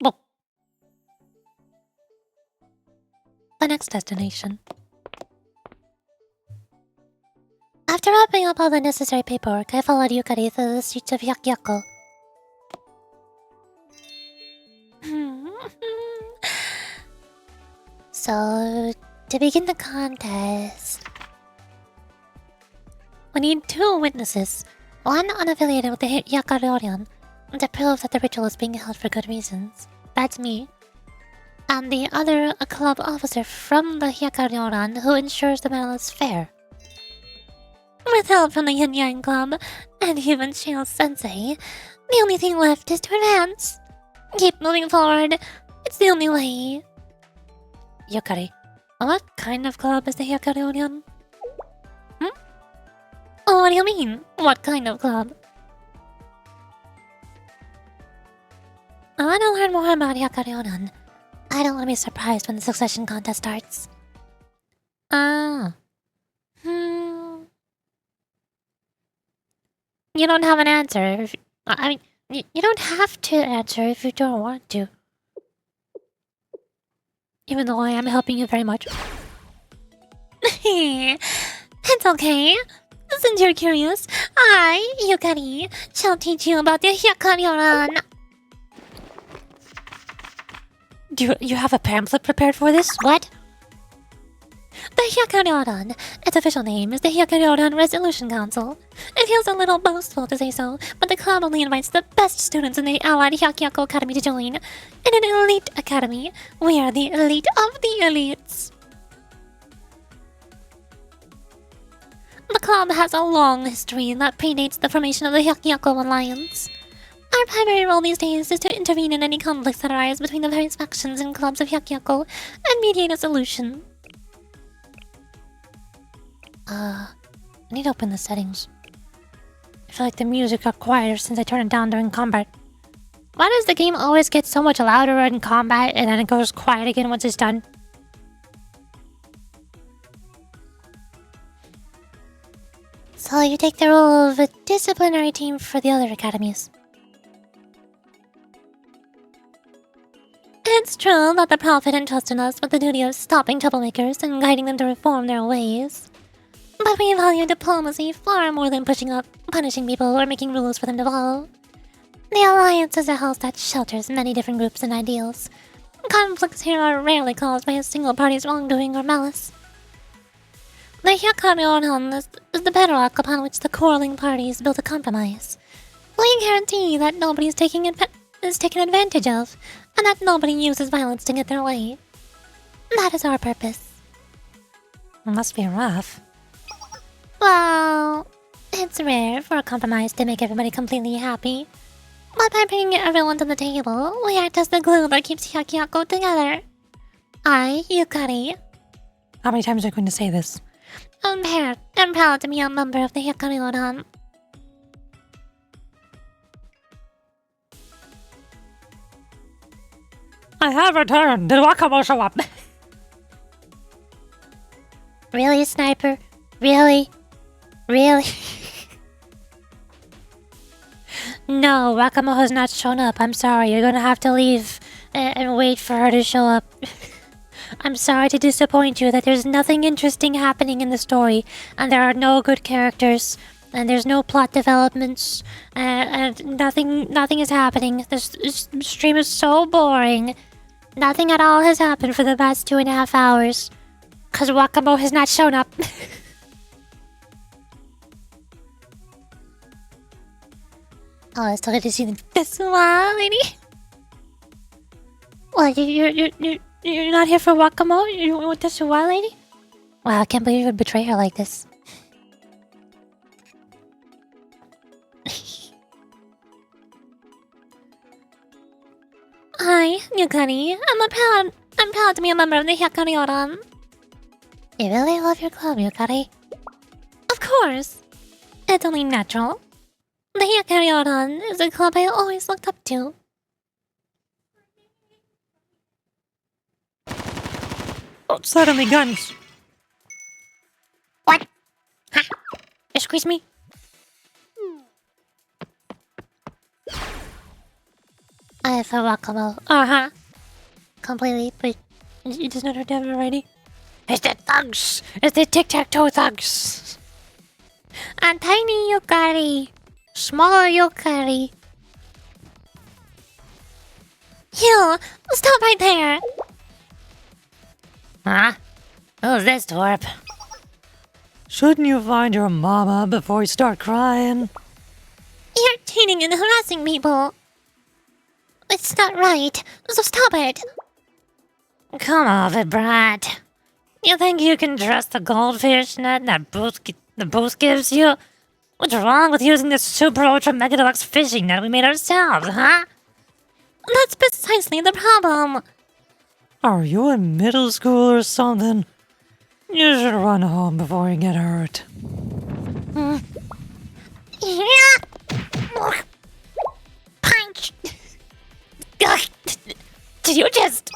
Well, the next destination. After wrapping up all the necessary paperwork, I followed Yukari through the streets of Yakyako. So, to begin the contest, we need 2 witnesses, one unaffiliated with the Yakarorion, to prove that the ritual is being held for good reasons. That's me. And the other, a club officer from the Yakarioran who ensures the battle is fair. With help from the Yin Yang Club and even Shale Sensei, the only thing left is to advance. Keep moving forward. It's the only way. Yukari, what kind of club is the Yakarorion? Oh, what do you mean? What kind of club? I want to learn more about Yakarioran. I don't want to be surprised when the succession contest starts. Ah. You don't have an answer. You don't have to answer if you don't want to. Even though I am helping you very much. It's okay. Since you're curious, I, Yukari, shall teach you about the Yakarioran. Do you have a pamphlet prepared for this? What? The Yakarioran. Its official name is the Yakarioran Resolution Council. It feels a little boastful to say so, but the club only invites the best students in the Allied Hyakyako Academy to join. In an elite academy, we are the elite of the elites. The club has a long history that predates the formation of the Hyakyako Alliance. Our primary role these days is to intervene in any conflicts that arise between the various factions and clubs of Hyakyako and mediate a solution. I need to open the settings. I feel like the music got quieter since I turned it down during combat. Why does the game always get so much louder in combat and then it goes quiet again once it's done? So you take the role of a disciplinary team for the other academies. It's true that the Prophet entrusted us with the duty of stopping troublemakers and guiding them to reform their ways. But we value diplomacy far more than punishing people or making rules for them to follow. The Alliance is a house that shelters many different groups and ideals. Conflicts here are rarely caused by a single party's wrongdoing or malice. The Yakarioran is the bedrock upon which the quarreling parties build a compromise. We guarantee that nobody is taken advantage of, and that nobody uses violence to get their way. That is our purpose. It must be rough. Well, it's rare for a compromise to make everybody completely happy. But by bringing everyone to the table, we act as the glue that keeps Hyakyako together. I, Yukari, How many times are you going to say this? am proud to be a member of the Yakarioran. I have returned. Did Wakamo show up? Really, Sniper? Really? Really? No, Wakamo has not shown up. I'm sorry. You're gonna have to leave and wait for her to show up. I'm sorry to disappoint you that there's nothing interesting happening in the story, and there are no good characters, and there's no plot developments, and nothing is happening. This stream is so boring. Nothing at all has happened for the past 2.5 hours. Cause Wakamo has not shown up. Oh, I still get to see this one, lady. What, you're not here for Wakamo? You want this one, lady? Wow, I can't believe you would betray her like this. Hi, Yukari. I'm proud to be a member of the Hyakari-oran. You really love your club, Yukari. Of course. It's only natural. The Hyakari-oran is a club I always looked up to. Oh, suddenly guns. What? Ha! You squeeze me? I feel Wakamo. Uh-huh. Completely, but You just not heard that already? It's the thugs! It's the tic-tac-toe thugs! a tiny Yukari. Small Yukari. You! Stop right there! Huh? Who's this twerp? Shouldn't you find your mama before you start crying? You're cheating and harassing people. It's not right, so stop it. Come off it, brat. You think you can trust the goldfish net that the booth gives you? What's wrong with using this super ultra mega deluxe fishing net we made ourselves, huh? That's precisely the problem. Are you in middle school or something? You should run home before you get hurt. Punch! Did you just...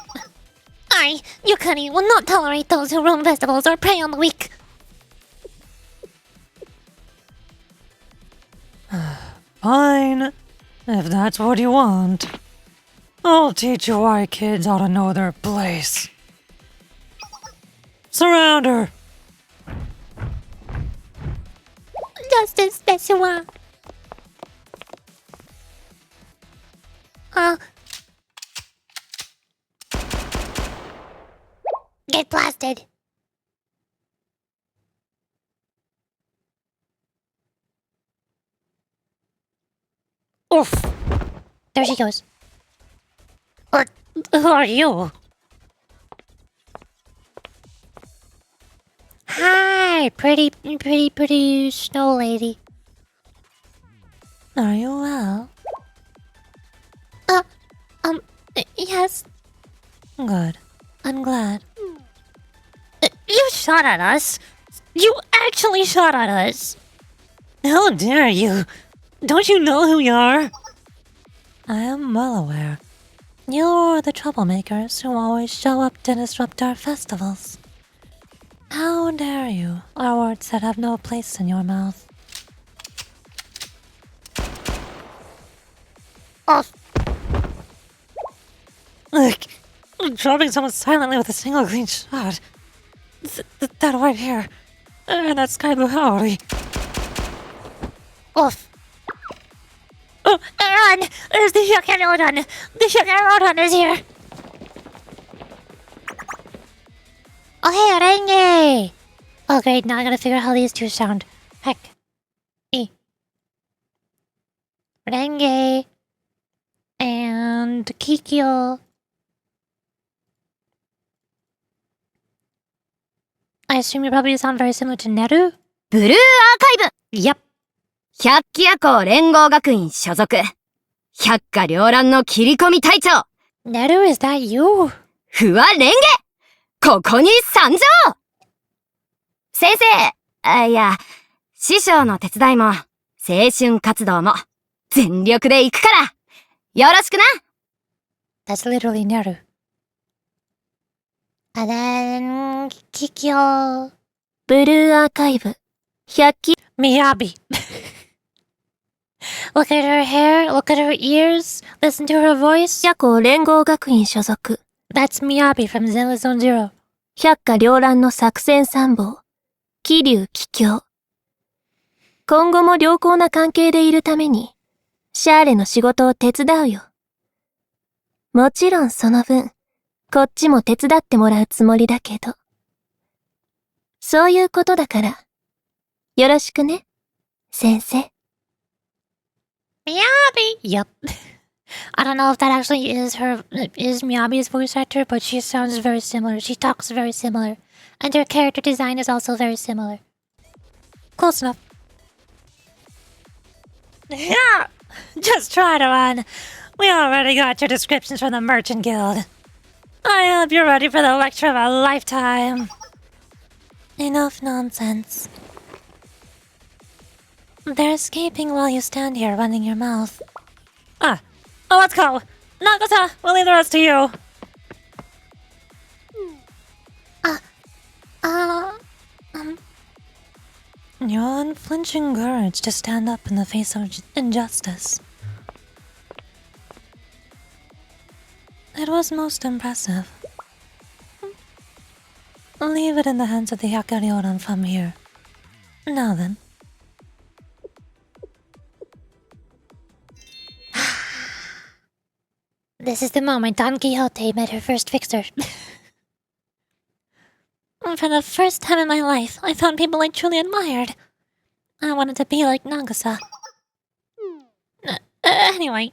Yukari will not tolerate those who ruin festivals or prey on the weak. Fine, if that's what you want. I'll teach you why kids ought to know their place. Surround her! Justice Besua. Get blasted. Oof! There she goes. Who are you? Hi, pretty snow lady. Are you well? Yes. Good. I'm glad. You shot at us. You actually shot at us. How dare you! Don't you know who you are? I am well aware. You're the troublemakers who always show up to disrupt our festivals. How dare you, are words that have no place in your mouth. Oh, Look, dropping someone silently with a single clean shot. That white hair, and that sky blue Howdy. oof. Oh, run! There's the Hyakari-oran. The Hyakari-oran is here. Oh, hey, Renge! Oh, great, now I gotta figure out how these two sound. Heck. E. Renge. And Kikyo. I assume you probably sound very similar to Neru? ブルーアーカイブ Yep. 百鬼夜行連合学院所属百花繚乱の切り込み隊長 Neru, is that you? 不破レンゲここに参上先生いや師匠の手伝いも青春活動も全力で行くからよろしくな That's literally Neru. And then Kikyo. ブルーアーカイブ百鬼 Miyabi. Look at her hair, look at her ears, listen to her voice. 夜行連合学院所属 That's Miyabi from Zenless Zone Zero. 百花繚乱の作戦参謀桐生桔梗今後も良好な関係でいるためにシャーレの仕事を手伝うよもちろんその分こっちも手伝ってもらうつもりだけど。そういうことだから、よろしくね、先生。Miyabi! Yep. I don't know if that actually is Miyabi's voice actor, but she sounds very similar. She talks very similar. And her character design is also very similar. Close enough. Yeah! Just try to run. We already got your descriptions from the Merchant Guild. I hope you're ready for the lecture of a lifetime. Enough nonsense. They're escaping while you stand here running your mouth. Oh, let's go! Nagata, we'll leave the rest to you. Your unflinching courage to stand up in the face of injustice. It was most impressive. Leave it in the hands of the Yakarioran from here. Now then. This is the moment Don Quixote met her first fixer. For the first time in my life, I found people I truly admired. I wanted to be like Nagasa. Anyway,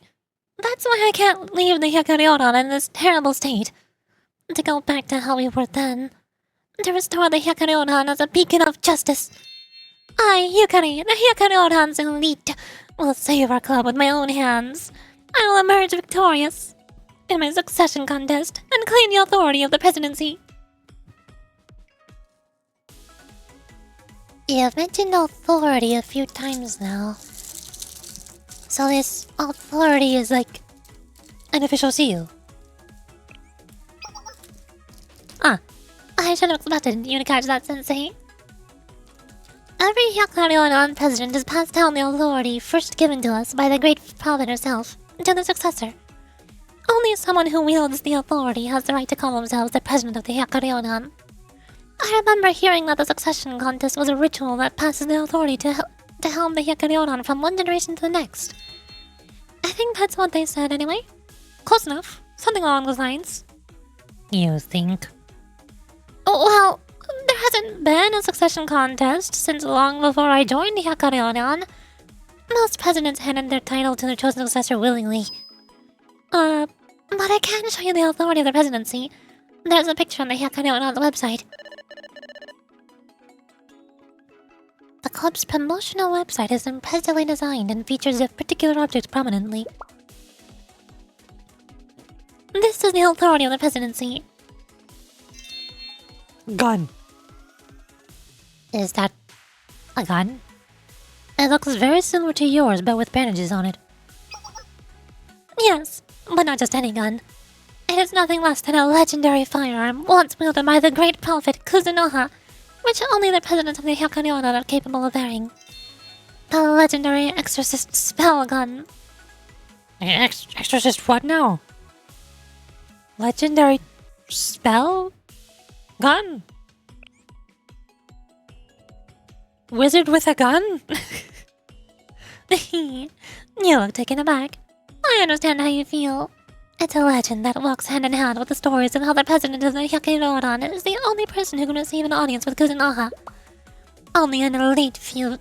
that's why I can't leave the Yakarioran in this terrible state. To go back to how we were then. To restore the Yakarioran as a beacon of justice. I, Yukari, the Yakarioran's elite, will save our club with my own hands. I will emerge victorious in my succession contest and claim the authority of the presidency. You've mentioned authority a few times now. So this authority is like an official seal. I should have expected you to catch that, Sensei. Every Yakarioran president has passed down the authority first given to us by the great prophet herself to the successor. Only someone who wields the authority has the right to call themselves the president of the Yakarioran. I remember hearing that the succession contest was a ritual that passes the authority to helm the Yakarioran from one generation to the next. I think that's what they said anyway. Close enough. Something along those lines. You think? Oh, well, there hasn't been a succession contest since long before I joined the Yakarioran. Most presidents handed their title to their chosen successor willingly. But I can show you the authority of the presidency. There's a picture on the Yakarioran's website. The club's promotional website is impressively designed and features a particular object prominently. This is the authority of the presidency. Gun. Is that a gun? It looks very similar to yours, but with bandages on it. Yes, but not just any gun. It is nothing less than a legendary firearm once wielded by the great prophet Kuzunoha, which only the presidents of the Yakarioran are capable of bearing. The legendary exorcist spell gun. Exorcist what now? Legendary spell gun? Wizard with a gun? You look taken aback. I understand how you feel. It's a legend that walks hand in hand with the stories of how the president of the Yakarioran is the only person who can receive an audience with Kuzunoha. Only an elite few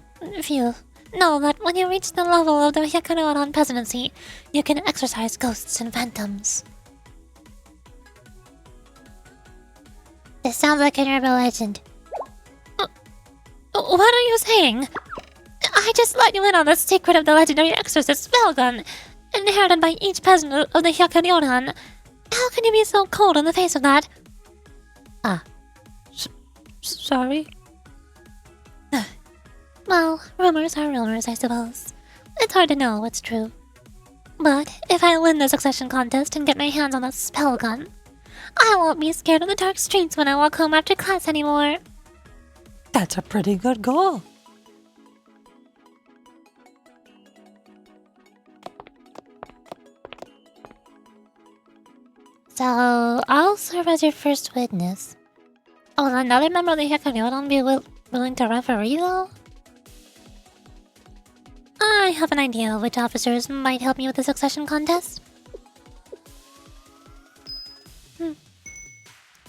know that when you reach the level of the Yakarioran presidency, you can exorcise ghosts and phantoms. This sounds like an urban legend. What are you saying? I just let you in on the secret of the legendary exorcist spell gun, inherited by each president of the Yakarioran. How can you be so cold in the face of that? Sorry? Well, rumors are rumors, I suppose. It's hard to know what's true. But if I win the succession contest and get my hands on a spell gun, I won't be scared of the dark streets when I walk home after class anymore. That's a pretty good goal. So, I'll serve as your first witness. Will another member of the Yakarioran be willing to referee, though? I have an idea of which officers might help me with the succession contest.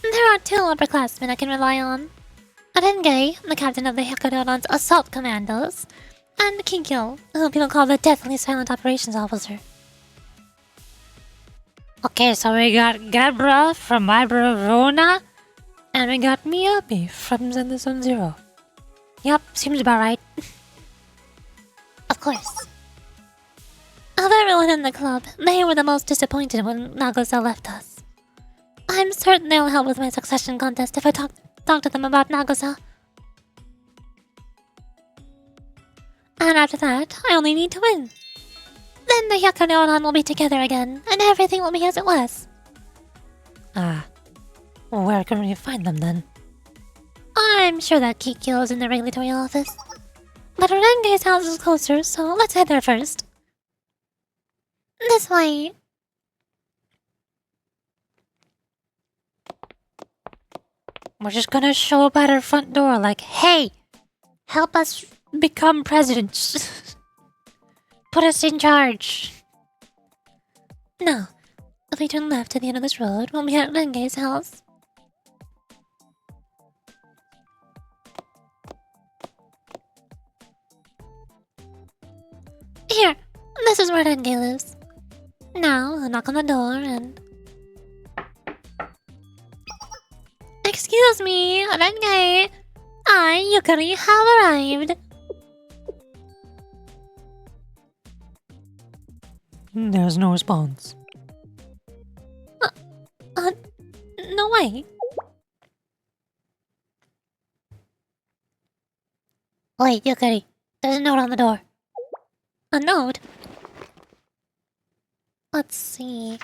There are 2 upperclassmen I can rely on. Renge, the captain of the Hyukarodon's assault commandos, and Kikyo, who people call the deathly silent operations officer. Okay, so we got Gebra from Iberona, and we got Miyabi from Zenithzone Zero. Yep, seems about right. Of course. Of everyone in the club, they were the most disappointed when Nagosa left us. I'm certain they'll help with my succession contest if I talk to them about Nagosa. And after that, I only need to win. Then the Hyukarodon will be together again, and everything will be as it was. Ah, where can we find them then? I'm sure that Kikyo's in the regulatory office. But Renge's house is closer, so let's head there first. This way. We're just gonna show up at our front door like, hey, help us become presidents. Put us in charge. No. If we turn left at the end of this road, we'll be at Renge's house. Here, this is where Renge lives. Now, I'll knock on the door and... Excuse me, Renge. I, Yukari, have arrived. There's no response. No way. Wait, Yukari. There's a note on the door. A note? Let's see.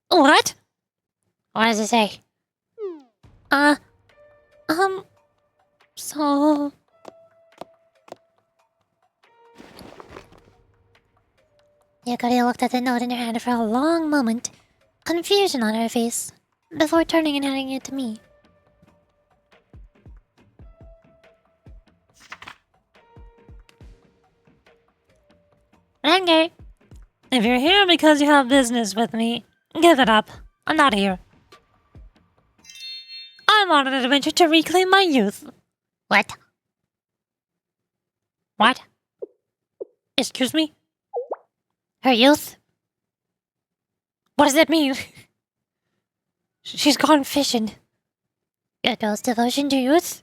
What? What does it say? So... Yukari looked at the note in her hand for a long moment, confusion on her face, before turning and handing it to me. Renge, if you're here because you have business with me, give it up. I'm not here. I'm on an adventure to reclaim my youth. What? What? Excuse me? Her youth? What does that mean? She's gone fishing. Your girl's devotion to youth?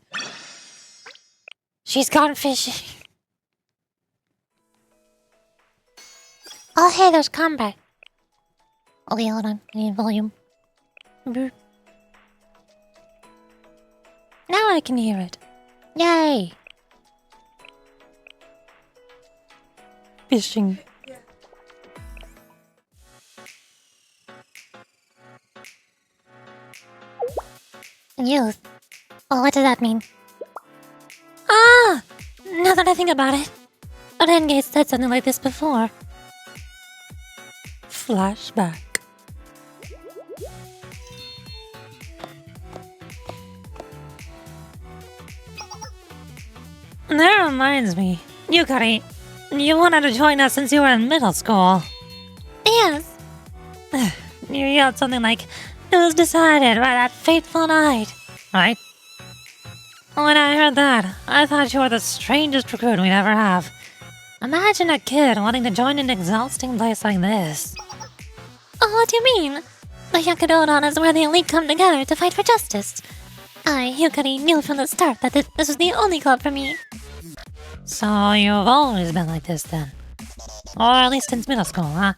She's gone fishing. Oh, hey, there's combat. Okay, hold on. I need volume. Now I can hear it. Yay! Fishing. Youth? Oh, what does that mean? Ah! Now that I think about it, Renge said something like this before. Flashback. That reminds me, Yukari, you wanted to join us since you were in middle school. Yes. You yelled something like, it was decided by that fateful night, right? When I heard that, I thought you were the strangest recruit we'd ever have. Imagine a kid wanting to join an exhausting place like this. Oh, what do you mean? The Hyukarodon is where the elite come together to fight for justice. I, Yukari, knew from the start that this was the only club for me. So you've always been like this then? Or at least since middle school, huh?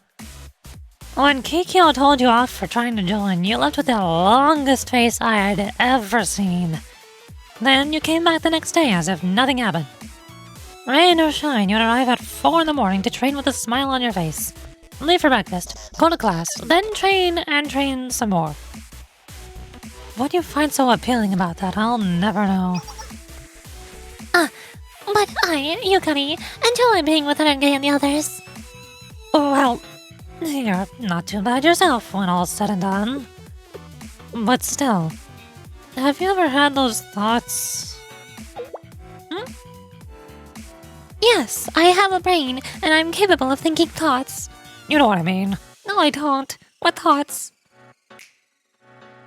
When Kikyo told you off for trying to join, you left with the longest face I had ever seen. Then you came back the next day as if nothing happened. Rain or shine, you'd arrive at 4 in the morning to train with a smile on your face. Leave for breakfast, go to class, then train and train some more. What do you find so appealing about that? I'll never know. But I, Yukari, enjoy being with Renge and the others. Well, you're not too bad yourself when all's said and done. But still, have you ever had those thoughts? Yes, I have a brain, and I'm capable of thinking thoughts. You know what I mean. No, I don't. What thoughts?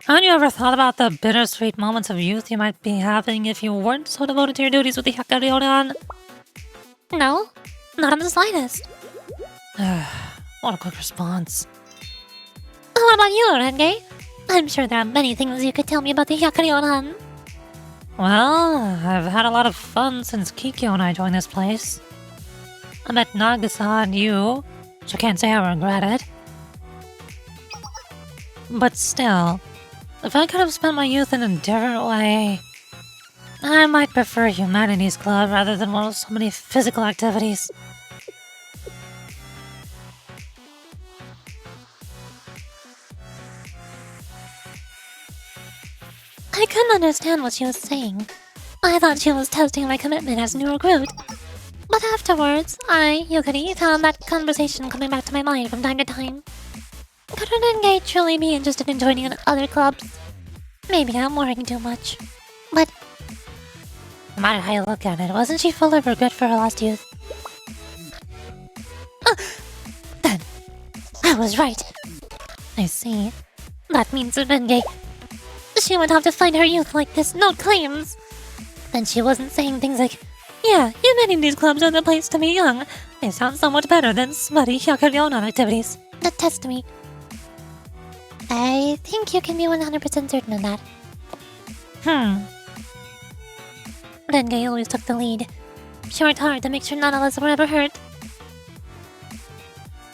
Haven't you ever thought about the bittersweet moments of youth you might be having if you weren't so devoted to your duties with the Hyukari'S? No, not in the slightest. What a quick response. What about you, Renge? I'm sure there are many things you could tell me about the Hyukari'S. Well, I've had a lot of fun since Kikyo and I joined this place. I met Nagisa and you, which I can't say I regret it. But still, if I could have spent my youth in a different way, I might prefer Humanities Club rather than one with so many physical activities. I couldn't understand what she was saying. I thought she was testing my commitment as a new recruit. But afterwards, I, Yukari, found that conversation coming back to my mind from time to time. Could Renge truly be interested in joining other clubs? Maybe I'm worrying too much. But no matter how you look at it, wasn't she full of regret for her lost youth? Then, I was right. I see. That means Renge. She went off to find her youth like this note claims. Then she wasn't saying things like, yeah, Humanities Clubs are the place to be young. They sound so much better than smutty Hyukari'S activities. that test me. I think you can be 100% certain of that. Renge always took the lead. She worked hard to make sure none of us were ever hurt.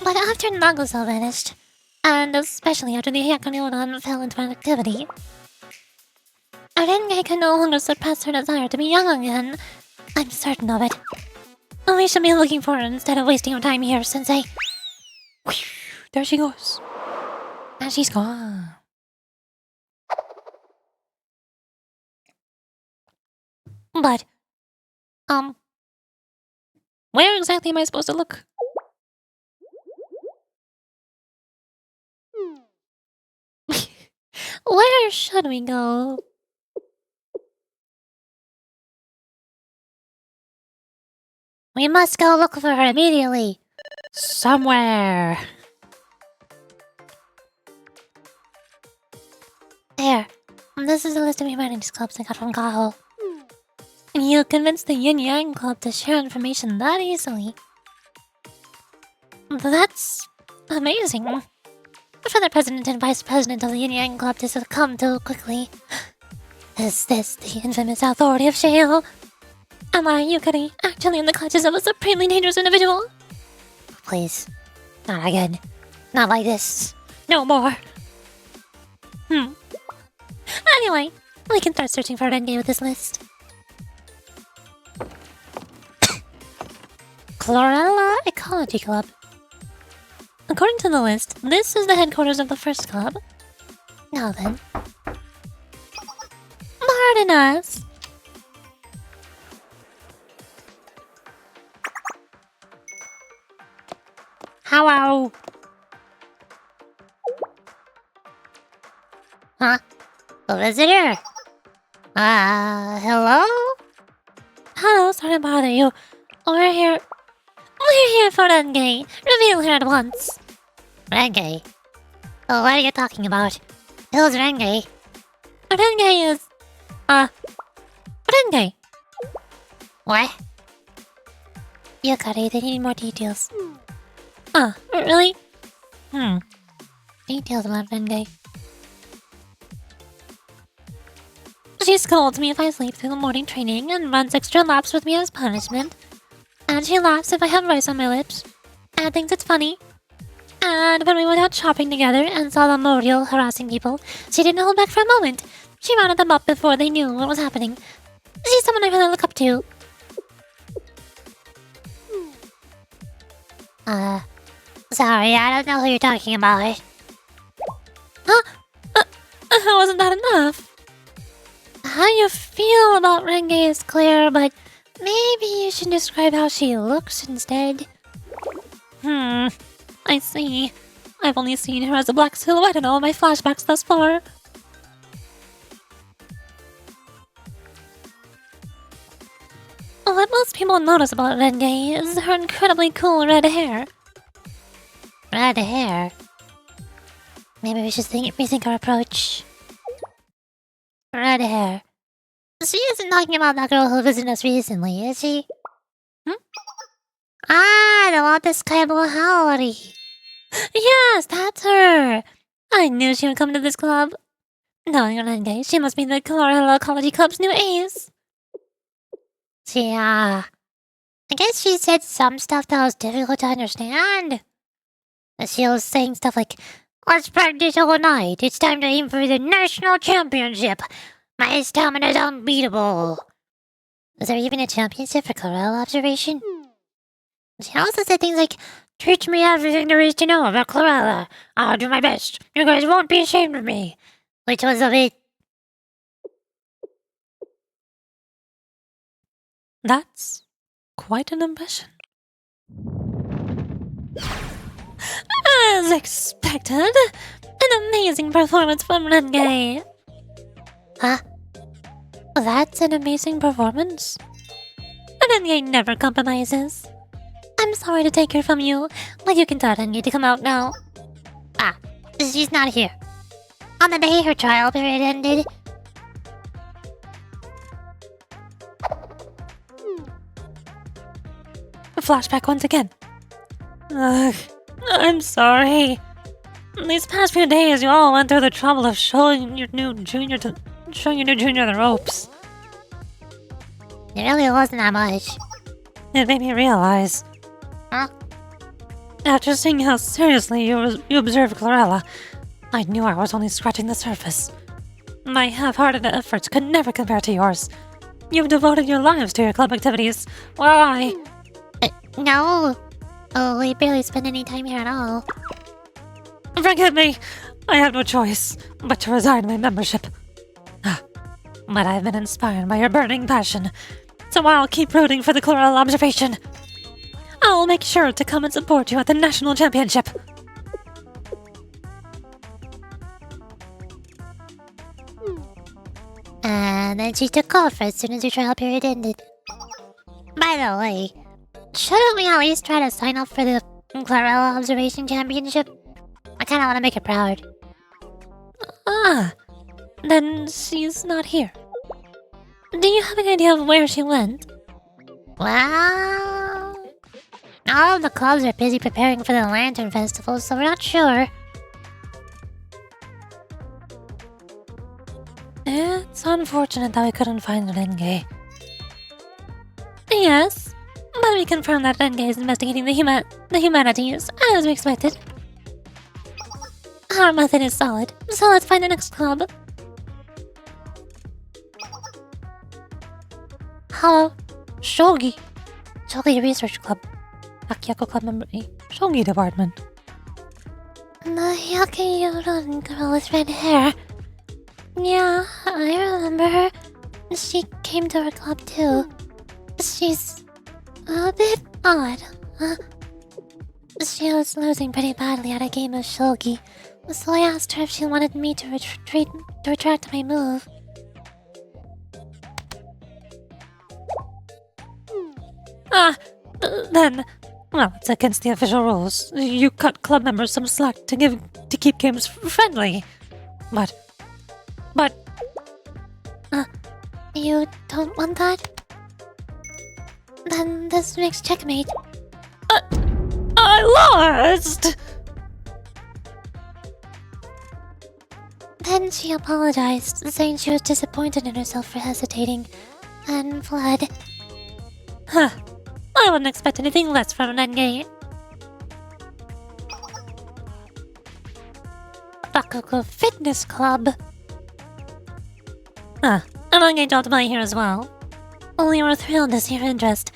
But after Nagusa vanished, and especially after the Hyukari'S fell into activity, Renge can no longer suppress her desire to be young again. I'm certain of it. We should be looking for her instead of wasting our time here, Sensei. There she goes. And she's gone. But, where exactly am I supposed to look? where should we go? We must go look for her immediately. Somewhere. There. This is a list of humanities clubs I got from Kaho. You convinced the Yin Yang Club to share information that easily. That's amazing. For the president and vice president of the Yin Yang Club to succumb too quickly. Is this the infamous authority of Shale? Am I, Yukari, actually in the clutches of a supremely dangerous individual? Please. Not again. Not like this. No more. Anyway, we can start searching for Renge with this list. Chlorella Ecology Club. According to the list, this is the headquarters of the first club. Now then. Pardon us. Hello. Huh? A visitor? Hello? Hello, sorry to bother you. We're here for Renge. Reveal her at once. Renge? Oh, what are you talking about? Who's Renge? Renge is... Renge. What? Yukari, they need more details. Really? Details about Renge. She scolds me if I sleep through the morning training and runs extra laps with me as punishment. And she laughs if I have rice on my lips. And thinks it's funny. And when we went out shopping together and saw the Moriel harassing people, she didn't hold back for a moment. She rounded them up before they knew what was happening. She's someone I really look up to. Sorry, I don't know who you're talking about. Huh? How wasn't that enough? How you feel about Renge is clear, but maybe you should describe how she looks instead. I see. I've only seen her as a black silhouette in all my flashbacks thus far. what most people notice about Renge is her incredibly cool red hair. Red hair. Maybe we should rethink our approach. Red hair. She isn't talking about that girl who visited us recently, is she? Ah, the one with the sky blue howdy. Yes, that's her. I knew she would come to this club. Knowing Renge, she must be the Colorado Ecology Club's new ace. Yeah. I guess she said some stuff that was difficult to understand. She was saying stuff like, "Let's practice all night. It's time to aim for the national championship. My stamina's unbeatable." Is there even a championship for Corel observation? She also said things like, "Teach me everything there is to know about Chlorella. I'll do my best. You guys won't be ashamed of me." Which was a bit... That's quite an impression. As expected, an amazing performance from Renge. Huh? That's an amazing performance. Renge never compromises. I'm sorry to take her from you, but you can tell Renge to come out now. Ah, she's not here. On the day her trial period ended. Flashback once again. Ugh, I'm sorry. These past few days, you all went through the trouble of showing your new junior the ropes. It really wasn't that much. It made me realize. Huh? After seeing how seriously you observed Chlorella, I knew I was only scratching the surface. My half-hearted efforts could never compare to yours. You've devoted your lives to your club activities, while I... No. Oh, we barely spend any time here at all. Forgive me! I have no choice but to resign my membership. But I've been inspired by your burning passion, so I'll keep rooting for the Chlorella observation. I'll make sure to come and support you at the national championship. And then she took off as soon as her trial period ended. By the way, shouldn't we at least try to sign up for the Chlorella Observation Championship? I kinda wanna make her proud. Ah, then she's not here. Do you have an idea of where she went? Well... all of the clubs are busy preparing for the Lantern Festival, so we're not sure. It's unfortunate that we couldn't find Renge. Yes, but we confirmed that Renge is investigating the humanities, as we expected. Our method is solid, so let's find the next club. Hello, Shogi. Shogi Research Club. Akiyako Club Member A. Shogi Department. The Yakiyoran girl with red hair. Yeah, I remember her. She came to our club too. She's a bit odd. She was losing pretty badly at a game of shogi, so I asked her if she wanted me to retract my move. Then, well, it's against the official rules. You cut club members some slack to keep games friendly. But, You don't want that? Then this makes checkmate. I lost! Then she apologized, saying she was disappointed in herself for hesitating, and fled. Huh. I wouldn't expect anything less from an endgame. Bakugo Fitness Club. And I'm going to play here as well. We were thrilled to see her interest.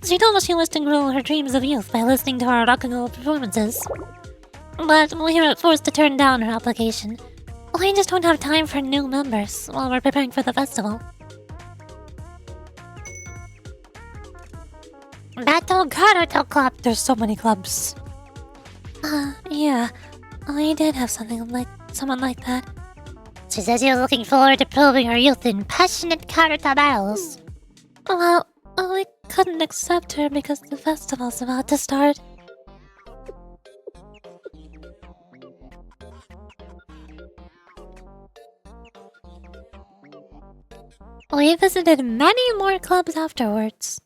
She told us she wished to grow her dreams of youth by listening to our Rakugo performances. But we were forced to turn down her application. We just don't have time for new members while we're preparing for the festival. Battle Karuto Club. There's so many clubs. Yeah. I did have someone like that. She says she was looking forward to proving her youth in passionate Karuta battles. Well, we couldn't accept her because the festival's about to start. We visited many more clubs afterwards.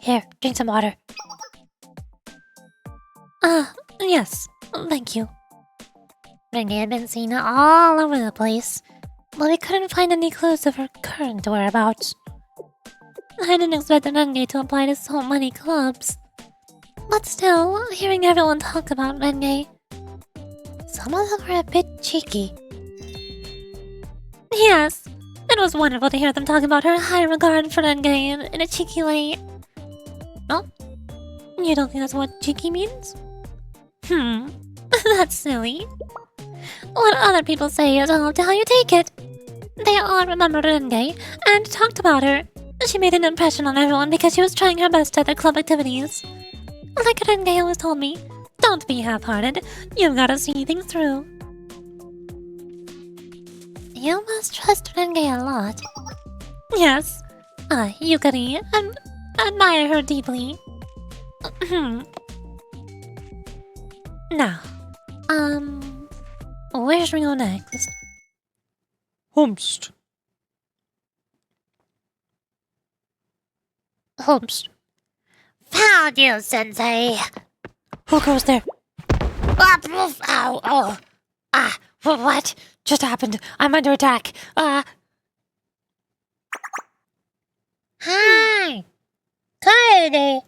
Here, drink some water. Yes, thank you. Renee had been seen all over the place, But we couldn't find any clues of her current whereabouts. I didn't expect the Renge to apply to so many clubs. But still, hearing everyone talk about Renge, some of them were a bit cheeky. Yes, it was wonderful to hear them talk about her high regard for Renge in a cheeky way. Oh, you don't think that's what cheeky means? That's silly. What other people say is all to how you take it. They all remembered Renge and talked about her. She made an impression on everyone because she was trying her best at the club activities. Like Renge always told me, don't be half-hearted. You've got to see things through. You must trust Renge a lot. Yes, I, Yukari, admire her deeply. Now, where should we go next? Humst. Holmes. Found you, Sensei! Who goes there? Ow, oh! What just happened? I'm under attack. Hi! Kaede!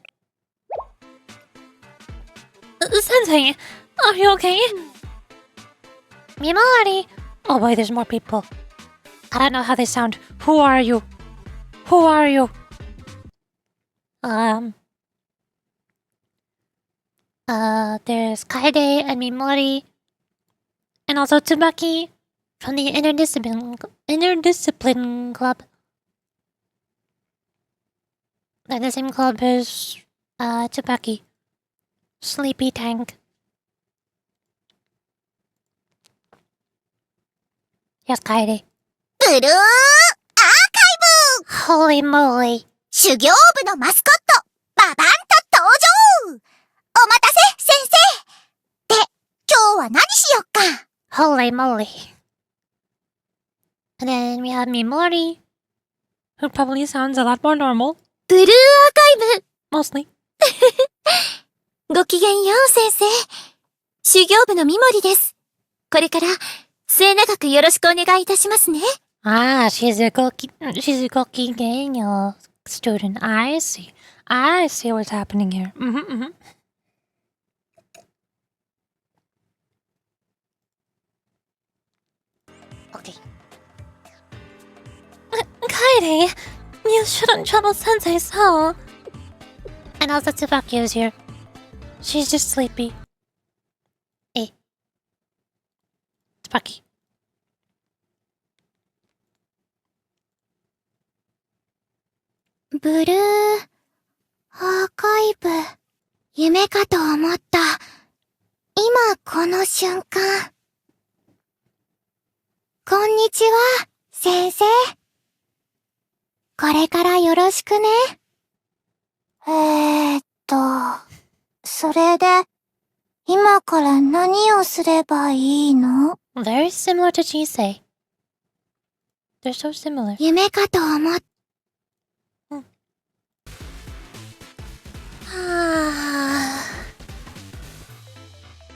Sensei, are you okay? Mimori! Oh boy, there's more people. I don't know how they sound. Who are you? Who are you? There's Kaede and Mimori, and also Tsubaki from the interdiscipline club. They're the same club as Tsubaki. Sleepy Tank. Yes, Kaede. ブルーアーカイブ Holy moly. 修行部のマスコット、ババンと登場お待たせ、先生で、今日は何しよっか Holy moly. And then we have Mimori. Who probably sounds a lot more normal. ブルーアーカイブ Mostly. ごきげんよう、先生。修行部のミモリです。これから、末永くよろしくお願いいたしますね。She's a Goki Genyo student. I see. I see what's happening here. Okay. Kaede, you shouldn't trouble Sensei so. And also Tsubaki is here. She's just sleepy. Tsubaki. ブルーアーカイブ。夢かと思った。今この瞬間。こんにちは、先生。これからよろしくね。それで、今から何をすればいいの？ Very similar to Jisei. They're so similar. 夢かと思った。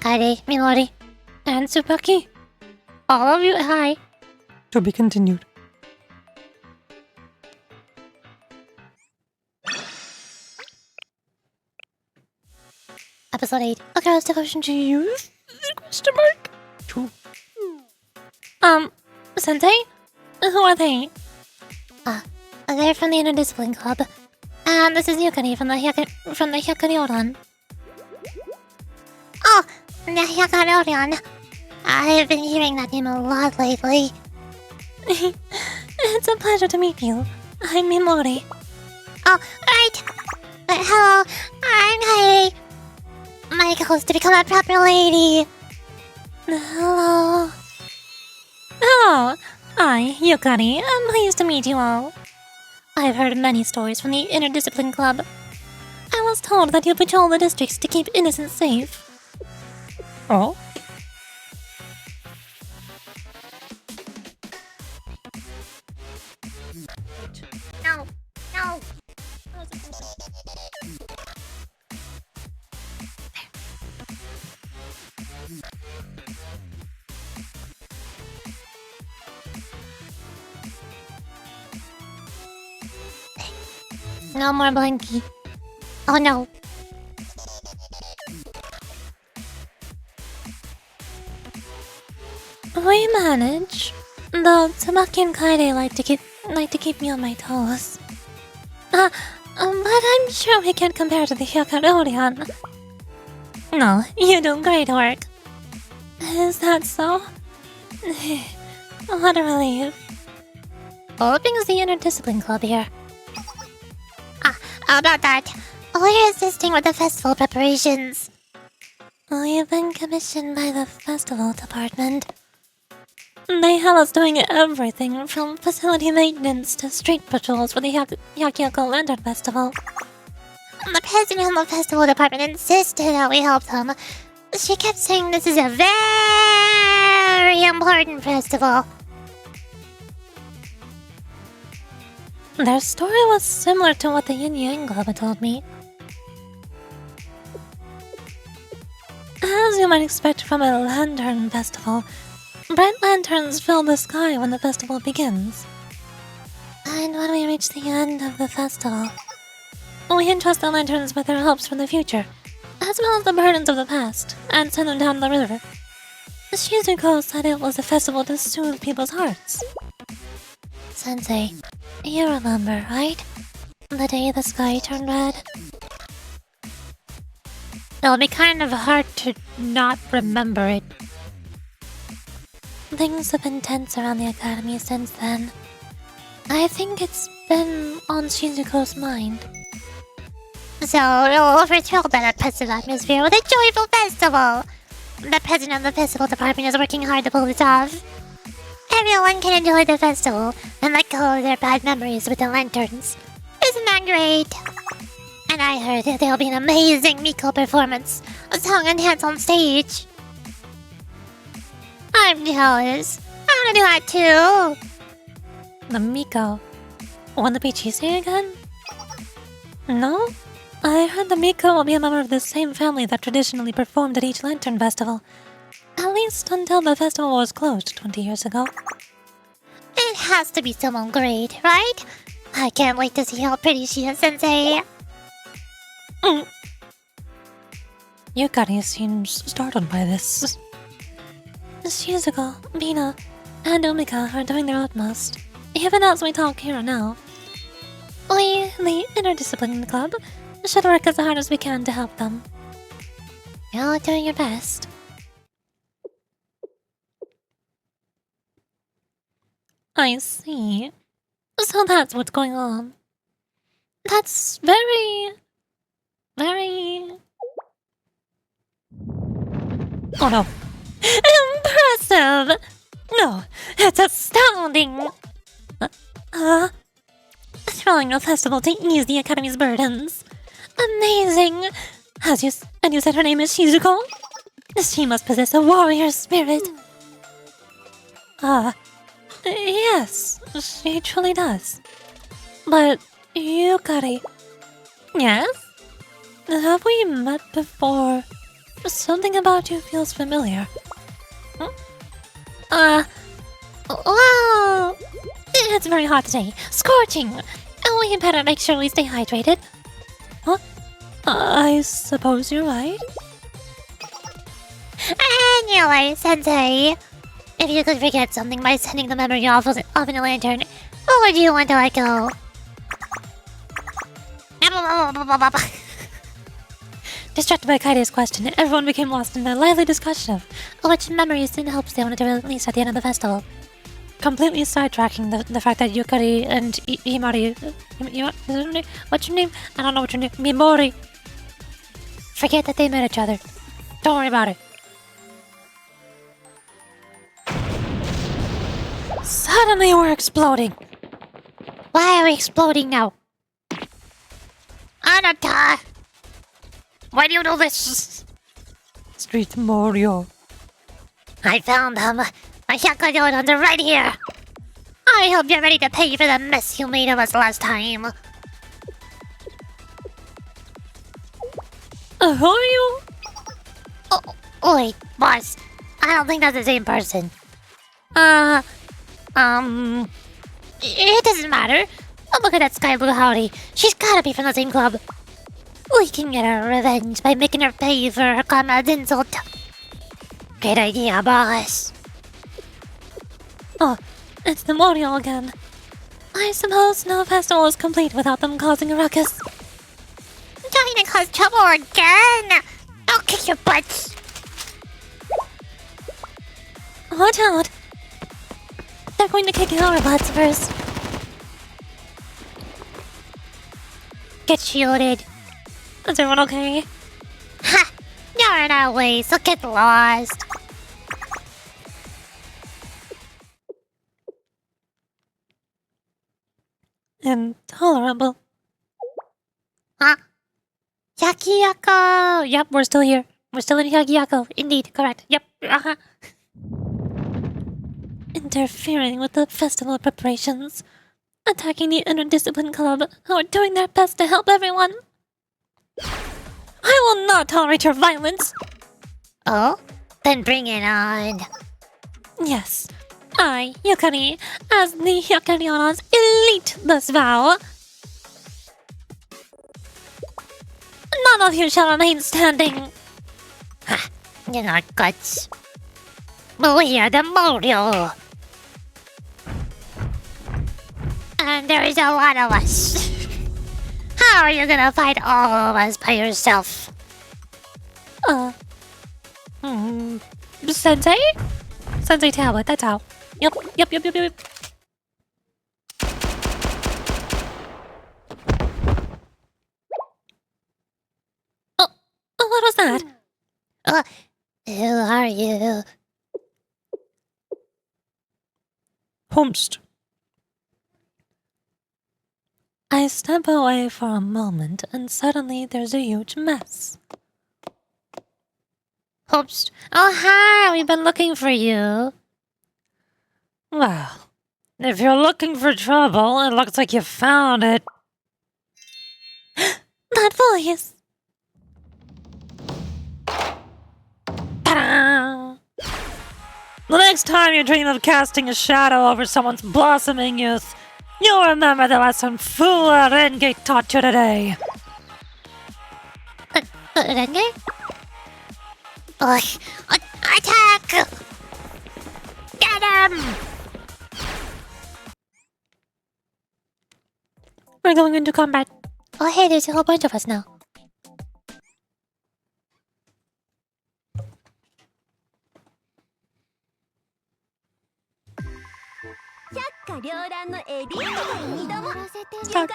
Kaede, Mimori, and Tsubaki. All of you, hi. To be continued. Episode 8. A girl's devotion to youth? Question mark? True. Sensei? Who are they? They're from the Interdiscipline Club. And this is Yukari from the Hyakari-Oran. Oh, the Hyakari-Oran. I've been hearing that name a lot lately. It's a pleasure to meet you. I'm Mimori. Oh, right. Hello, I'm Kaede. My goal is to become a proper lady. Hello. Hello. I, Yukari. I'm pleased to meet you all. I've heard many stories from the Interdiscipline Club. I was told that you patrol the districts to keep innocents safe. Oh? No, no. No more blankie. Oh no. We manage. Though Tamaki and Kaide like to keep me on my toes. But I'm sure we can't compare to the Hyukari'S. No, you do great work. Is that so? What a relief. What brings the Interdiscipline Club here? About that, we're assisting with the festival preparations. We've been commissioned by the festival department. They have us doing everything from facility maintenance to street patrols for the Yakyoko Lantern Festival. The president of the festival department insisted that we help them. She kept saying this is a very important festival. Their story was similar to what the Yin Yang Club had told me. As you might expect from a lantern festival, bright lanterns fill the sky when the festival begins. And when we reach the end of the festival, we entrust the lanterns with their hopes for the future, as well as the burdens of the past, and send them down the river. Shizuko said it was a festival to soothe people's hearts. Sensei, you remember, right? The day the sky turned red? It'll be kind of hard to not remember it. Things have been tense around the academy since then. I think it's been on Shizuko's mind. So, we're thrilled by that festive atmosphere with a joyful festival. The president of the festival department is working hard to pull this off. Everyone can enjoy the festival and let go of their bad memories with the lanterns. Isn't that great? And I heard that there'll be an amazing Miko performance, a song and dance on stage. I'm jealous. I want to do that too. The Miko. Want the Pichise again? No? I heard the Miko will be a member of the same family that traditionally performed at each Lantern Festival. At least until the festival was closed 20 years ago. It has to be someone great, right? I can't wait to see how pretty she is, Sensei. Yukari seems startled by this. Shizuko, Bina, and Omika are doing their utmost, even as we talk here now. We, the Interdiscipline Club, should work as hard as we can to help them. You're doing your best. I see. So that's what's going on. That's very... Oh no. Impressive! No, it's astounding! Throwing a festival to ease the Academy's burdens. Amazing! And you said her name is Shizuko? She must possess a warrior spirit. Yes, she truly does. But, Yukari... Yes? Have we met before? Something about you feels familiar. Well... It's very hot today. Scorching! We better make sure we stay hydrated. Huh? I suppose you're right. Anyway, Sensei, if you could forget something by sending the memory off in a lantern, what would you want to let go? Distracted by Kaide's question, everyone became lost in a lively discussion of which memories and hopes they wanted to release at the end of the festival. Completely sidetracking the fact that Yukari and Himari... What's your name? I don't know what your name... Mimori. Forget that they met each other. Don't worry about it. Suddenly we're exploding. Why are we exploding now? Anata! Why do you know this? Street Mario. I found them. My Yakadoodles are right here. I hope you're ready to pay for the mess you made of us last time. Who are you? Oh, wait, boss. I don't think that's the same person. It doesn't matter. Oh, look at that sky blue howdy. She's gotta be from the same club. We can get our revenge by making her pay for her comrade's insult. Good idea, boss. Oh, it's the Mario again. I suppose no festival is complete without them causing a ruckus. Trying to cause trouble again. I'll kick your butts. Watch out! They're going to kick our butts first. Get shielded. Is everyone okay? Ha! You're in our way, so get lost. Intolerable. Huh? Yakiyako! Yep, we're still here. We're still in Yagiyako. Indeed, correct. Yep. Uh-huh. Interfering with the festival preparations. Attacking the interdiscipline club, who are doing their best to help everyone. I will not tolerate your violence. Oh? Then bring it on. Yes, I, Yukari, as the Yukari'S elite thus vow. None of you shall remain standing. Ha! You got guts. But we are the Mario. And there is a lot of us. How are you gonna fight all of us by yourself? Sensei? Sensei tablet, that's how. Yep. Oh, what was that? Who are you? Humst. I step away for a moment and suddenly there's a huge mess. Oops. Oh, hi! We've been looking for you. Well, if you're looking for trouble, it looks like you found it. That voice! Ta-da! The next time you dream of casting a shadow over someone's blossoming youth, you'll remember the lesson Fuller Renge taught you today. Renge? Attack! Get him! We're going into combat. Oh, hey, there's a whole bunch of us now. Start.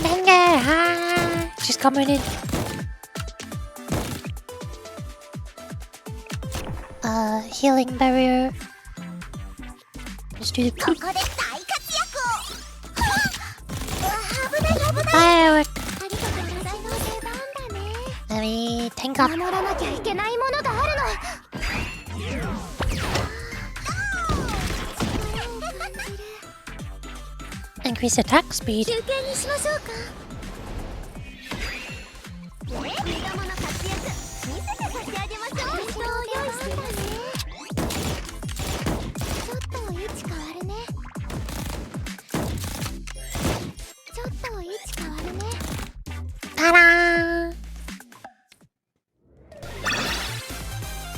Renge, hi! She's coming in. Healing barrier. Just do the firework. Let me tank up. Increase attack speed. Ta-da!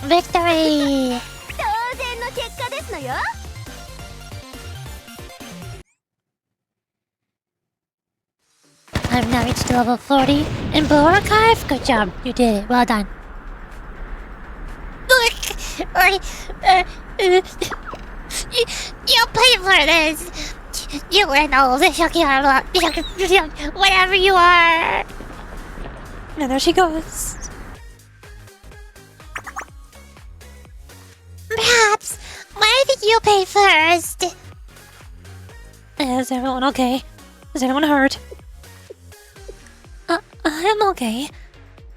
Victory! I've now reached level 40 in Blue Archive. Good job, you did it. Well done. You'll pay for this. You and all the whatever you are. And there she goes. Perhaps, I think you pay first. Is everyone okay? Is anyone hurt? I'm okay.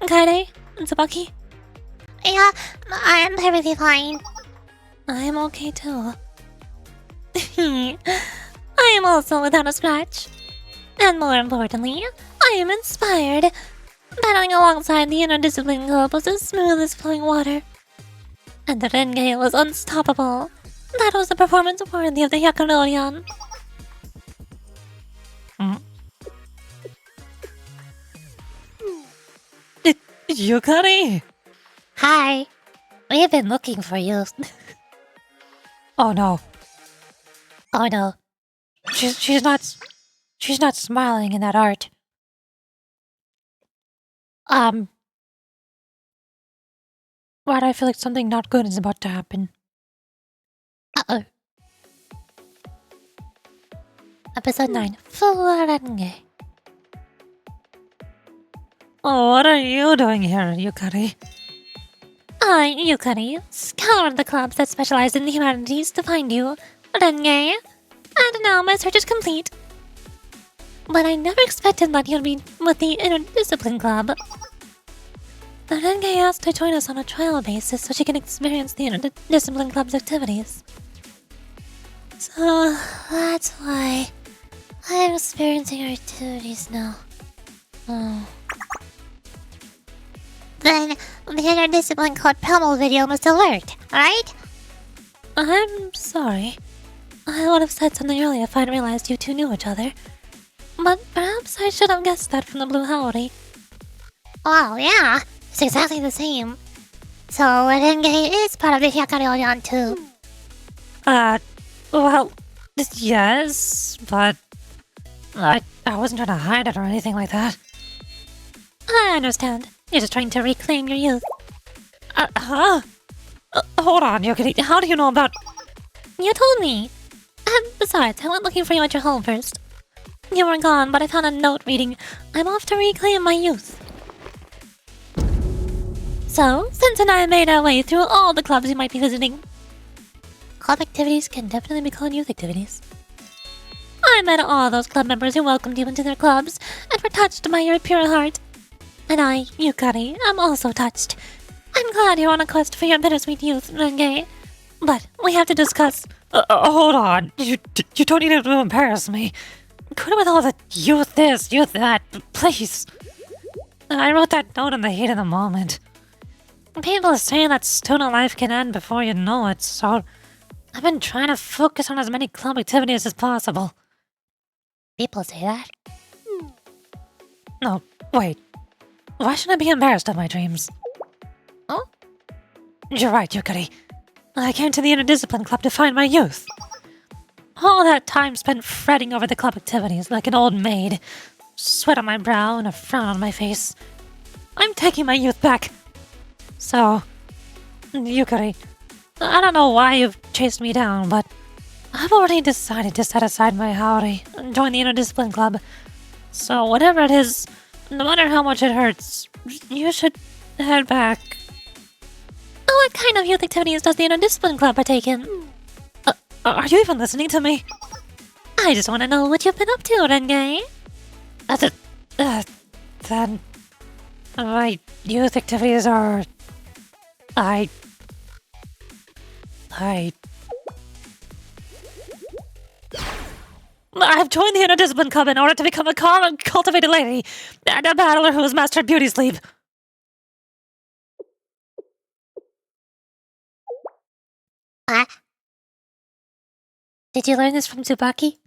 Kaede? Tsubaki? Yeah, I'm perfectly fine. I'm okay too. I am also without a scratch. And more importantly, I am inspired. Battling alongside the interdiscipline club was as smooth as flowing water. And the Renge was unstoppable. That was a performance worthy of the Yakarorian. Yukari! Hi. We've been looking for you. Oh no. Oh no. She's not smiling in that art. Why do I feel like something not good is about to happen? Uh-oh. Episode 9. Full-renge. Oh, what are you doing here, Yukari? I, Yukari, scoured the clubs that specialize in the humanities to find you, Renge. And now my search is complete. But I never expected that you'd be with the interdiscipline club. The Renge asked to join us on a trial basis so she can experience the interdiscipline club's activities. So that's why I'm experiencing her activities now. Oh. Then the interdiscipline club promo video must have worked, right? I'm sorry. I would have said something earlier if I'd realized you two knew each other. But perhaps I should have guessed that from the blue howdy. Well, yeah, it's exactly the same. So Renge is part of the Yakarorian too. Well, yes, but I wasn't trying to hide it or anything like that. I understand. You're just trying to reclaim your youth. Hold on, Yukari, how do you know about... You told me. And besides, I went looking for you at your home first. You were gone, but I found a note reading, "I'm off to reclaim my youth." So, Sense and I made our way through all the clubs you might be visiting. Club activities can definitely be called youth activities. I met all those club members who welcomed you into their clubs and were touched by your pure heart. And I, Yukari, am also touched. I'm glad you're on a quest for your bittersweet youth, Renge. But we have to discuss... hold on, you don't need to embarrass me. Quit with all the youth this, youth that, please. I wrote that note in the heat of the moment. People are saying that student life can end before you know it, so I've been trying to focus on as many club activities as possible. People say that? No, wait. Why should I be embarrassed of my dreams? Oh? You're right, Yukari. I came to the interdiscipline club to find my youth. All that time spent fretting over the club activities like an old maid. Sweat on my brow and a frown on my face. I'm taking my youth back. So, Yukari, I don't know why you've chased me down, but I've already decided to set aside my howdy and join the interdiscipline club. So whatever it is, no matter how much it hurts, you should head back. What kind of youth activities does the interdiscipline club partake in? Are you even listening to me? I just want to know what you've been up to, Renge. Then my youth activities are... I've joined the interdiscipline club in order to become a calm and cultivated lady, and a battler who has mastered beauty sleep. Did you learn this from Tsubaki?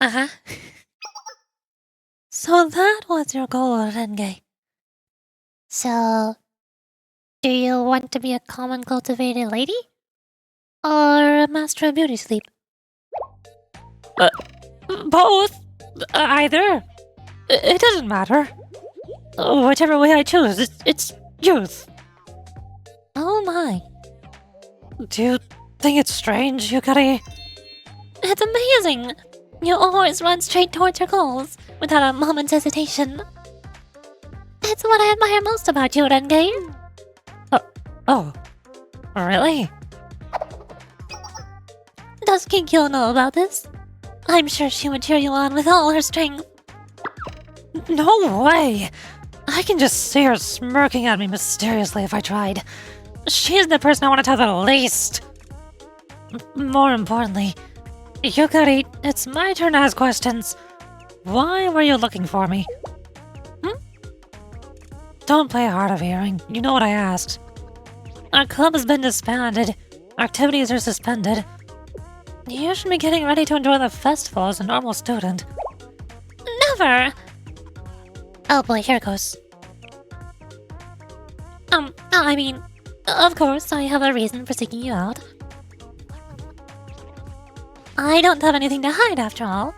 Uh-huh. So that was your goal, Renge. So, do you want to be a calm and cultivated lady? Or a master of beauty sleep? Both. Either. It doesn't matter. Whichever way I choose, it's youth. Oh my. Do you think it's strange, Yukari? It's amazing! You always run straight towards your goals, without a moment's hesitation. It's what I admire most about you, Renge. Oh, really? Does Kikyo know about this? I'm sure she would cheer you on with all her strength. No way! I can just see her smirking at me mysteriously if I tried. She's the person I want to tell the least. More importantly, Yukari, it's my turn to ask questions. Why were you looking for me? Don't play hard of hearing. You know what I asked. Our club has been disbanded. Activities are suspended. You should be getting ready to enjoy the festival as a normal student. Never! Oh boy, here it goes. I mean, of course, I have a reason for seeking you out. I don't have anything to hide after all.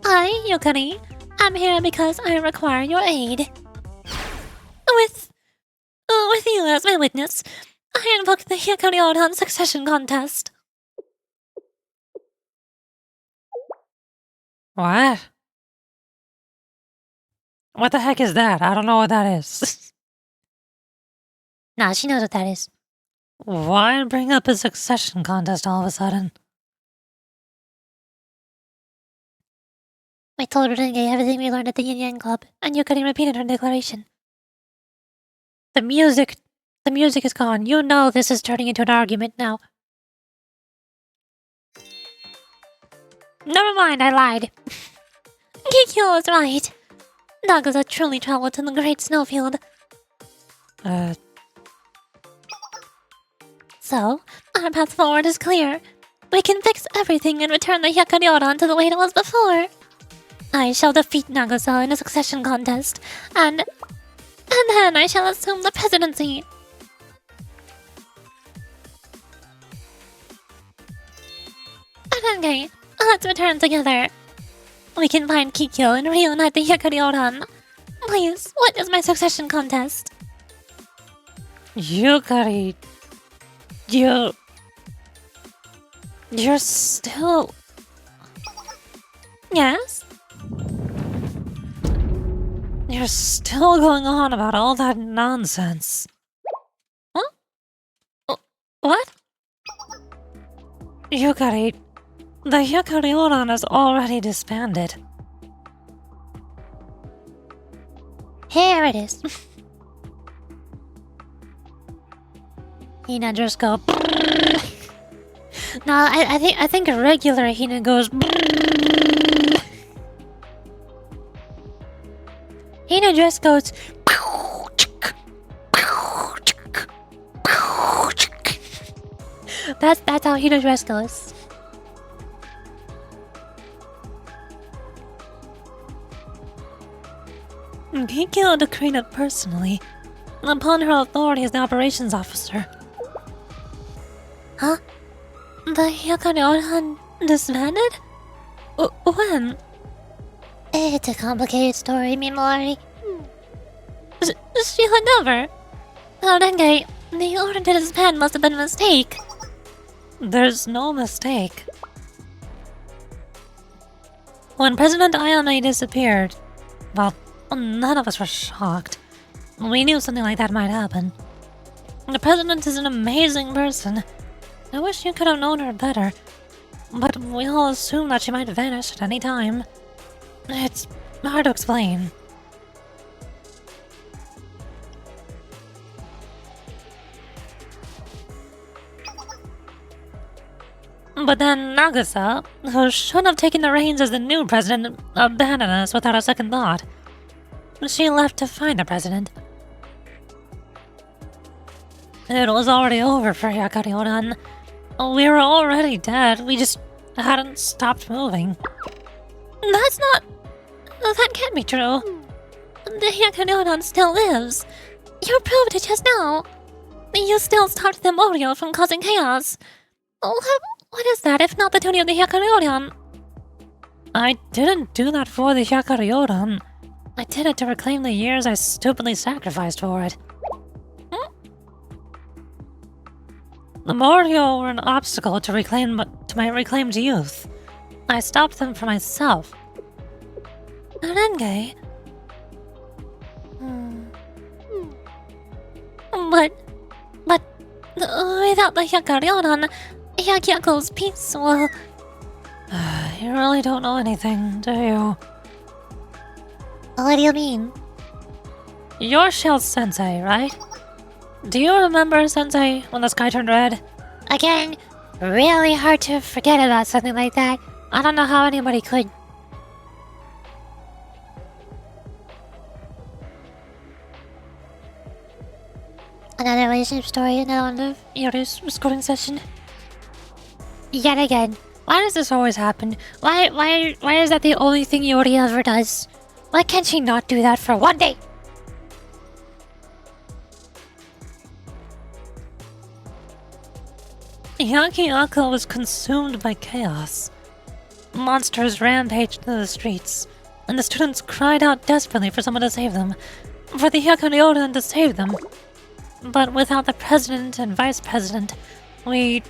I, Yukari, am here because I require your aid. With you as my witness, I invoke the Yukari succession contest. What? What the heck is that? I don't know what that is. Nah, she knows what that is. Why bring up a succession contest all of a sudden? I told Renge everything we learned at the Yin Yang Club, and Yukari repeated her declaration. The music is gone. You know this is turning into an argument now. Never mind, I lied. Kikyo is right. Nagasa truly traveled to the Great Snowfield. So, our path forward is clear. We can fix everything and return the Hyakari to the way it was before. I shall defeat Nagasa in a succession contest, and then I shall assume the presidency. Okay, let's return together. We can find Kikyo and reunite the Hyakari. Please, what is my succession contest? Yukari, you're still... Yes? You're still going on about all that nonsense. Huh? What? Yukari, the Yukari is already disbanded. Here it is. Hina just go... No, I think a regular Hina goes... Hina just goes... That's how Hina dress goes. Kikyo decreed it personally, upon her authority as the operations officer. Huh? The Yukari disbanded? When? It's a complicated story, Mimori. She would never. Oh, Renge, the order to disband must have been a mistake. There's no mistake. When President Ayane disappeared, well, none of us were shocked. We knew something like that might happen. The President is an amazing person. I wish you could have known her better. But we all assumed that she might vanish at any time. It's hard to explain. But then Nagasa, who should have taken the reins as the new president, abandoned us without a second thought. She left to find the president. It was already over for Yukari. We were already dead, we just hadn't stopped moving. That's not... That can't be true. The Hyakari still lives. You proved it just now. You still stopped the Morio from causing chaos. What is that if not the tuning of the Hyakari? I didn't do that for the Hyakari. I did it to reclaim the years I stupidly sacrificed for it. The Morio were an obstacle to my reclaimed youth. I stopped them for myself. Renge? But without the Hyakarion, Hyakuyaku's peace will... You really don't know anything, do you? What do you mean? You're Shell's sensei, right? Do you remember, Sensei, when the sky turned red? Again, really hard to forget about something like that. I don't know how anybody could. Another relationship story in the end of Yuri's recording session. yet again. Why does this always happen? Why is that the only thing Yuri ever does? Why can't she not do that for one day? Yakiako was consumed by chaos. Monsters rampaged through the streets, and the students cried out desperately for someone to save them, for the Hyakuryoran to save them. But without the president and vice president, we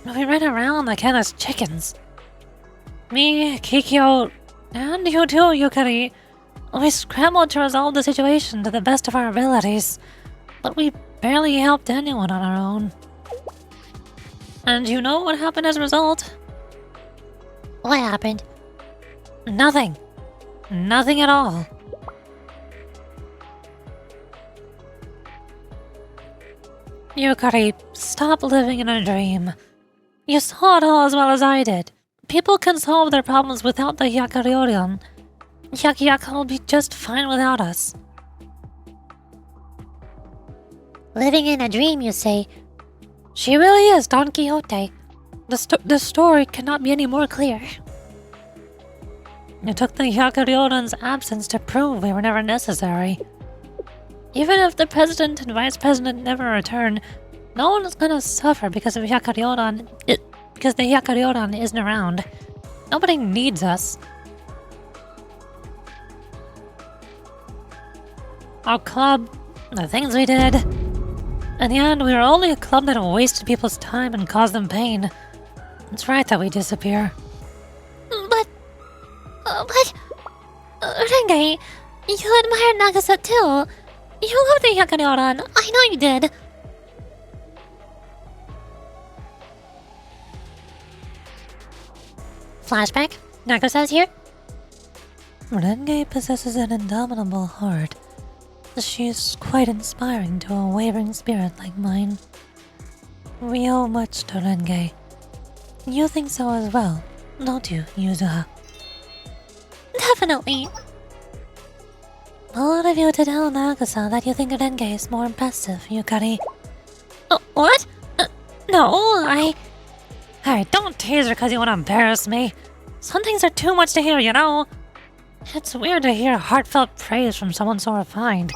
ran around like headless chickens. Me, Kikyo, and you too, Yukari. We scrambled to resolve the situation to the best of our abilities, but we barely helped anyone on our own. And you know what happened as a result? What happened? Nothing. Nothing at all. Yukari, stop living in a dream. You saw it all as well as I did. People can solve their problems without the Hyakuryoran. Hyakuyaku will be just fine without us. Living in a dream, you say? She really is Don Quixote. The story cannot be any more clear. It took the Hyakuryoran's absence to prove we were never necessary. Even if the president and vice president never return, no one is gonna suffer because of Hyakuryoran. Because the Hyakuryoran isn't around. Nobody needs us. Our club, the things we did. In the end, we were only a club that wasted people's time and caused them pain. It's right that we disappear. But... Renge, you admired Nagasa too. You love the Hyakuryoran. I know you did. Flashback? Nagasa's here? Renge possesses an indomitable heart. She is quite inspiring to a wavering spirit like mine. We owe much to Renge. You think so as well, don't you, Yuzuha? Definitely. Bold of you to tell Nagasa that you think Renge is more impressive, Yukari. What? No, Hey, don't tease her because you want to embarrass me. Some things are too much to hear, you know? It's weird to hear heartfelt praise from someone so refined.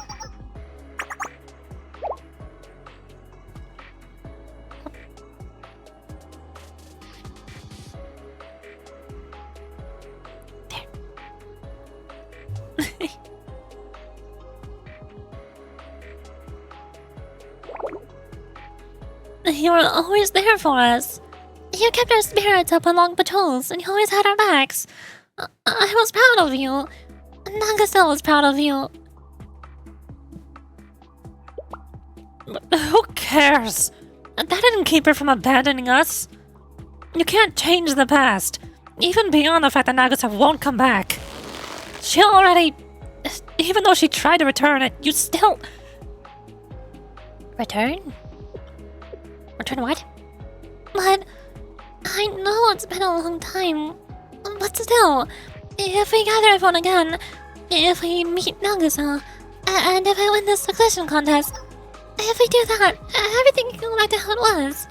You were always there for us. You kept our spirits up on long patrols, and you always had our backs. I was proud of you. Nagasa was proud of you. But who cares? That didn't keep her from abandoning us. You can't change the past, even beyond the fact that Nagasa won't come back. She already... Even though she tried to return, you still... Return? Return what? But... I know it's been a long time. But still, if we gather everyone again, if we meet Nagasa, and if I win this succession contest, if we do that, everything can go back to how it was.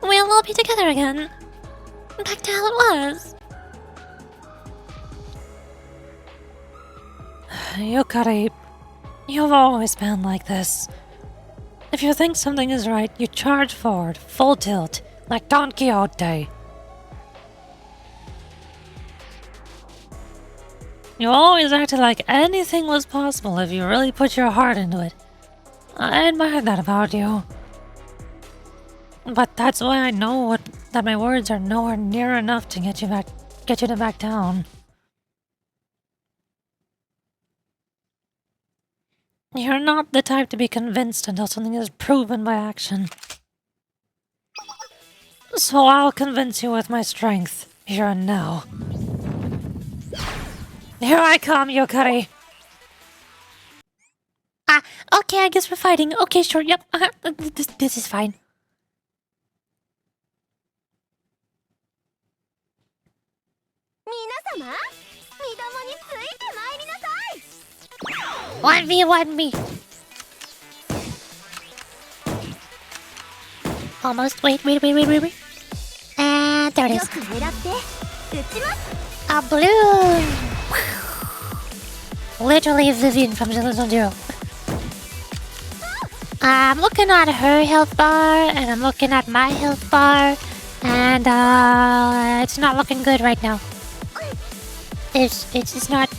We'll all be together again. Back to how it was. Yukari, you've always been like this. If you think something is right, you charge forward, full tilt, like Don Quixote. You always acted like anything was possible if you really put your heart into it. I admire that about you. But that's why I know that my words are nowhere near enough to get you to back down. You're not the type to be convinced until something is proven by action. So I'll convince you with my strength, here and now. Here I come, Yukari! Okay, I guess we're fighting. Okay, sure, yep. This is fine. 皆様、身共についてまいりなさい。 1v1 me. Almost. Wait. And there it よ is. く狙って撃ちます。 A balloon! Literally Vivian from Zero Zero Zero. I'm looking at her health bar, and I'm looking at my health bar, and it's not looking good right now. It's not.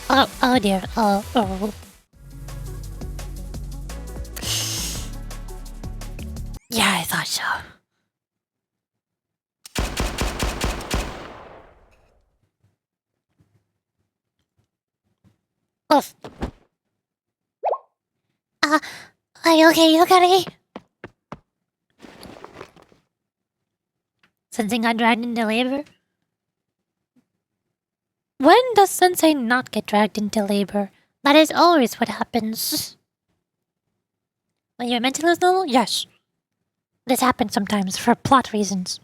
Oh dear. Oh. Yeah, I thought so. Oof. Are you okay, Yukari? Sensei got dragged into labor? When does Sensei not get dragged into labor? That is always what happens. When you're mentally ill? Yes. This happens sometimes for plot reasons.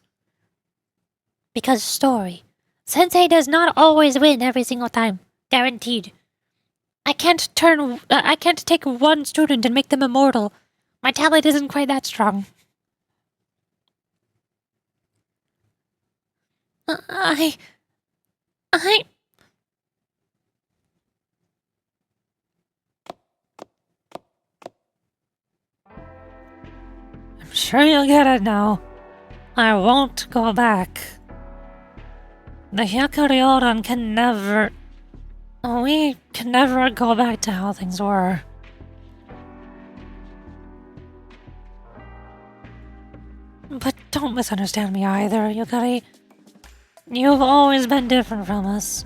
Because story. Sensei does not always win every single time. Guaranteed. I can't take one student and make them immortal. My talent isn't quite that strong. I'm sure you'll get it now. I won't go back. The Hyakuri'Oran can never... We can never go back to how things were. But don't misunderstand me either, Yukari. You've always been different from us.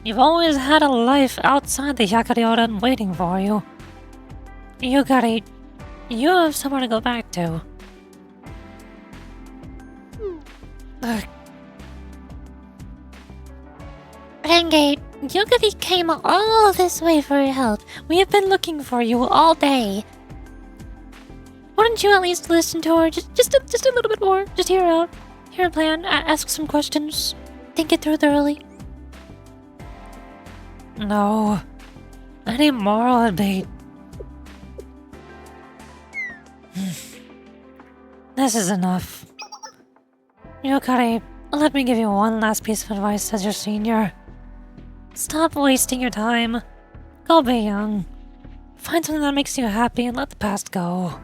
You've always had a life outside the Hyakuri'Oran waiting for you. Yukari, you have somewhere to go back to. Renge, Yukari came all this way for your help. We have been looking for you all day. Wouldn't you at least listen to her just a little bit more? Just hear her out. Hear her plan. Ask some questions. Think it through thoroughly. No. Any more would be... This is enough. Yukari, let me give you one last piece of advice as your senior. Stop wasting your time. Go be young. Find something that makes you happy and let the past go.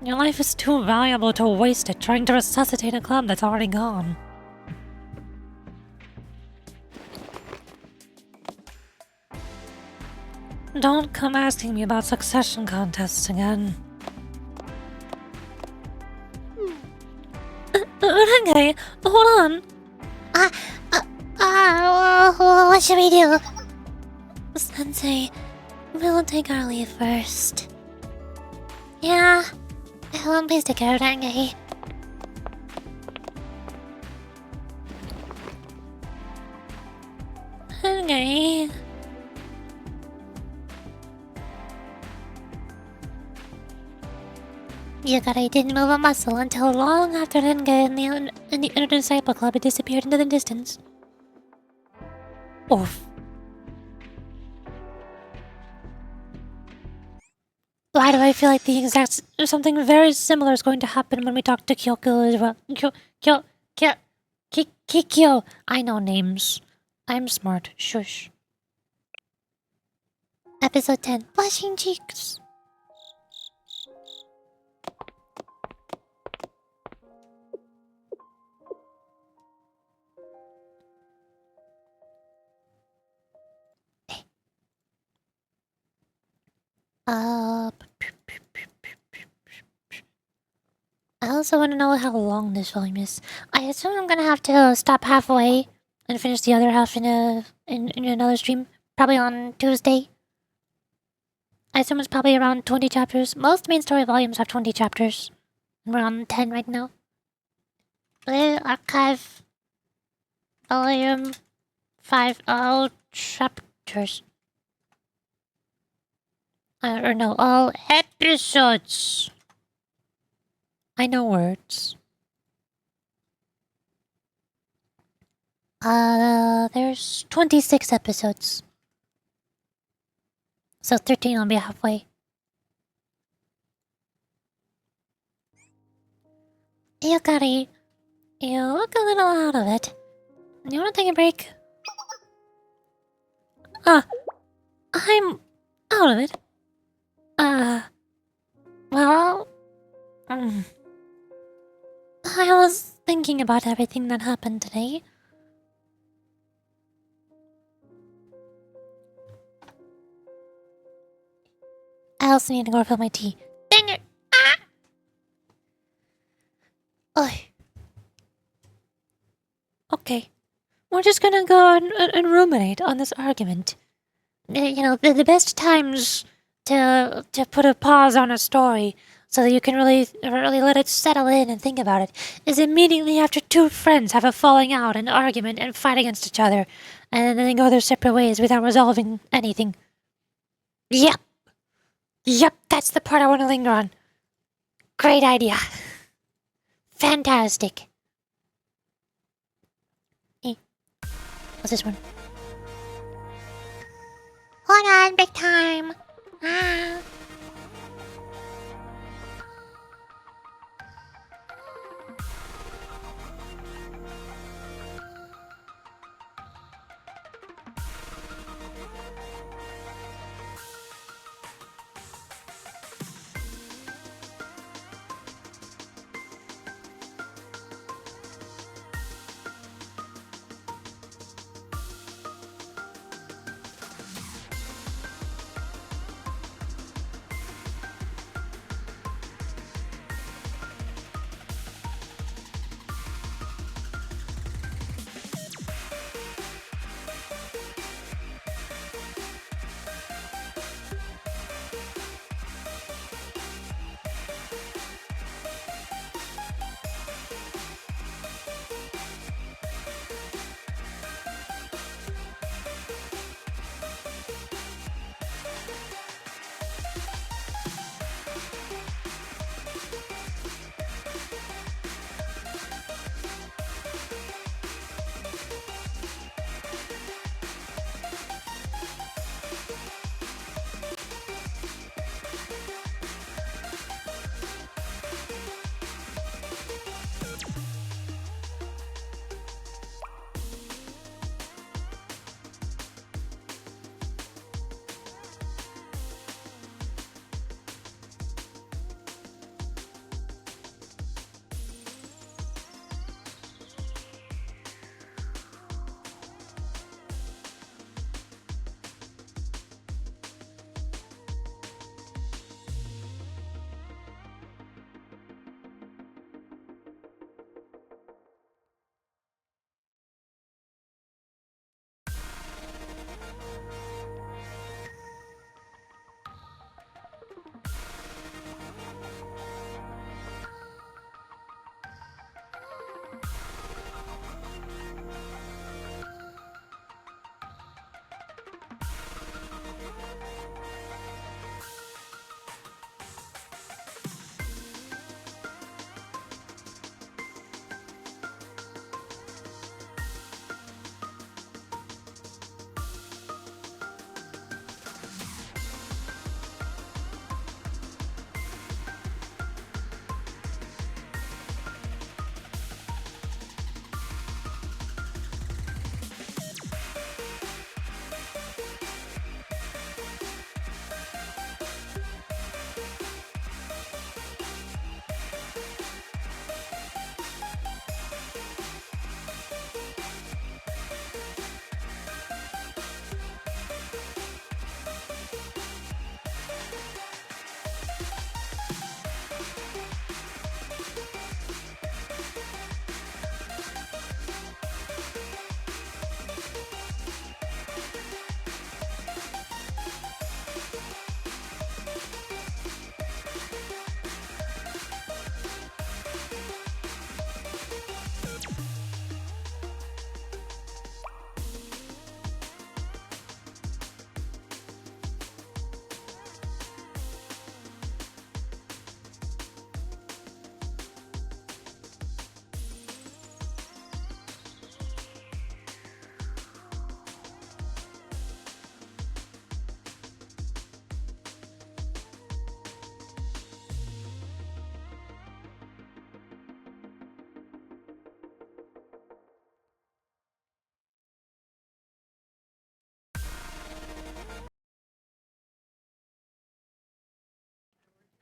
Your life is too valuable to waste it trying to resuscitate a club that's already gone. Don't come asking me about succession contests again. Okay, hold on. What should we do? Sensei, we'll take our leave first. Yeah, I won't please take care of that guy. Okay. Yukari didn't move a muscle until long after Renge and the Inner Disciple Club had disappeared into the distance. Oof. Why do I feel like something very similar is going to happen when we talk to Kyoko as well? Kikyo. I know names. I'm smart. Shush. Episode 10. Blushing Cheeks. I'll also want to know how long this volume is. I assume I'm gonna have to stop halfway and finish the other half in another stream, probably on Tuesday. I assume it's probably around 20 chapters. Most main story volumes have 20 chapters. We're on 10 right now. Archive volume 5, all chapters. Or no, all episodes. I know words. There's 26 episodes. So 13 will be halfway. Yukari, you look a little out of it. You wanna take a break? I'm out of it. Well, I was thinking about everything that happened today. I also need to go refill my tea. Dang it! Ugh. Okay. We're just gonna go and ruminate on this argument. You know, the best times to put a pause on a story so that you can really let it settle in and think about it is immediately after two friends have a falling out and argument and fight against each other, and then they go their separate ways without resolving anything. Yep, that's the part I want to linger on. Great idea. Fantastic. What's this one? Hold on, big time. Ah.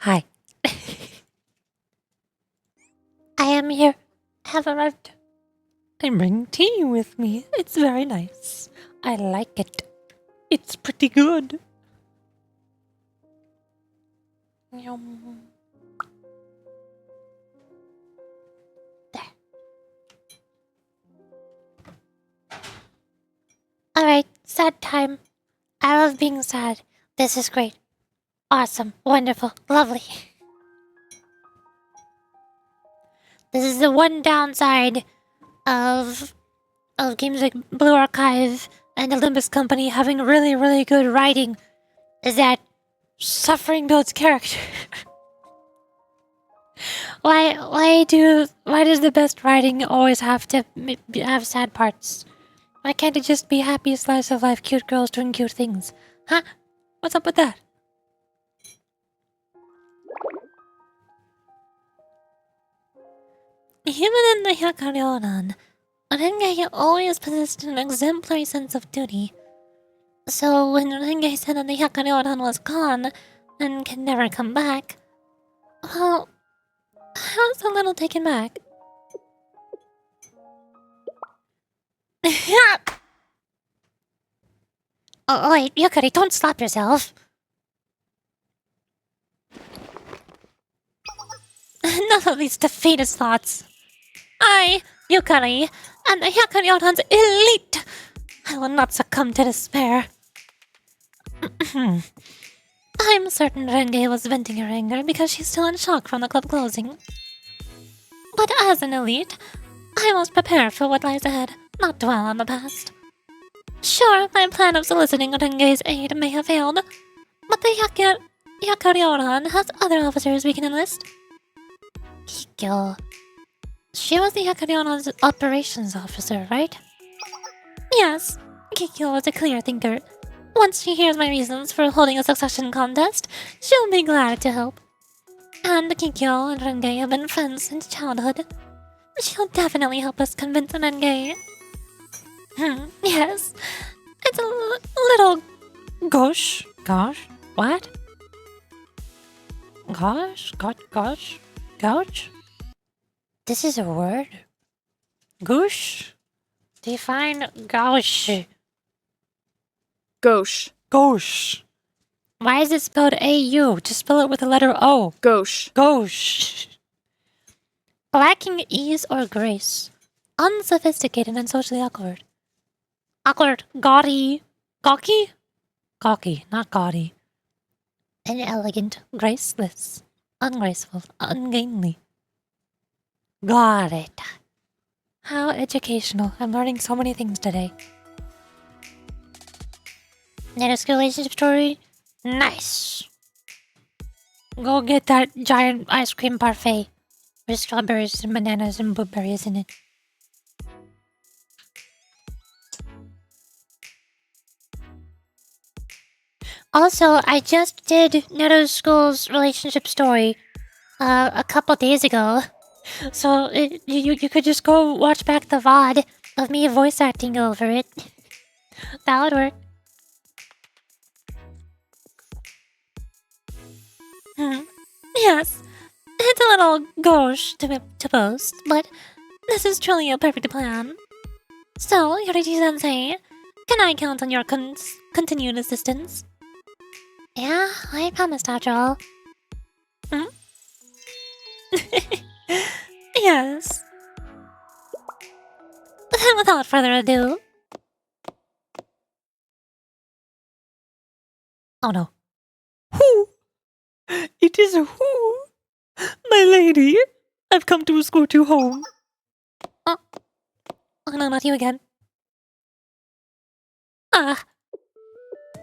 Hi. I am here. Have arrived. I'm bringing tea with me. It's very nice. I like it. It's pretty good. Yum. There. Alright, sad time. I love being sad. This is great. Awesome. Wonderful. Lovely. This is the one downside of games like Blue Archive and Olympus Company having really, really good writing, is that suffering builds character. Why does the best writing always have to have sad parts? Why can't it just be happy slice of life, cute girls doing cute things? Huh? What's up with that? Even in the Hyakkaryoran, Renge always possessed an exemplary sense of duty. So when Renge said that the Hyakkaryoran was gone and can never come back, well, I was a little taken back. Oh, wait, Yukari, don't slap yourself. None of these defeatist thoughts. I, Yukari, am the Hyakkaryoran's elite. I will not succumb to despair. I'm certain Renge was venting her anger because she's still in shock from the club closing. But as an elite, I must prepare for what lies ahead, not dwell on the past. Sure, my plan of soliciting Renge's aid may have failed, but the Hyakkaryoran has other officers we can enlist. Kikyo. She was the Hyakkaryoran's operations officer, right? Yes, Kikyo was a clear thinker. Once she hears my reasons for holding a succession contest, she'll be glad to help. And Kikyo and Renge have been friends since childhood. She'll definitely help us convince Renge. Yes, it's a little... Gosh? What? Gosh? This is a word? Goosh? Define gauche. Gauche. Why is it spelled A-U? Just spell it with the letter O. Gauche. Lacking ease or grace. Unsophisticated and socially awkward. Gaudy. Gawky, not gaudy. Inelegant, graceless, ungraceful, ungainly. Got it. How educational. I'm learning so many things today. Next relationship story? Nice. Go get that giant ice cream parfait with strawberries and bananas and blueberries in it. Also, I just did Neto School's relationship story a couple days ago. So you could just go watch back the VOD of me voice acting over it. That would work. Yes, it's a little gauche to boast, but this is truly a perfect plan. So, Yoriji-sensei, can I count on your continued assistance? Yeah, I promised after all. Yes. Then without further ado... Oh no. Who? It is who? My lady, I've come to escort you home. Oh no, not you again. Ah.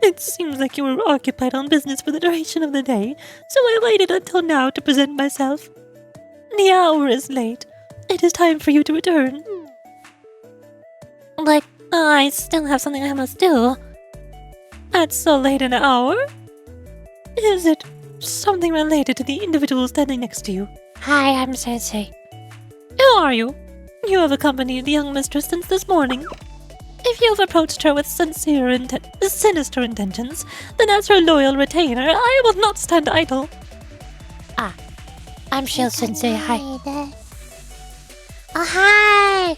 It seems like you were occupied on business for the duration of the day, so I waited until now to present myself. The hour is late. It is time for you to return. But I still have something I must do. At so late an hour? Is it something related to the individual standing next to you? Hi, I'm Sensei. Who are you? You have accompanied the young mistress since this morning. If you have approached her with sinister intentions, then as her loyal retainer, I will not stand idle. I'm Shield Sensei. Hi. Oh, hi!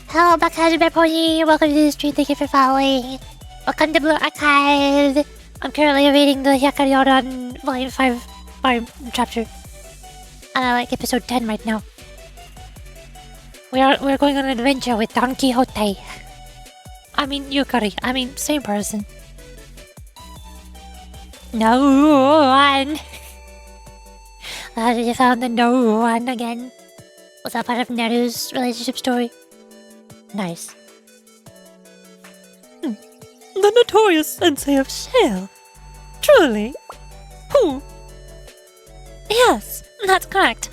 Hello, Bakaz Bear Pony. Welcome to the stream. Thank you for following. Welcome to Blue Archive. I'm currently reading the Hyakari Volume 5 chapter. And I like episode 10 right now. We're going on an adventure with Don Quixote. I mean Yukari. I mean same person. No one. You found the no one again. Was that part of Neru's relationship story? Nice. The notorious sensei of Shale. Truly? Who? Yes, that's correct.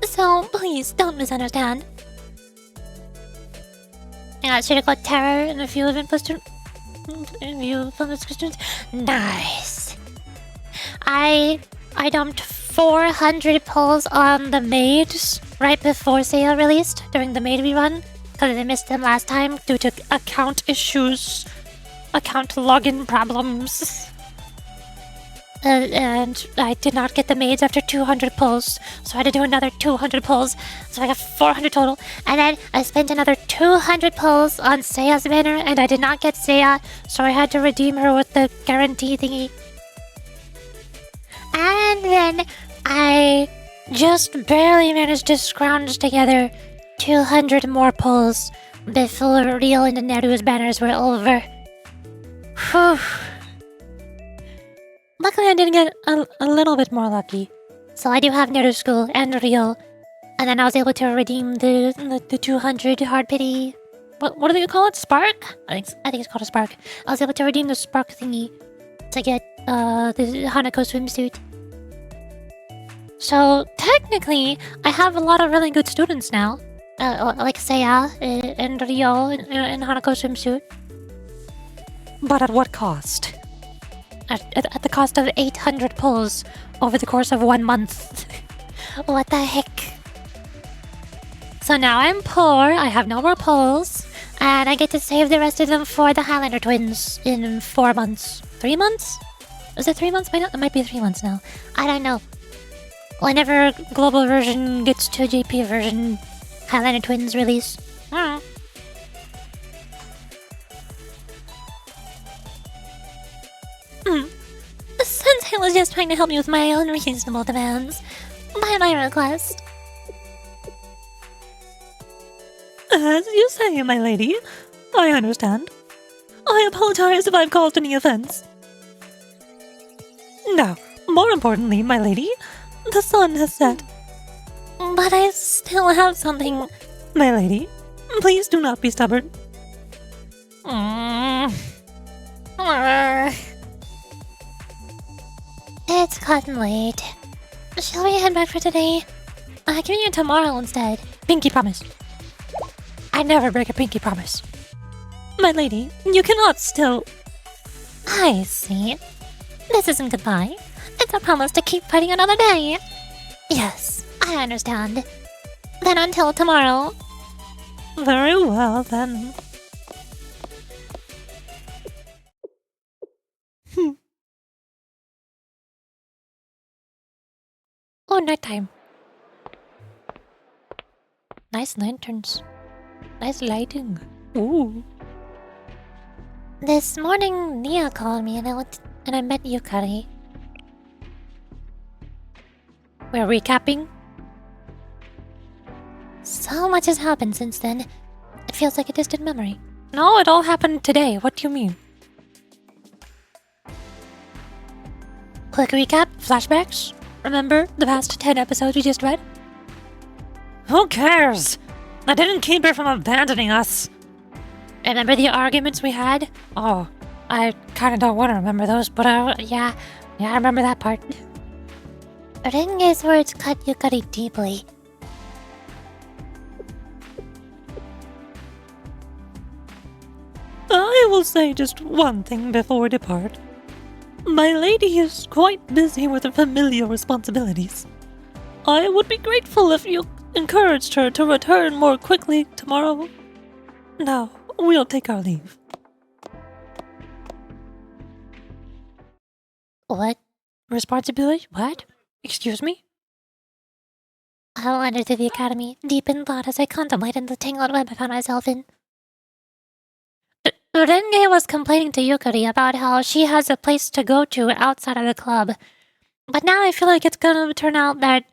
So please don't misunderstand. Yeah, should have got terror and a few event questions. Nice. I dumped 400 pulls on the maids right before sale released during the maid rerun because I missed them last time due to account issues, account login problems. And I did not get the maids after 200 pulls, so I had to do another 200 pulls, so I got 400 total. And then I spent another 200 pulls on Seiya's banner, and I did not get Seiya, so I had to redeem her with the guarantee thingy. And then I just barely managed to scrounge together 200 more pulls before Real and Neru's banners were over. Whew. Luckily, I did get a little bit more lucky. So I do have Neru School and Real. And then I was able to redeem the 200 hard pity. What do they call it? Spark? I think it's called a spark. I was able to redeem the spark thingy to get the Hanako swimsuit. So technically, I have a lot of really good students now. Like Seiya and Rio and Hanako swimsuit. But at what cost? At the cost of 800 pulls over the course of 1 month. What the heck? So now I'm poor, I have no more pulls, And I get to save the rest of them for the Highlander twins in 4 months. 3 months? Is it 3 months? It might be 3 months now. I don't know. Whenever global version gets to JP version, Highlander twins release. I The Sensei was just trying to help me with my unreasonable demands. By my request. As you say, my lady. I understand. I apologize if I've caused any offense. Now, more importantly, my lady, the sun has set. But I still have something. My lady, please do not be stubborn. It's gotten late. Shall we head back for today? Give me you tomorrow instead. Pinky promise. I never break a pinky promise. My lady, you cannot still... I see. This isn't goodbye. It's a promise to keep fighting another day. Yes, I understand. Then until tomorrow. Very well, then. Oh, nighttime. Nice lanterns. Nice lighting. Ooh. This morning, Nia called me and I met Yukari. We're recapping. So much has happened since then. It feels like a distant memory. No, it all happened today. What do you mean? Quick recap. Flashbacks? Remember the past 10 episodes we just read? Who cares? That didn't keep her from abandoning us. Remember the arguments we had? Oh, I kinda don't want to remember those, but yeah, I remember that part. Renge's words cut Yukari deeply. I will say just one thing before we depart. My lady is quite busy with her familial responsibilities. I would be grateful if you encouraged her to return more quickly tomorrow. Now, we'll take our leave. What? Responsibility? What? Excuse me? I'll enter through the academy, deep in thought as I contemplated the tangled web I found myself in. Renge was complaining to Yukari about how she has a place to go to outside of the club. But now I feel like it's gonna turn out that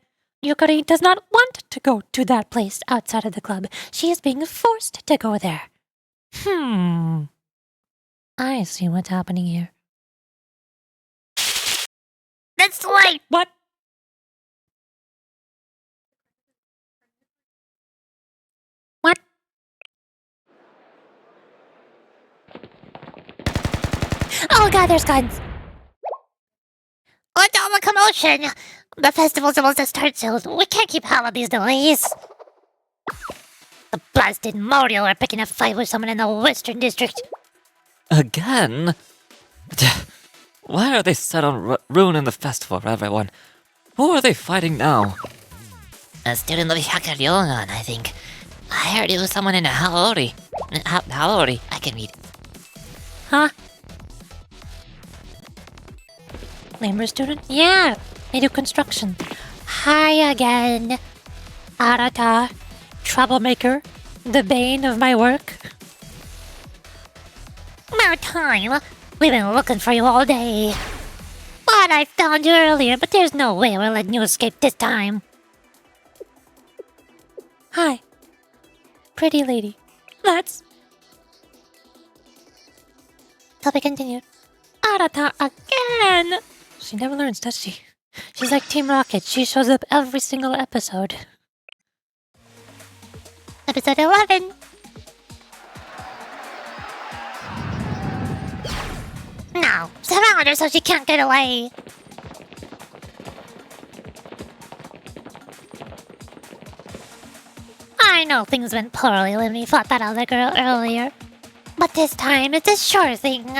Yukari does not want to go to that place outside of the club. She is being forced to go there. I see what's happening here. That's right. What? What? Oh god, there's guns! What's all the commotion? The festival's almost to start soon. We can't keep all of these delays. The blasted Mario are picking a fight with someone in the Western District. Again? Why are they set on ruining the festival for everyone? Who are they fighting now? A student of YUKARI'S, I think. I heard it was someone in a Haori. Haori, I can read. Huh? Labor student? Yeah, I do construction. Hi again. Arata, troublemaker, the bane of my work. About time. We've been looking for you all day. Thought I found you earlier, but there's no way we're letting you escape this time. Hi. Pretty lady. That's... To be continued. Arata again! She never learns, does she? She's like Team Rocket. She shows up every single episode. Episode 11. Now, surround her so she can't get away. I know things went poorly when we fought that other girl earlier. But this time, it's a sure thing.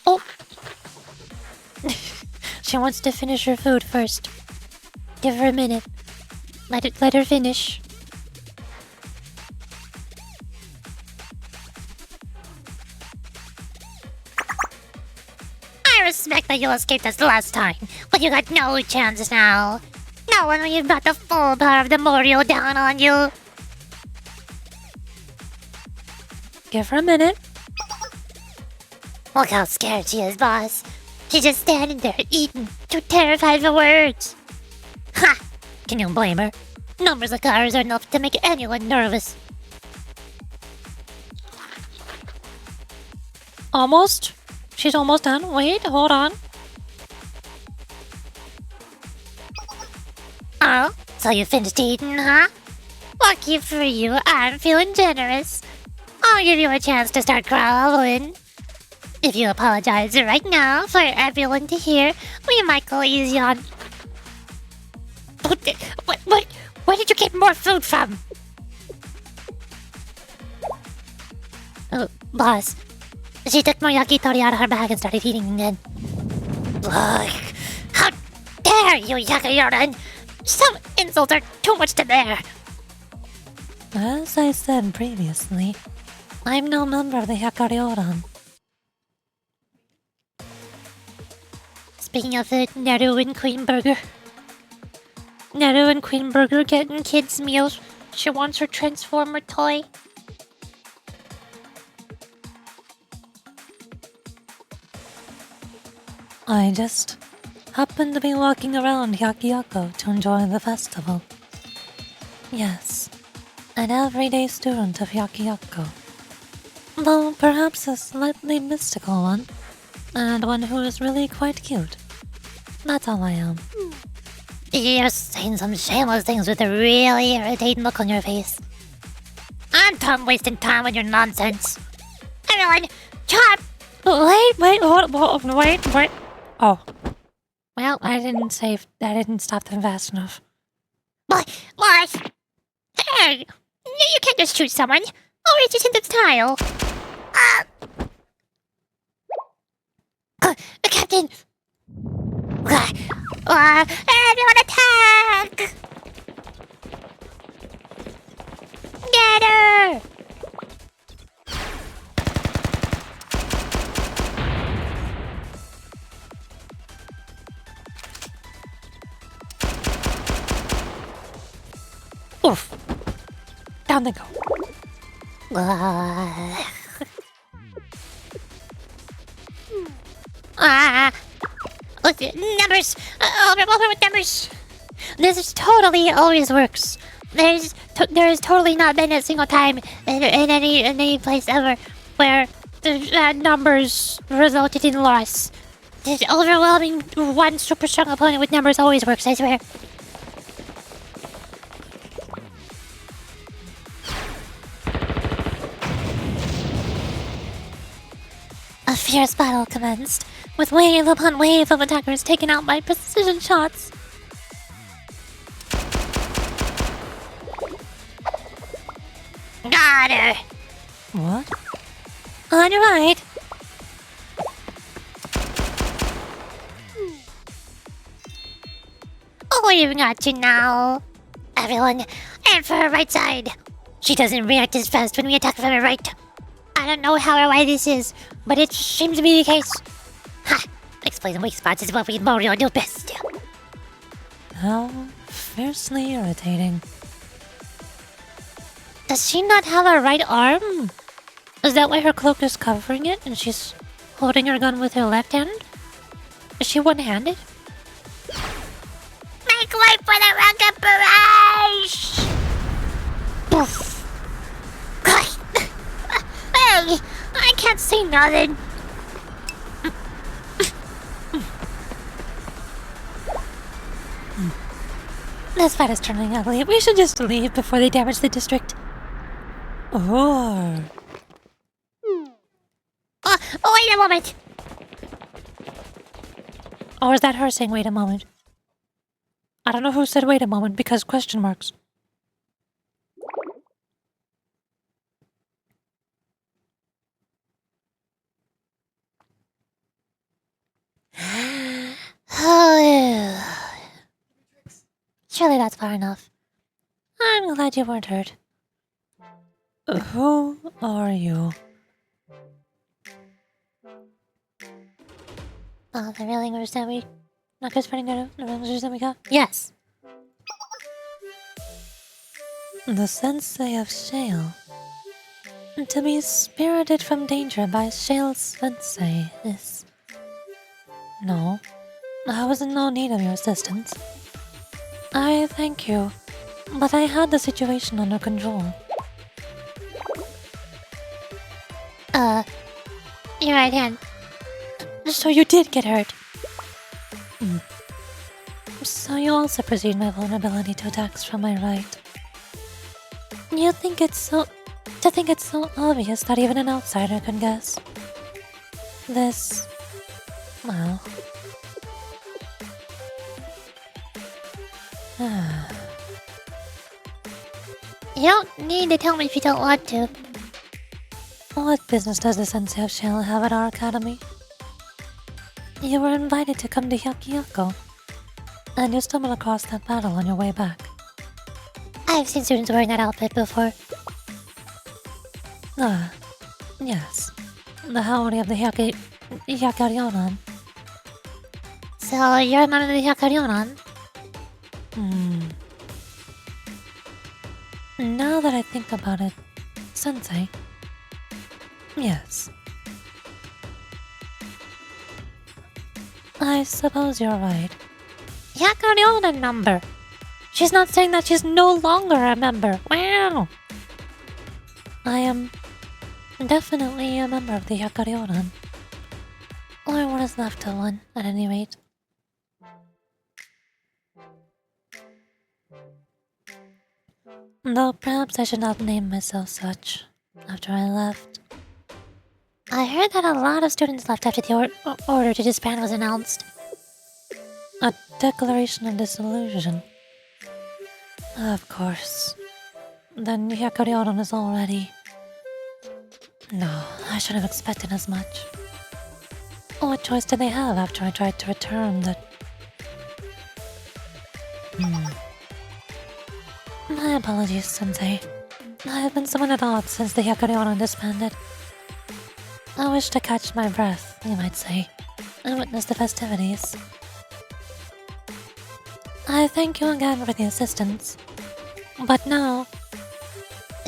Oh! She wants to finish her food first. Give her a minute. Let her finish. I respect that you escaped us last time, but you got no chance now. No one when you've got the full power of the Morio down on you. Give her a minute. Look how scared she is, boss. She's just standing there eating, too terrified for words. Ha! Can you blame her? Numbers like ours are enough to make anyone nervous. Almost. She's almost done. Wait, hold on. Oh, so you finished eating, huh? Lucky for you, I'm feeling generous. I'll give you a chance to start groveling. If you apologize right now for everyone to hear, we might go easy on... Where did you get more food from? Oh, boss. She took more yakitori out of her bag and started eating again. Ugh. How dare you, Yakayoran! Some insults are too much to bear. As I said previously, I'm no member of the YUKARI'S. Speaking of the Naru and Queen Burger. Naru and Queen Burger getting kids' meals. She wants her Transformer toy. I just happened to be walking around Hyakiyako to enjoy the festival. Yes, an everyday student of Hyakiyako. Though perhaps a slightly mystical one, and one who is really quite cute. That's all I am. You're saying some shameless things with a really irritating look on your face. I'm done wasting time on your nonsense. Everyone, chop! Wait, wait. Oh. Well, I didn't stop them fast enough. What? Hey! You can't just shoot someone. Always just in the style. Captain! Everyone attack! Get her! Oof. Down they go. Look, numbers. Over with numbers. This is totally always works. There's totally not been a single time in any place ever where the numbers resulted in loss. This overwhelming one super strong opponent with numbers always works, I swear. A fierce battle commenced, with wave upon wave of attackers taken out by precision shots. Got her! What? On your right. Oh, you've got you now. Everyone, aim for her right side. She doesn't react as fast when we attack from her right. I don't know how or why this is, but it seems to be the case. Ha! Exploiting weak spots is what we Mario do best. How fiercely irritating. Does she not have a right arm? Is that why her cloak is covering it and she's holding her gun with her left hand? Is she one-handed? Make way for the rocket barrage! Poof. Hey, I can't see nothing. This fight is turning ugly. We should just leave before they damage the district. Or... Wait a moment. Or is that her saying wait a moment? I don't know who said wait a moment because question marks. Surely that's far enough. I'm glad you weren't hurt. Who are you? Oh, the real English that we... Not just the real English that we got? Yes. The sensei of Shale. To be spirited from danger by Shale's sensei is... No. I was in no need of your assistance. I thank you, but I had the situation under control. Your right hand. So you did get hurt. So you also perceive my vulnerability to attacks from my right. You think it's so... To think it's so obvious that even an outsider can guess. This... Well... You don't need to tell me if you don't want to. What business does the Sensei of Shale have at our academy? You were invited to come to Hyakiyako, and you stumbled across that battle on your way back. I've seen students wearing that outfit before. Ah, yes. The Haori of the Hyakaryonan. So you're a member of the Hyakaryonan? Now that I think about it, Sensei. Yes. I suppose you're right. Hyakaryonan member. She's not saying that she's no longer a member. Wow. I am definitely a member of the Hyakaryonan. Or what is left of one, at any rate. Though perhaps I should not name myself such after I left. I heard that a lot of students left after the order to disband was announced. A declaration of disillusion. Of course. Then Hyakaryonan is already... No, I should have expected as much. What choice did they have after I tried to return the... My apologies, Sensei. I have been somewhat at odds since the Hyakaryonan disbanded. I wish to catch my breath, you might say, and witness the festivities. I thank you again for the assistance. But now...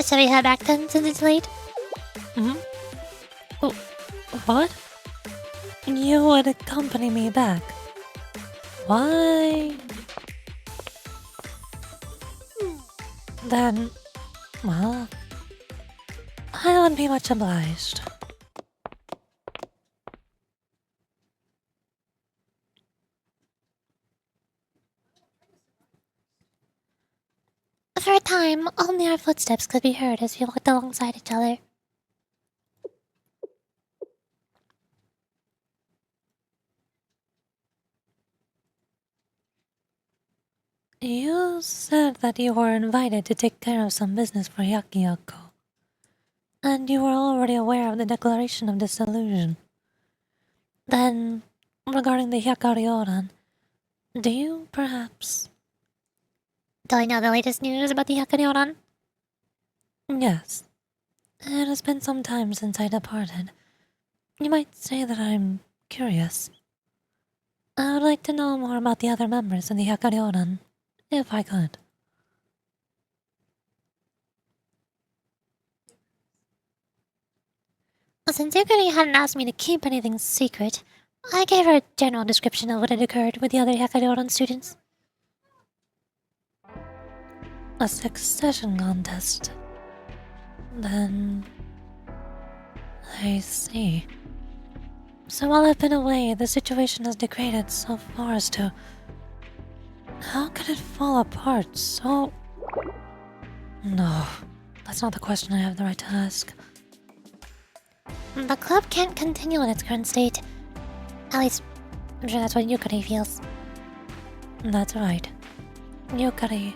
Shall we head back then, since it's late? Hmm? Oh, what? You would accompany me back. Why? Then, well, I would be much obliged. For a time, only our footsteps could be heard as we walked alongside each other. You said that you were invited to take care of some business for Yakiyako, and you were already aware of the declaration of disillusion. Then, regarding the Hyakari-oran, do you perhaps... Do I know the latest news about the Hyakari-oran? Yes. It has been some time since I departed. You might say that I'm curious. I would like to know more about the other members of the Hyakari-oran, if I could. Since Yukari hadn't asked me to keep anything secret, I gave her a general description of what had occurred with the other Hyakari-oran students. A succession contest. Then... I see. So while I've been away, the situation has degraded so far as to... How could it fall apart so... No, that's not the question I have the right to ask. The club can't continue in its current state. At least, I'm sure that's what Yukari feels. That's right. Yukari.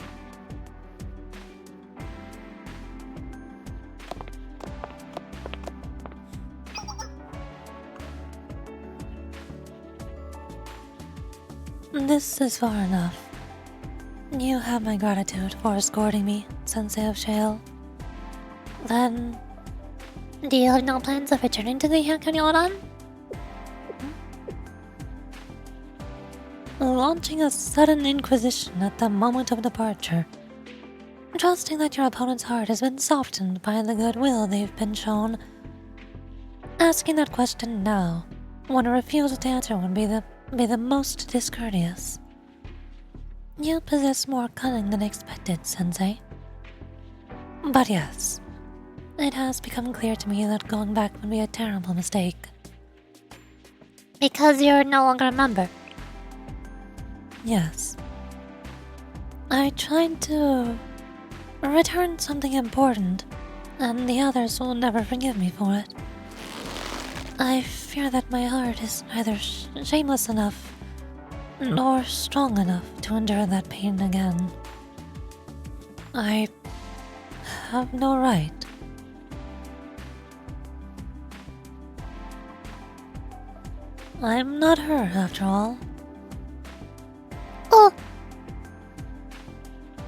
This is far enough. You have my gratitude for escorting me, Sensei of Shale. Then... Do you have no plans of returning to the Hyakari-oran? Launching a sudden inquisition at the moment of departure. Trusting that your opponent's heart has been softened by the goodwill they've been shown. Asking that question now, when a refusal to answer would be the most discourteous. You possess more cunning than expected, Sensei. But yes, it has become clear to me that going back would be a terrible mistake. Because you're no longer a member. Yes. I tried to return something important, and the others will never forgive me for it. I fear that my heart is neither shameless enough nor strong enough to endure that pain again. I have no right. I'm not her, after all. Oh!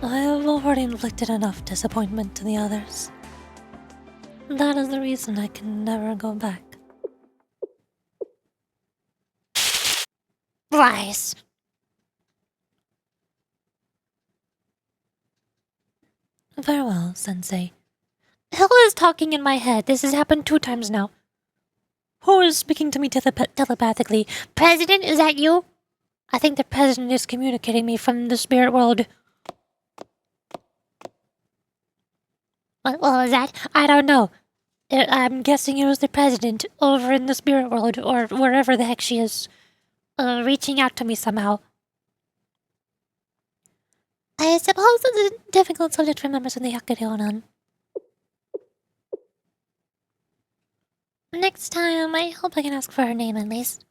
I have already inflicted enough disappointment to the others. That is the reason I can never go back. Lies. Farewell, Sensei. Who is talking in my head? This has happened 2 times now. Who is speaking to me telepathically? President, is that you? I think the president is communicating me from the spirit world. What was that? I don't know. I'm guessing it was the president over in the spirit world or wherever the heck she is, reaching out to me somehow. I suppose it's a difficult subject for members of the Hyakari-oran. Next time, I hope I can ask for her name at least.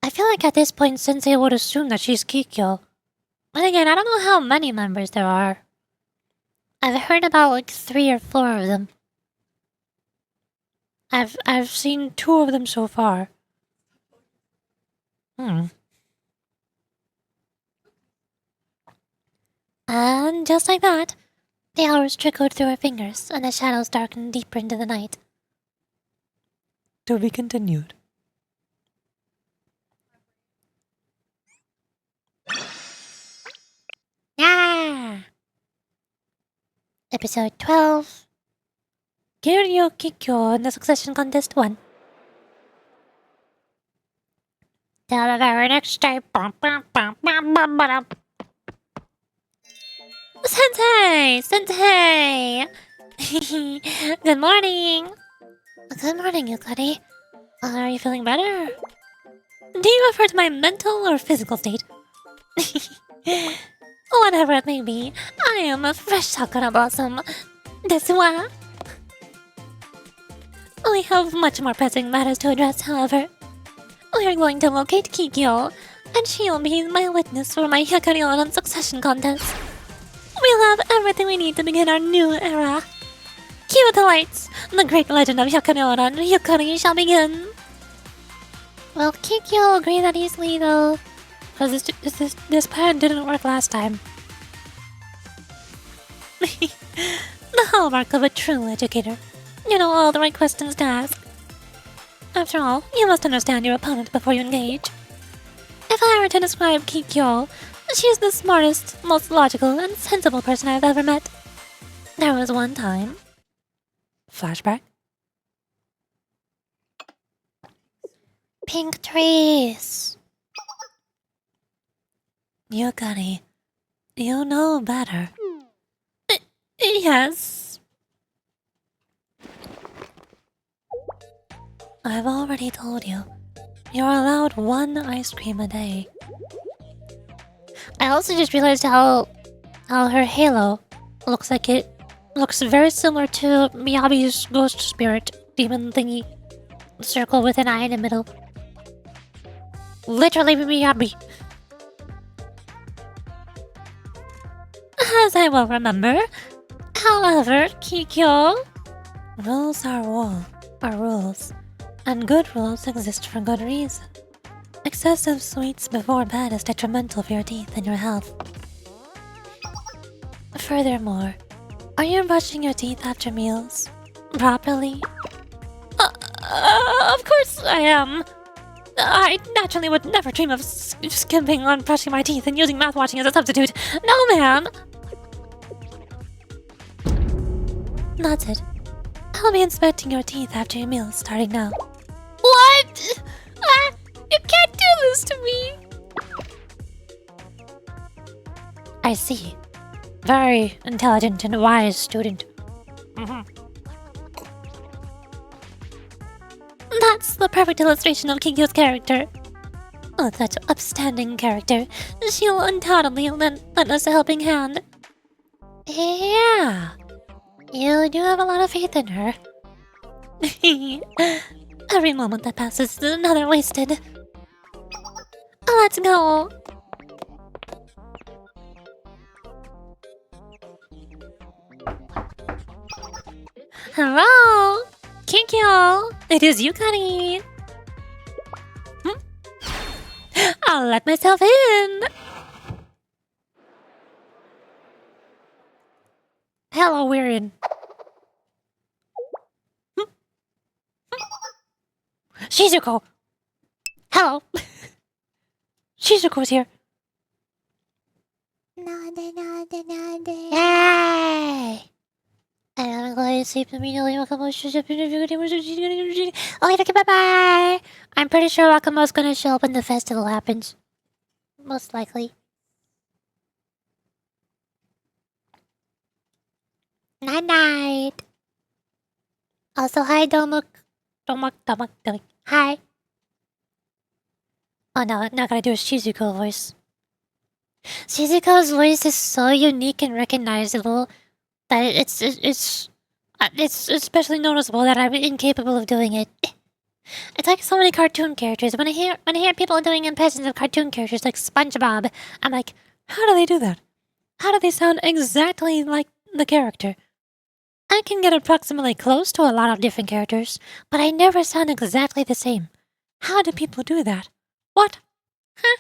I feel like at this point Sensei would assume that she's Kikyo. And again, I don't know how many members there are. I've heard about like 3 or 4 of them. I've seen 2 of them so far. And just like that, the hours trickled through her fingers and the shadows darkened deeper into the night. To be continued. Episode 12. Kiryu Kikyo in the Succession Contest 1. Till the very next day. Sensei! Sensei! Good morning! Good morning, Yukari. Are you feeling better? Do you refer to my mental or physical state? Whatever it may be, I am a fresh sakura blossom. Desu wa? We have much more pressing matters to address, however. We are going to locate Kikyo, and she'll be my witness for my Yukari succession contest. We'll have everything we need to begin our new era. Cue the lights! The great legend of Yukari shall begin! Will Kikyo agree that he's legal? Because this plan didn't work last time. The hallmark of a true educator. You know all the right questions to ask. After all, you must understand your opponent before you engage. If I were to describe Kikyo, she's the smartest, most logical, and sensible person I've ever met. There was one time... Flashback? Pink trees. Yukari, you know better. Yes. I've already told you. You're allowed 1 ice cream a day. I also just realized how her halo looks like it looks very similar to Miyabi's ghost spirit demon thingy. Circle with an eye in the middle. Literally Miyabi. As I well remember. However, Kikyo... Rules are rules. And good rules exist for good reason. Excessive sweets before bed is detrimental for your teeth and your health. Furthermore, are you brushing your teeth after meals? Properly? Of course I am. I naturally would never dream of skimping on brushing my teeth and using mouthwashing as a substitute. No, ma'am! That's it. I'll be inspecting your teeth after your meals starting now. What? You can't do this to me! I see. Very intelligent and wise student. That's the perfect illustration of Kikyo's character. Oh, that upstanding character. She'll undoubtedly lend us a helping hand. Yeah. You do have a lot of faith in her. Every moment that passes is another wasted. Let's go. Hello, Kikyo. It is Yukari. I'll let myself in. Hello, we're in. Shizuko. Hello. Shizuko's here. Yay! I'm going to sleep immediately. Okay, bye-bye. I'm pretty sure Wakamo's gonna show up when the festival happens. Most likely. Night-night. Also, hi, Domuk. Hi. Oh no, I'm not gonna do a Shizuko voice. Shizuko's voice is so unique and recognizable that it's especially noticeable that I'm incapable of doing it. It's like so many cartoon characters. When I hear people doing impressions of cartoon characters like SpongeBob, I'm like, how do they do that? How do they sound exactly like the character? I can get approximately close to a lot of different characters, but I never sound exactly the same. How do people do that? What? Huh?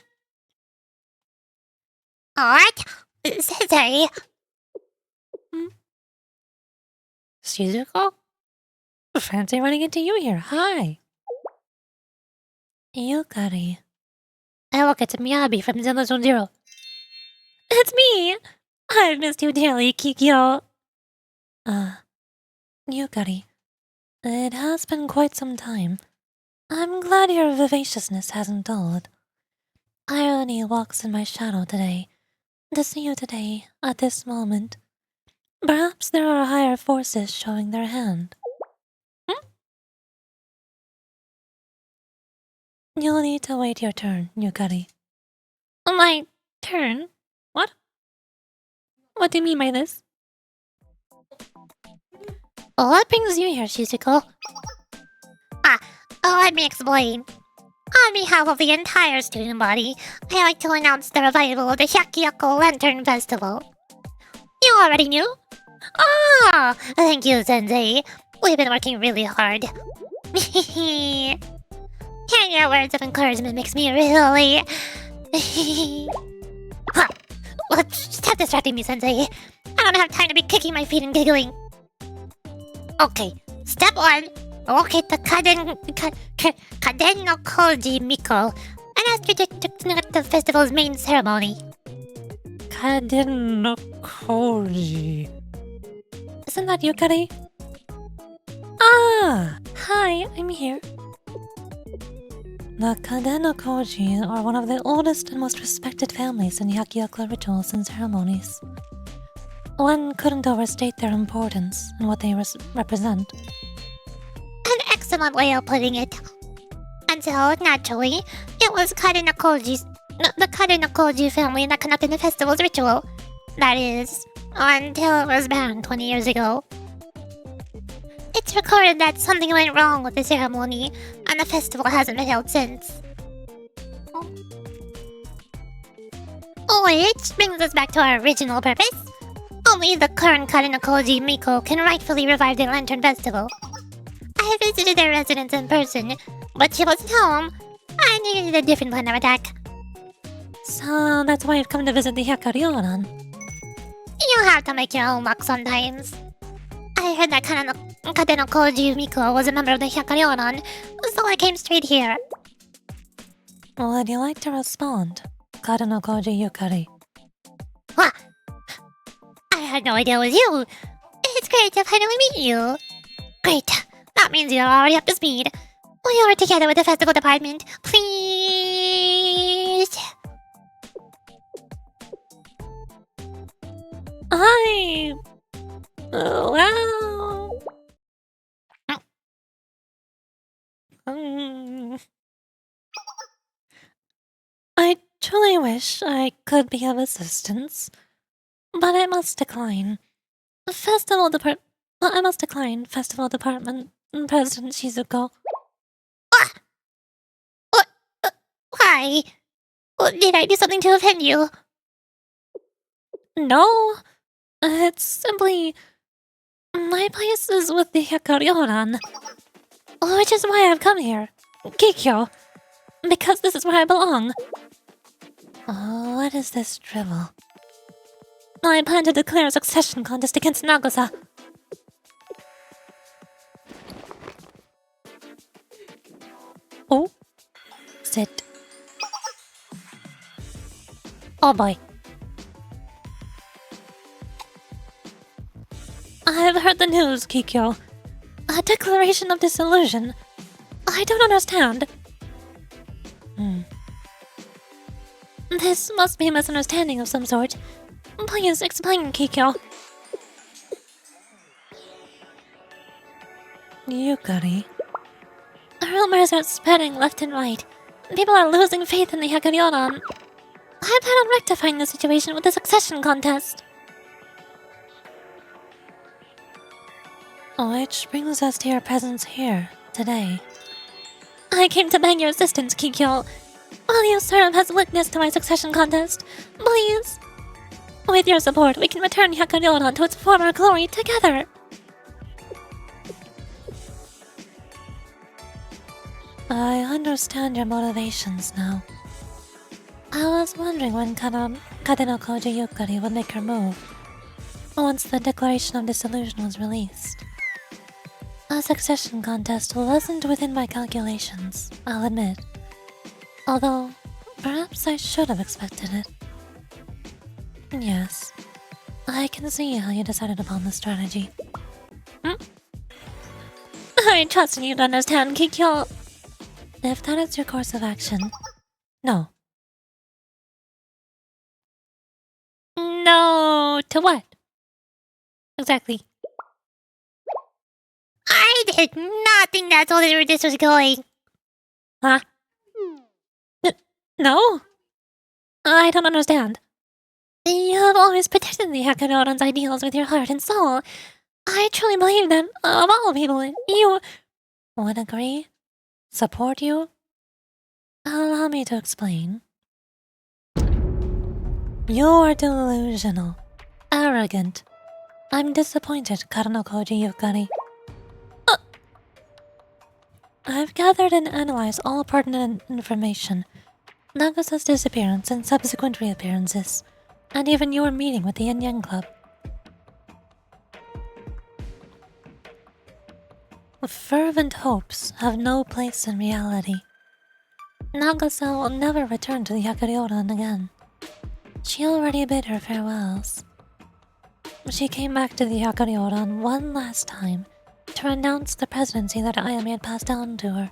What? Sensei? Shizuko? Fancy running into you here. Hi. Yukari. Hey, look, it's Miyabi from Zilla Zone Zero. It's me! I've missed you dearly, Kikyo. Yukari, it has been quite some time. I'm glad your vivaciousness hasn't dulled. Irony walks in my shadow today. To see you today, at this moment. Perhaps there are higher forces showing their hand. You'll need to wait your turn, Yukari. My turn? What? What do you mean by this? What brings you here, Shizuko? Let me explain. On behalf of the entire student body, I'd like to announce the revival of the Hyakuyaku Lantern Festival. You already knew? Ah, thank you, Sensei. We've been working really hard. Hearing your words of encouragement makes me really... Huh. Well, stop distracting me, Sensei. I don't have time to be kicking my feet and giggling. Okay, step 1. Locate the Kaden no Koji Miko and ask her to conduct the festival's main ceremony. Kaden no Koji. Isn't that Yukari? Ah! Hi, I'm here. The Kaden no Koji are one of the oldest and most respected families in Hyakuyaku rituals and ceremonies. One couldn't overstate their importance and what they represent. An excellent way of putting it. Until, naturally, it was the Kaden no Koji family that conducted the festival's ritual. That is, until it was banned 20 years ago. It's recorded that something went wrong with the ceremony, and the festival hasn't been held since. Which brings us back to our original purpose. Only the current Kaden no Koji Miko can rightfully revive the Lantern Festival. I visited their residence in person, but she wasn't home. I needed a different plan of attack. So that's why you've come to visit the Hyakarion. You have to make your own luck sometimes. I heard that Kaden no Koji Miko was a member of the Hyakarion, so I came straight here. Would you like to respond, Kaden no Koji Yukari? What? I had no idea it was you. It's great to finally meet you. Great. That means you're already up to speed. We are together with the festival department. Please. Hi. Wow. I truly wish I could be of assistance, but I must decline. Festival Department President Shizuko. Why? Did I do something to offend you? No, it's simply my place is with the Hyakarion, which is why I've come here, Kikyo, because this is where I belong. Oh, what is this drivel? I plan to declare a succession contest against Nagosa. Oh, sit. Oh boy. I've heard the news, Kikyo. A declaration of disillusion. I don't understand. This must be a misunderstanding of some sort. Please explain, Kikyo. Yukari. Rumors are spreading left and right. People are losing faith in the Hyakarion. I plan on rectifying the situation with the succession contest. Which brings us to your presence here, today. I came to beg your assistance, Kikyo. Will you serve as witness to my succession contest? Please? With your support, we can return Hyakarion to its former glory together. I understand your motivations now. I was wondering when Kaden no Koji Yukari would make her move, once the declaration of disillusion was released. A succession contest wasn't within my calculations, I'll admit. Although, perhaps I should have expected it. Yes, I can see how you decided upon the strategy. I trust in you to understand, Kikyo. If that is your course of action, no. No, to what? Exactly. I did not think that's where this was going. Huh? No? I don't understand. You have always protected the Hakadoran's ideals with your heart and soul. I truly believe that, of all people, you would agree, support you. Allow me to explain. You're delusional, arrogant. I'm disappointed, Karanokoji Yukari. I've gathered and analyzed all pertinent information. Nagasa's disappearance and subsequent reappearances, and even your meeting with the Yin Yang Club. Fervent hopes have no place in reality. Nagasa will never return to the Yakarioran again. She already bid her farewells. She came back to the Yakarioran one last time to renounce the presidency that Ayame had passed down to her.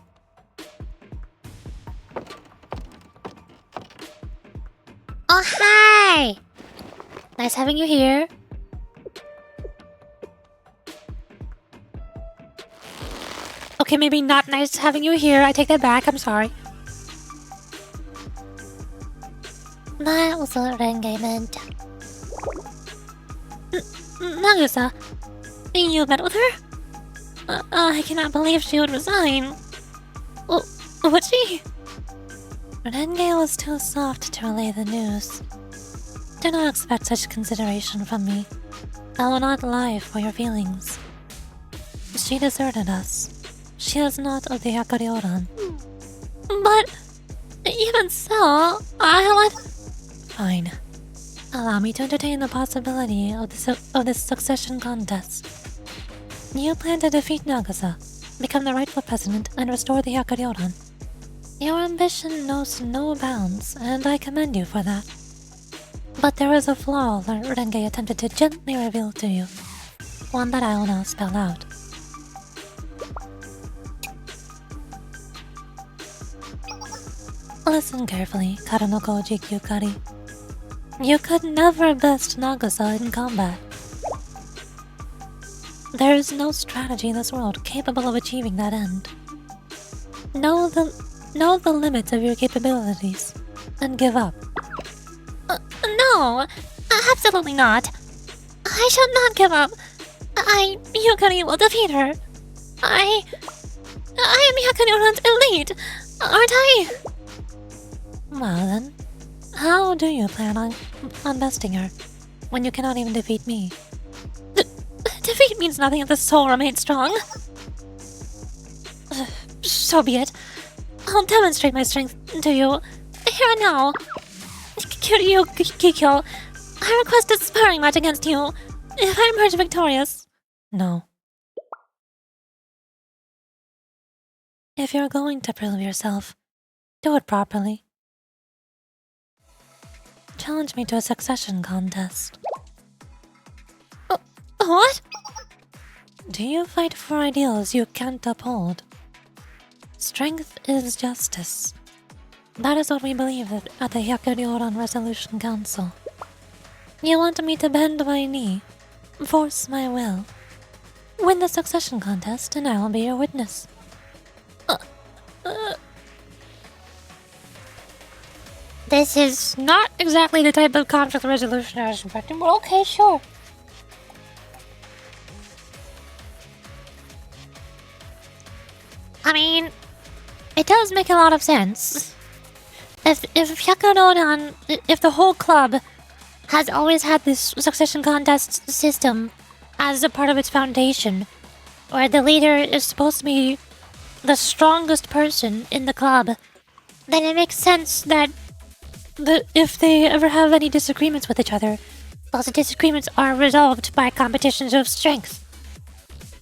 Oh, hi! Nice having you here. Okay, maybe not nice having you here. I take that back. I'm sorry. That was what Renge meant. Nagasa, you met with her? I cannot believe she would resign. Would she? Renge was too soft to relay the news. Do not expect such consideration from me. I will not lie for your feelings. She deserted us. She is not of the Yakarioran. But even so, I would... Fine. Allow me to entertain the possibility of this succession contest. You plan to defeat Nagasa, become the rightful president, and restore the Yakarioran. Your ambition knows no bounds, and I commend you for that. But there is a flaw that Renge attempted to gently reveal to you. One that I will now spell out. Listen carefully, Karanokoji Yukari. You could never best Nagasa in combat. There is no strategy in this world capable of achieving that end. Know the limits of your capabilities, and give up. No! Absolutely not! I shall not give up! Yukari will defeat her! I am Yakarioran's elite! Aren't I? Well then, how do you plan on besting her, when you cannot even defeat me? Defeat means nothing if the soul remains strong. So be it. I'll demonstrate my strength to you, here and now. Kikyo, I request a sparring match against you, if I emerge victorious. No. If you're going to prove yourself, do it properly. Challenge me to a succession contest. What? Do you fight for ideals you can't uphold? Strength is justice. That is what we believe at the Yakarioran Resolution Council. You want me to bend my knee, force my will, win the succession contest, and I will be your witness. This is not exactly the type of conflict resolution I was expecting, but okay, sure. I mean, it does make a lot of sense. If Yakarioran, if the whole club has always had this succession contest system as a part of its foundation, where the leader is supposed to be the strongest person in the club, then it makes sense that if they ever have any disagreements with each other, those disagreements are resolved by competitions of strength.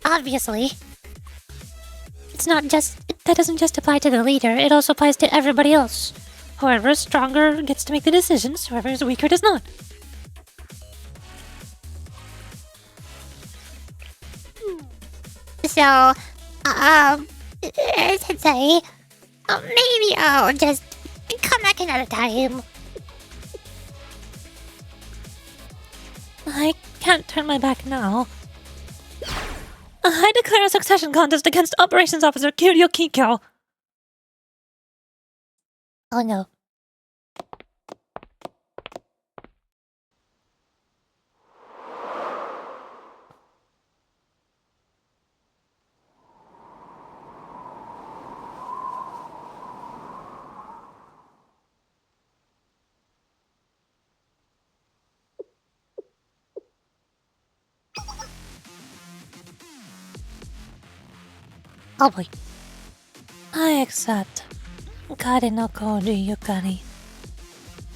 Obviously. That doesn't just apply to the leader, it also applies to everybody else. Whoever is stronger gets to make the decisions, whoever is weaker does not. So, Sensei, maybe I'll just come back another time. I can't turn my back now. I declare a succession contest against Operations Officer Kiryu Kikyo. Oh no. Oh boy. I accept. Kare no Koji Yukari.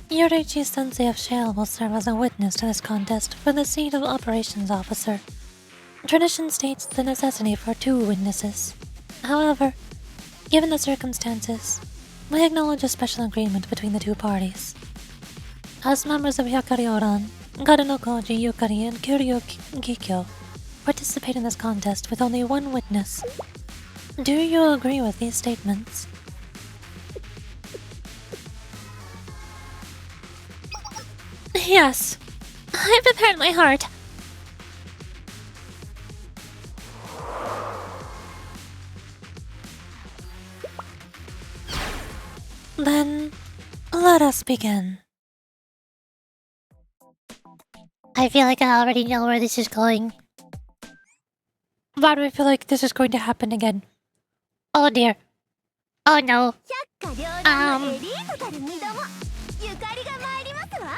Yoriichi Sensei of Shale will serve as a witness to this contest for the seat of Operations Officer. Tradition states the necessity for 2 witnesses. However, given the circumstances, we acknowledge a special agreement between the 2 parties. As members of Hyakari-Oran, Kare no Koji Yukari and Kiryu Kikyo participate in this contest with only 1 witness. Do you agree with these statements? Yes. I prepared my heart. Then, let us begin. I feel like I already know where this is going. Why do I feel like this is going to happen again? Oh dear. Oh no. 百花繚乱のエリートたる身ども、ゆかりが参りますわ。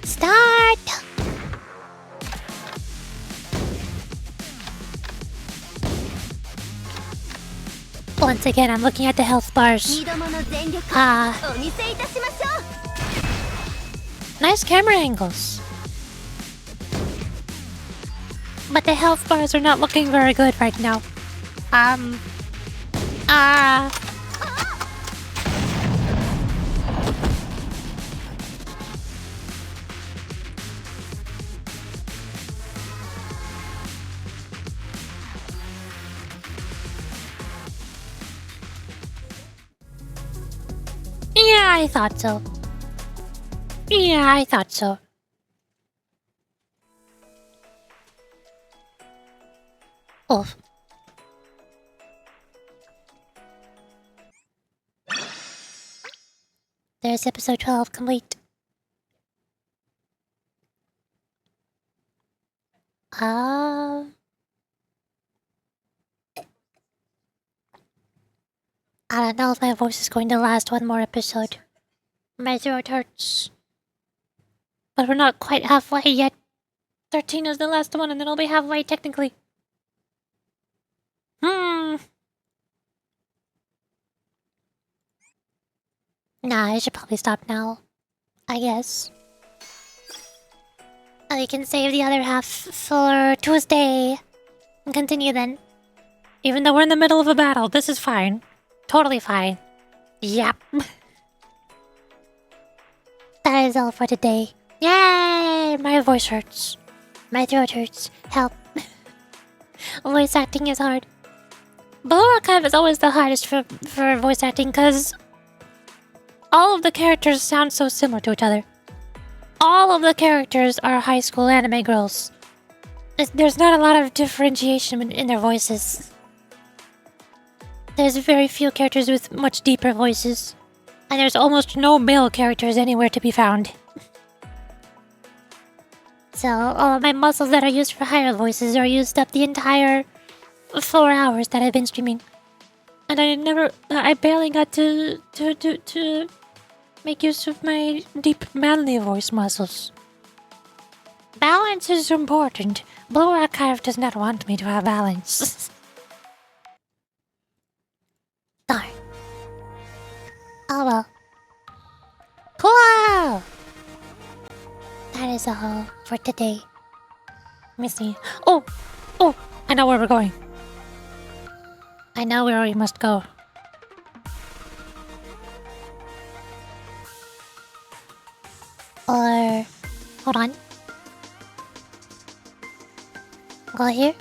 Start! Once again, I'm looking at the health bars. 身どもの全力を Ah, お見せいたしましょう。 nice camera angles. But the health bars are not looking very good right now. Yeah, I thought so. Yeah, I thought so. Oh. There's episode 12 complete. I don't know if my voice is going to last one more episode. My throat hurts. But we're not quite halfway yet. 13 is the last one, and then I'll be halfway technically. Nah, I should probably stop now. I guess. We can save the other half for Tuesday. And continue then. Even though we're in the middle of a battle, this is fine. Totally fine. Yep. That is all for today. Yay! My voice hurts. My throat hurts. Help. Voice acting is hard. Blue Archive is always the hardest for voice acting because all of the characters sound so similar to each other. All of the characters are high school anime girls. There's not a lot of differentiation in their voices. There's very few characters with much deeper voices. And there's almost no male characters anywhere to be found. So all of my muscles that are used for higher voices are used up the entire 4 hours that I've been streaming. And I barely got to make use of my deep manly voice muscles. Balance is important. Blue Archive does not want me to have balance. Darn. Oh well. Cool! That is all for today. Let me see. Oh! I know where we're going. I know where we must go. Hold on. Go here.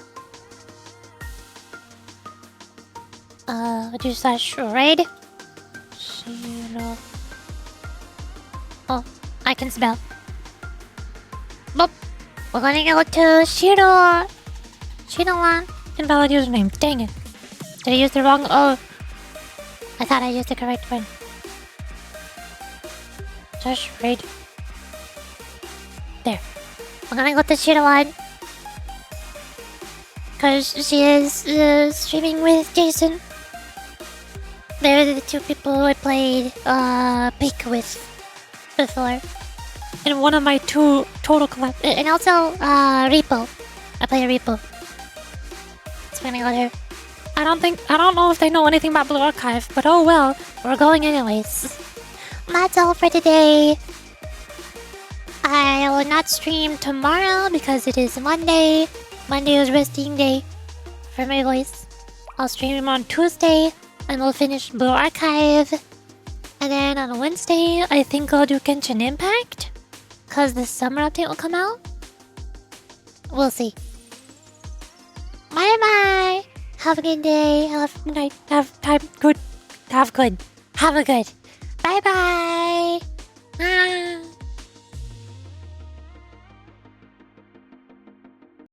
Do slash raid. Shiro. Oh, I can spell. Boop. We're gonna go to Shiro. Shiro-wan. Invalid username. Dang it. Did I use the wrong? Oh. I thought I used the correct one. Slash raid. There. We're gonna go to Shiro-wan. Because she is streaming with Jason. They're the two people I played Peak with before. And one of my 2 total collab. And also Repo. I play Repo. So I'm gonna go there. I don't know if they know anything about Blue Archive, but oh well. We're going anyways. That's all for today. I will not stream tomorrow because it is Monday. Monday is resting day for my voice. I'll stream on Tuesday and we'll finish Blue Archive. And then on Wednesday, I think I'll do Genshin Impact. Because the summer update will come out. We'll see. Bye bye. Have a good day. Have a good night. Have time. Good. Have good. Have a good. Bye bye. Bye.